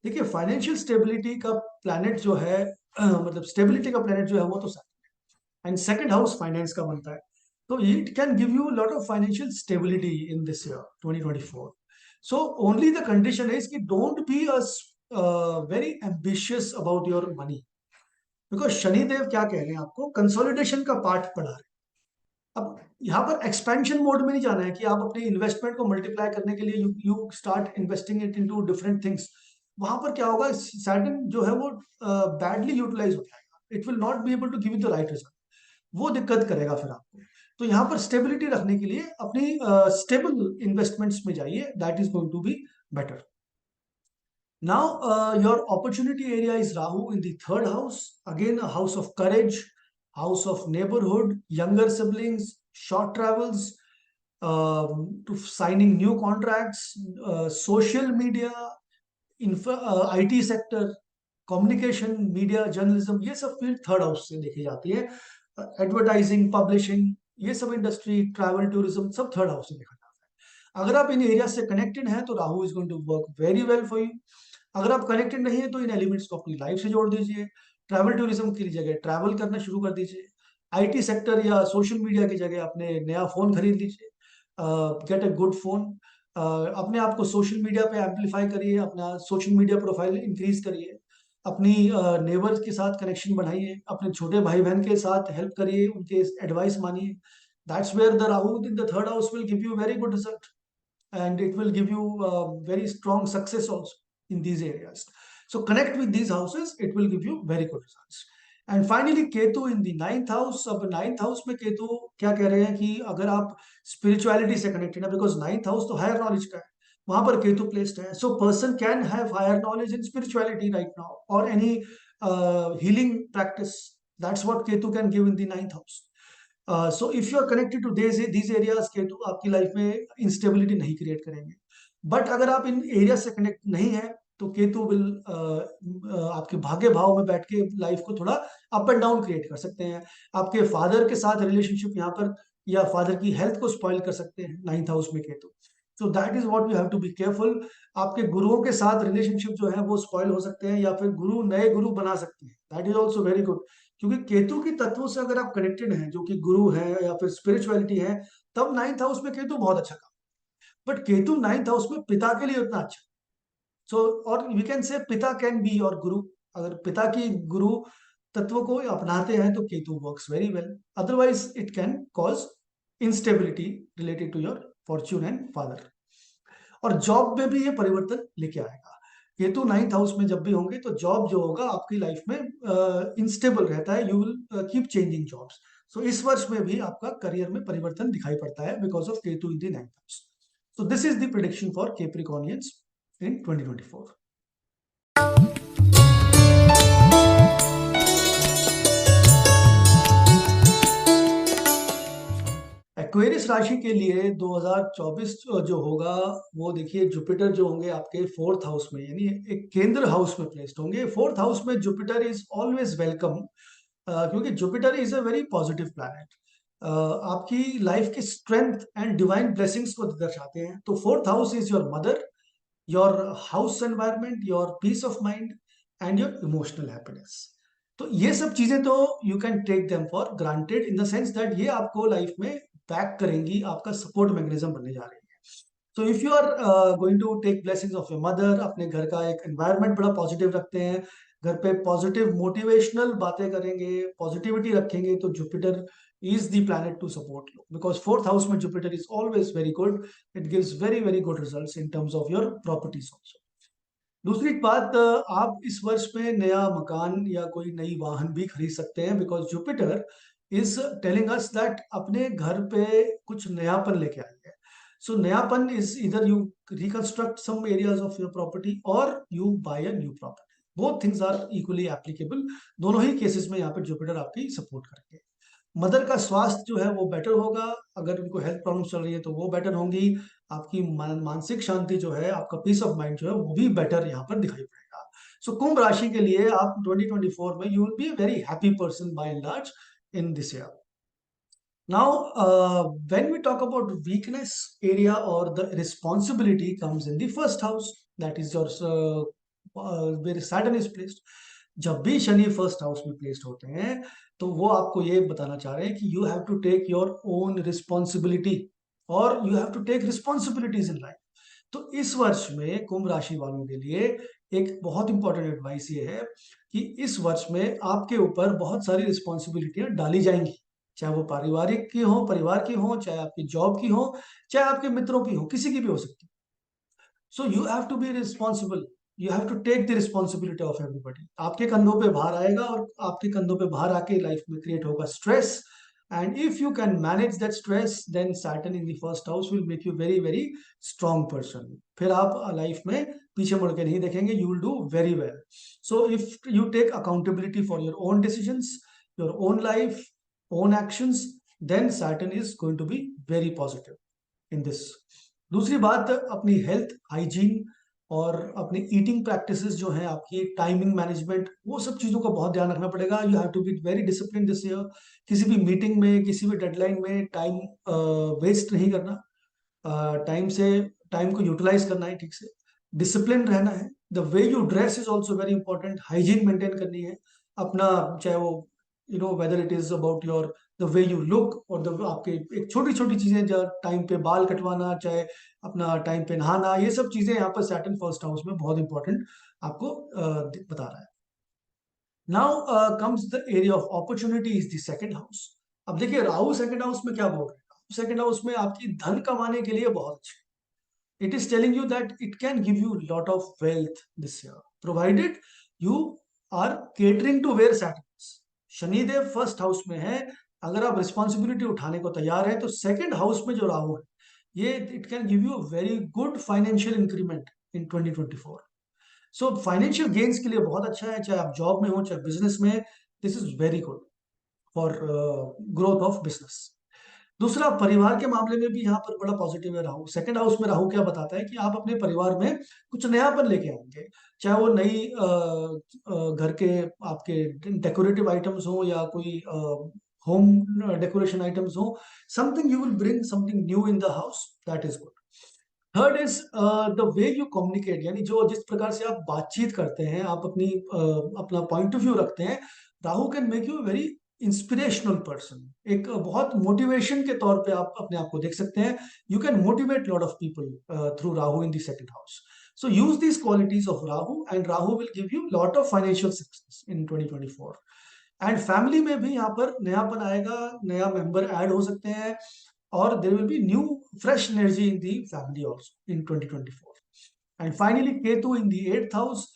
देखिए financial stability का planet जो है मतलब स्टेबिलिटी का प्लैनेट जो है वो तो सैटर्न है, एंड सेकंड हाउस फाइनेंस का बनता है। तो it can give you lot of financial stability in this year 2024. So only the condition is कि don't be very ambitious about your money, because Shanidev क्या कह रहे हैं आपको, कंसोलिडेशन का पार्ट पढ़ा रहे हैं। अब यहाँ पर एक्सपेंशन मोड में नहीं जाना है कि आप अपने इन्वेस्टमेंट को मल्टीप्लाई करने के लिए you start investing it into different things. वहां पर क्या होगा, सैटर्न जो है वो बैडली यूटिलाइज हो जाएगा, it will not be able to give you the right result, वो दिक्कत करेगा फिर आपको। तो यहाँ पर स्टेबिलिटी रखने के लिए अपनी स्टेबल इन्वेस्टमेंट्स में जाइए, that is going to be better. Now, your opportunity area is Rahu in the third house. Again, a house of courage, house of neighborhood, younger siblings, short travels, to signing new contracts, social media, IT sector, communication, media, journalism, ये सब field third house से देखी जाती है। Advertising, publishing, ये सब industry, travel, tourism, सब third house से देखा जाता है। अगर आप इन एरिया से कनेक्टेड हैं तो Rahu is going to work very well for you. अगर आप कनेक्टेड नहीं है तो इन एलिमेंट्स को अपनी लाइफ से जोड़ दीजिए। ट्रैवल टूरिज्म की जगह ट्रैवल करना शुरू कर दीजिए। आईटी सेक्टर या सोशल मीडिया की जगह अपने नया फोन खरीद लीजिए, गेट अ गुड फोन। अपने आप को सोशल मीडिया पे एम्पलीफाई करिए, अपना सोशल मीडिया प्रोफाइल इंक्रीज करिए, अपनी नेबर्स के साथ कनेक्शन बढ़ाइए, अपने छोटे भाई बहन के साथ हेल्प करिए, उनके एडवाइस मानिए। That's where the Rahu in the third house will give you very good result, and it will give you very strong success also in these areas. So connect with these houses, it will give you very good results. And finally Ketu in the ninth house. अब ninth house में केतु क्या कह रहे हैं कि अगर आप spirituality से connected है, because ninth house तो higher knowledge का है, वहां पर केतु placed है, so person can have higher knowledge in spirituality right now or any healing practice. That's what Ketu can give in the ninth house. So if you are connected to these areas, Ketu आपकी life में instability नहीं create करेंगे। But अगर आप इन area से connect नहीं है तो केतु विल आपके भाग्य भाव में बैठ के लाइफ को थोड़ा अप एंड डाउन क्रिएट कर सकते हैं। आपके फादर के साथ रिलेशनशिप यहाँ पर या फादर की हेल्थ को स्पॉइल कर सकते हैं नाइन्थ हाउस में Ketu. So that is what you have to be careful. आपके गुरुओं के साथ रिलेशनशिप जो है वो स्पॉइल हो सकते हैं या फिर गुरु नए गुरु बना सकते हैं, that is also very good. क्योंकि केतु की तत्वों से अगर आप कनेक्टेड हैं जो कि गुरु है या फिर स्पिरिचुअलिटी है, तब नाइन्थ हाउस में केतु बहुत अच्छा काम। बट केतु नाइन्थ हाउस में पिता के लिए उतना अच्छा। सो और वी कैन से पिता कैन बी योर गुरु। अगर पिता की गुरु तत्व को अपनाते हैं तो Ketu works very well, otherwise it can cause instability related to your fortune and father. और जॉब में भी ये परिवर्तन लेके आएगा। केतु 9th हाउस में जब भी होंगे तो जॉब जो होगा आपकी लाइफ में इंस्टेबल रहता है, you will keep changing jobs. So इस वर्ष में भी आपका करियर में परिवर्तन दिखाई पड़ता है because of Ketu in the 9th house. So this is the prediction for Capricornians in 2024। Aquarius राशि के लिए 2024 जो होगा वो देखिए, जुपिटर जो होंगे आपके 4th हाउस में, यानी एक केंद्र हाउस में प्लेस्ड होंगे। 4th हाउस में जुपिटर इज ऑलवेज वेलकम, क्योंकि Jupiter is a very positive planet. आपकी लाइफ की स्ट्रेंथ एंड डिवाइन ब्लेसिंग्स को दर्शाते हैं। तो 4th house is your mother, your house environment, your peace of mind and your emotional happiness. तो ये सब चीजें तो you can take them for granted in the sense that ये आपको लाइफ में बैक करेंगी, आपका सपोर्ट मैकेनिज्म बनने जा रही है। तो if you are going to take blessings of your mother, अपने घर का एक एनवायरनमेंट बड़ा पॉजिटिव रखते हैं, घर पे पॉजिटिव मोटिवेशनल बातें करेंगे, पॉजिटिविटी रखेंगे, तो Jupiter is the planet to support you, because 4th house में Jupiter is always very good. It gives very very good results in terms of your properties also. दूसरी बात, आप इस वर्ष में नया मकान या कोई नई वाहन भी खरीद सकते हैं, because Jupiter is telling us that अपने घर पे कुछ नयापन लेके आएंगे। सो नयापन इज इधर you reconstruct some areas of your property और you buy a new property. Both things are equally applicable. दोनों ही केसेस में यहाँ पे जुपिटर आपकी सपोर्ट करेंगे। मदर का स्वास्थ्य जो है वो बेटर होगा, अगर उनको हेल्थ प्रॉब्लम चल रही है तो वो बेटर होंगी। आपकी मानसिक शांति जो है, आपका पीस ऑफ माइंड जो है वो भी बेटर यहाँ पर दिखाई पड़ेगा। सो कुंभ राशि के लिए आप 2024 में you will be a very happy person by and large in this year. Now, when we talk about weakness area or the responsibility comes in the first house, that is your where Saturn is placed. जब भी Shani first house में placed होते हैं तो वो आपको ये बताना चाह रहे हैं कि you have to take your own responsibility और you have to take responsibilities in life. तो इस वर्ष में कुंभ राशि वालों के लिए एक बहुत इंपॉर्टेंट एडवाइस ये है कि इस वर्ष में आपके ऊपर बहुत सारी रिस्पॉन्सिबिलिटियां डाली जाएंगी, चाहे वो पारिवारिक की हो, परिवार की हो, चाहे आपकी जॉब की हो, चाहे आपके मित्रों की हो, किसी की भी हो सकती है। So you have to be responsible, you have to take the responsibility of everybody. आपके कंधों पे भार आएगा और आपके कंधों पे भार आके लाइफ में क्रिएट होगा stress, and if you can manage that stress then Saturn in the first house will make you very very strong person. फिर आप लाइफ में पीछे मुड़ के नहीं देखेंगे, you will do very well. So if you take accountability for your own decisions, your own life, own actions, then Saturn is going to be very positive in this. दूसरी बात, अपनी हेल्थ, हाइजीन और अपनी eating practices जो है, आपकी timing management, वो सब चीजों का बहुत ध्यान रखना पड़ेगा। You have to be very discipline this year. किसी भी मीटिंग में, किसी भी डेडलाइन में टाइम वेस्ट नहीं करना, टाइम को यूटिलाइज करना है ठीक से, डिसिप्लिन रहना है। The way you dress is also very important, hygiene maintain करनी है अपना, चाहे वो whether it is about your the way you look और द आपके एक छोटी छोटी चीजें, जो टाइम पे बाल कटवाना, चाहे अपना टाइम पे नहाना, ये सब चीजें यहाँ पर सैटर्न फर्स्ट हाउस में बहुत इंपॉर्टेंट आपको बता रहा है। Now comes the area of opportunity is the second house. अब देखिए, राहु सेकंड हाउस में क्या बोल रहे हैं? सेकंड हाउस में आपकी धन कमाने के लिए बहुत अच्छे। It is telling you that it can give you lot of wealth this year, provided you are catering to where Saturn is. Shanidev first house में है, अगर आप रिस्पॉन्सिबिलिटी उठाने को तैयार है तो सेकंड हाउस में जो राहु है, ये it can give you very good financial increment in 2024। So financial gains के लिए बहुत अच्छा है, चाहे आप जॉब में हो, चाहे बिजनेस में, this is very good for growth of business. दूसरा, परिवार के मामले में भी यहाँ पर बड़ा पॉजिटिव है राहु। सेकंड हाउस में राहु क्या बताता है कि आप अपने परिवार में कुछ नयापन लेके आएंगे, चाहे वो नई घर के आपके डेकोरेटिव आइटम्स हो या कोई होम डेकोरेशन आइटम्स हो, something you will bring something new in the house, that is good. Third is the way you communicate, यानी जो जिस प्रकार से आप बातचीत करते हैं, आप अपना पॉइंट ऑफ व्यू रखते हैं, Rahu can make you very inspirational person. एक बहुत मोटिवेशन के तौर पे आप अपने आप को देख सकते हैं। You can motivate lot of people through Rahu in the second house. So use these qualities of Rahu and Rahu will give you lot of financial success in 2024। And family में भी यहाँ पर नयापन आएगा, नया मेंबर ऐड हो सकते हैं, or there will be new fresh energy in the family also in 2024. And finally, Ketu in the eighth house.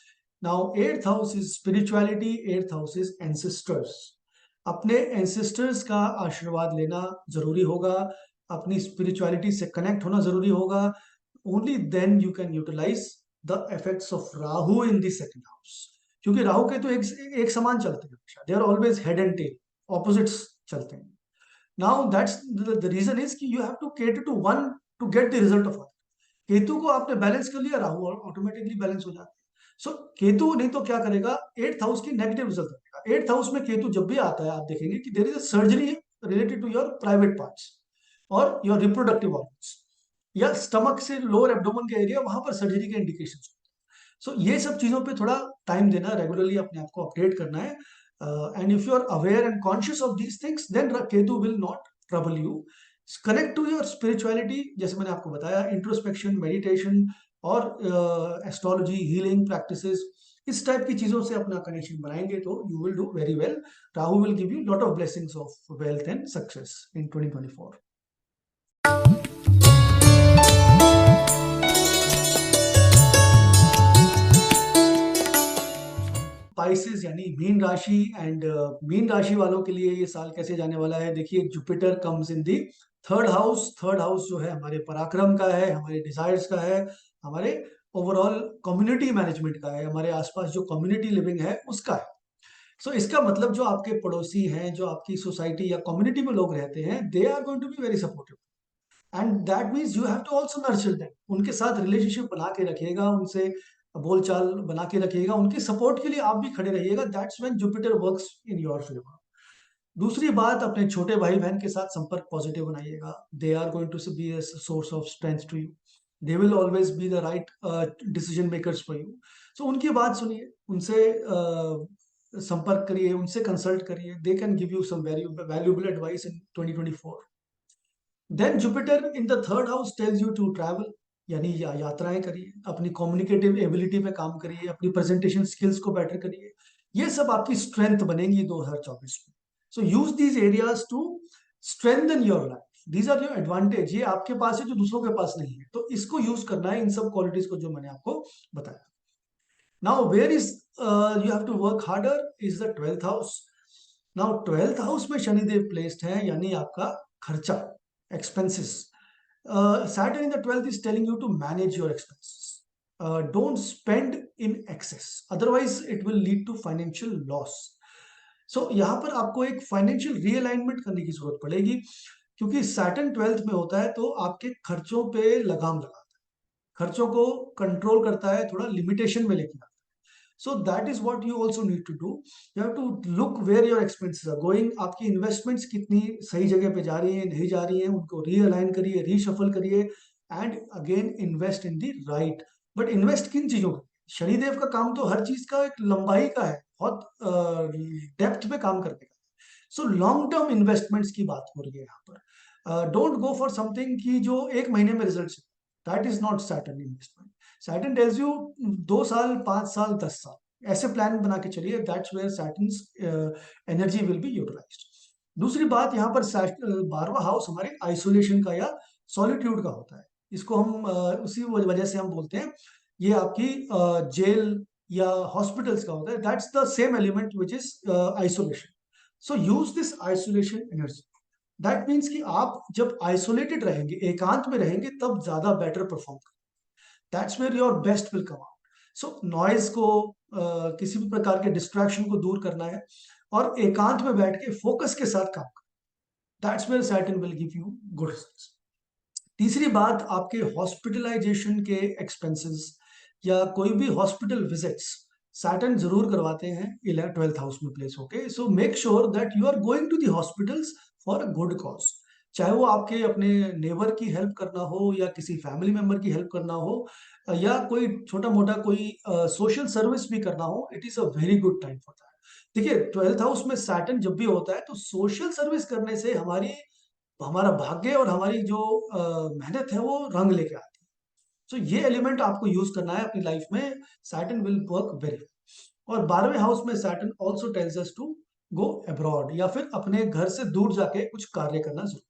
Now, eighth house is spirituality, eighth house is ancestors. अपने ancestors का आशीर्वाद लेना जरूरी होगा, अपनी spirituality से connect होना जरूरी होगा. Only then you can utilize the effects of Rahu in the second house. क्योंकि राहु के तो एक समान चलते हैं हमेशा. They are always head and tail, opposites चलते हैं. Now that's the reason is कि you have to cater to one to get the result of other. Ketu को आपने बैलेंस कर लिया, राहु ऑटोमेटिकली बैलेंस हो जाता है. सो केतु नहीं तो क्या करेगा, एट्थ हाउस की नेगेटिव रिजल्ट देगा. एट्थ हाउस में केतु जब भी आता है, आप देखेंगे कि there is a surgery related to your private parts और योर रिप्रोडक्टिव ऑर्गन्स, या स्टमक से लोअर एब्डोमेन के एरिया, वहां पर सर्जरी के इंडिकेशन. सो ये सब चीजों पे थोड़ा टाइम देना, रेगुलरली अपने आप को अपडेट करना है. And if you are aware and conscious of these things, then Ketu will not trouble you. Connect to your spirituality, जैसे मैंने आपको बताया, इंट्रोस्पेक्शन, मेडिटेशन और एस्ट्रोलॉजी, हीलिंग प्रैक्टिसेस, इस टाइप की चीजों से अपना कनेक्शन बनाएंगे तो you will do very well. Rahu will give you lot of blessings of wealth and success in 2024. Pisces यानी मीन राशि. एंड मीन राशि वालों के लिए ये साल कैसे जाने वाला है, देखिए, Jupiter comes in the third house. Third house जो है हमारे पराक्रम का है, हमारे डिजायर्स का है, हमारे ओवरऑल कम्युनिटी मैनेजमेंट का है, हमारे आसपास जो कम्युनिटी लिविंग है उसका है. सो इसका मतलब जो आपके पड़ोसी हैं, जो आपकी सोसाइटी या कम्युनिटी में लोग रहते हैं, they are going to be very supportive. And that means you have to also nurture them. उनके साथ रिलेशनशिप बना के रखिएगा, उनसे बोलचाल बना के रखिएगा, उनके सपोर्ट के लिए आप भी खड़े रहिएगा. That's when Jupiter works in your favour. दूसरी बात, अपने छोटे भाई बहन के साथ संपर्क पॉजिटिव बनाइएगा. They are going to be a source of strength to you. They will always be the right decision makers for you. So उनकी बात सुनिए, उनसे संपर्क करिए, उनसे कंसल्ट करिए. They can give you some very valuable advice in 2024. Then Jupiter in the third house tells you to travel, यानी यात्राएं करिए, अपनी कम्युनिकेटिव एबिलिटी पे काम करिए, अपनी प्रेजेंटेशन स्किल्स को बेटर करिए. ये सब आपकी स्ट्रेंथ बनेगी 2024 में. So use these areas to strengthen your life. These are your advantage. ये आपके पास है जो दूसरों के पास नहीं है, तो इसको यूज करना है, इन सब क्वालिटीज को जो मैंने आपको बताया. Now where is you have to work harder is the twelfth house. Now twelfth house में शनिदेव प्लेस्ड है, यानी आपका खर्चा, expenses. Saturn in the 12th is telling you to manage your expenses. Don't spend in excess, otherwise it will lead to financial loss. So यहाँ पर आपको एक financial realignment करने की जरूरत पड़ेगी, क्योंकि सैटर्न 12th में होता है तो आपके खर्चों पे लगाम लगाता है, खर्चों को कंट्रोल करता है, थोड़ा लिमिटेशन में लेके आता है. So that is what you also need to do. You have to look where your expenses are going. आपकी इन्वेस्टमेंट्स कितनी सही जगह पे जा रही हैं, नहीं जा रही हैं, उनको रीअलाइन करिए, रीशफल करिए, and again invest in the right. But invest किन चीजों का? शनिदेव का काम तो हर चीज का एक लंबाई का है, बहुत डेप्थ में काम करने का. सो लॉन्ग टर्म इन्वेस्टमेंट्स की बात हो रही है यहाँ पर. डोंट गो फॉर समथिंग की जो एक महीने में result. That is not Saturn investment. Saturn tells you 2 साल, 5 साल, 10 साल ऐसे प्लान बना के चलिए. That's where Saturn's energy will be utilized. दूसरी बात, यहाँ पर 12वां हाउस हमारे आइसोलेशन का या सॉलिट्यूड का होता है. इसको हम उसी वजह से हम बोलते हैं, ये आपकी जेल या हॉस्पिटल्स का होता है. That's the same element which is isolation. So use this isolation energy. That means कि आप जब आइसोलेटेड रहेंगे, एकांत में रहेंगे, तब ज्यादा बेटर परफॉर्म करेंगे. That's where your best will come out. So noise को, किसी भी प्रकार के डिस्ट्रैक्शन को दूर करना है और एकांत में बैठ के फोकस के साथ काम करना. That's where Saturn will give you good results. तीसरी बात, आपके हॉस्पिटलाइजेशन के एक्सपेंसेस या कोई भी हॉस्पिटल विजिट्स सैटर्न जरूर करवाते हैं 12th हाउस में प्लेस होके. So make sure that you are going to the hospitals for a good cause. चाहे वो आपके अपने नेबर की हेल्प करना हो, या किसी फैमिली मेंबर की हेल्प करना हो, या कोई छोटा मोटा कोई सोशल सर्विस भी करना हो. It is a very good time for that. देखिए, 12th हाउस में सैटर्न जब भी होता है तो सोशल सर्विस करने से हमारा भाग्य और हमारी जो मेहनत है वो रंग लेके आती है. सो ये एलिमेंट आपको यूज करना है अपनी लाइफ में. Saturn will work very well. और 12वें हाउस में Saturn also tells us to go abroad, या फिर अपने घर से दूर जाके कुछ कार्य करना जरूरी है.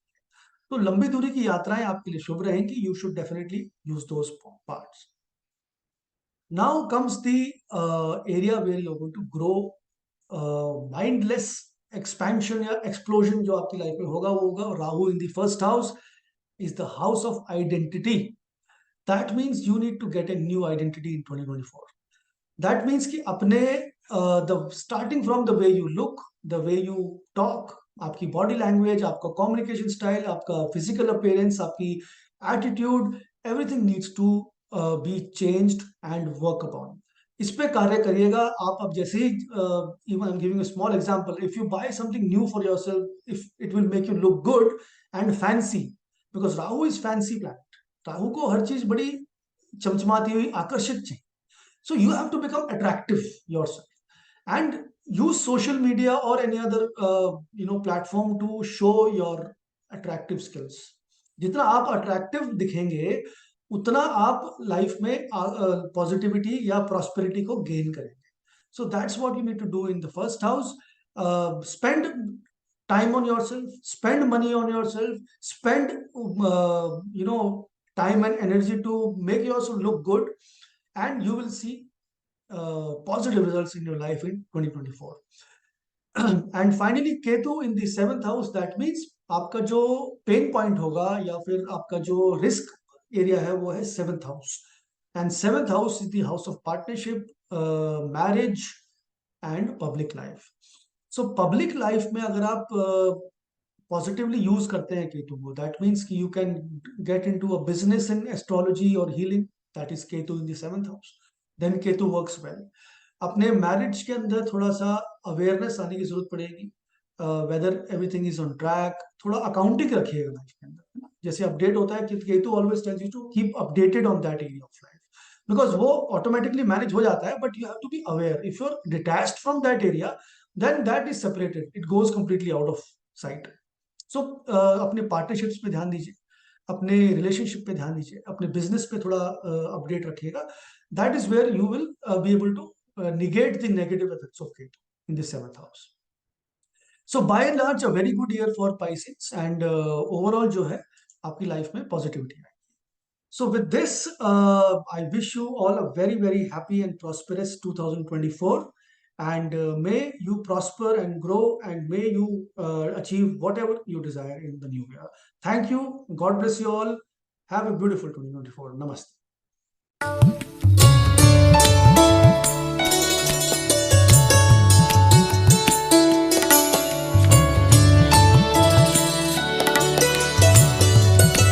तो लंबी दूरी की यात्राएं आपके लिए शुभ रहेंगी. You should definitely use those parts. Now comes the area where you are going to grow. Mindless expansion या एक्सप्लोजन जो आपकी लाइफ में होगा वो होगा Rahu in the first house is the house of identity. That means you need to get a new identity in 2024. That means कि अपने the starting from the way you look, the way you talk, आपकी body language, आपका communication style, आपका physical appearance, आपकी attitude, everything needs to be changed and work upon. इस पे कार्य करिएगा आप. अब जैसे ही even I am giving a small example, if you buy something new for yourself, if it will make you look good and fancy, because Rahu is fancy planet. Rahu को हर चीज बड़ी चमचमाती हुई आकर्षित चाहिए. So you have to become attractive yourself and use social media or any other platform to show your attractive skills. जितना आप attractive दिखेंगे उतना आप लाइफ में पॉजिटिविटी या प्रॉस्पेरिटी को गेन करेंगे. So that's what you need to do in the first house. Spend time on yourself, spend money on yourself, spend time and energy to make yourself look good, and you will see positive results in your life in 2024. And finally Ketu in the 7th house. That means आपका जो pain point होगा या फिर आपका जो risk area है वो है 7th house. And 7th house is the house of partnership, marriage and public life. So public life में अगर आप पॉजिटिवली यूज करते हैं केतु को, दैट मीन्स कि you can get into a business in astrology और healing. That is Ketu in the 7th house. Then Ketu works well. अपने marriage के अंदर थोड़ा सा अवेयरनेस आने की जरूरत पड़ेगी. Whether everything is on track. थोड़ा अकाउंटिंग रखिएगा लाइफ के अंदर, है ना. जैसे अपडेट होता है कि Ketu always tells you to keep updated on that area of life, because वो ऑटोमेटिकली मैनेज हो जाता है, but you have to be aware. If you are detached from that area, then that is separated, it goes completely out of sight. So अपने partnerships पे ध्यान दीजिए, अपने relationship पे ध्यान दीजिए, अपने बिजनेस पे थोड़ा अपडेट रखिएगा. That is where you will be able to negate the negative effects of Ketu in the 7th house. So by and large a very good year for Pisces, and overall जो है आपकी life में positivity है. So with this I wish you all a very very happy and prosperous 2024, and may you prosper and grow, and may you achieve whatever you desire in the new year. Thank you. God bless you all. Have a beautiful 2024. Namaste.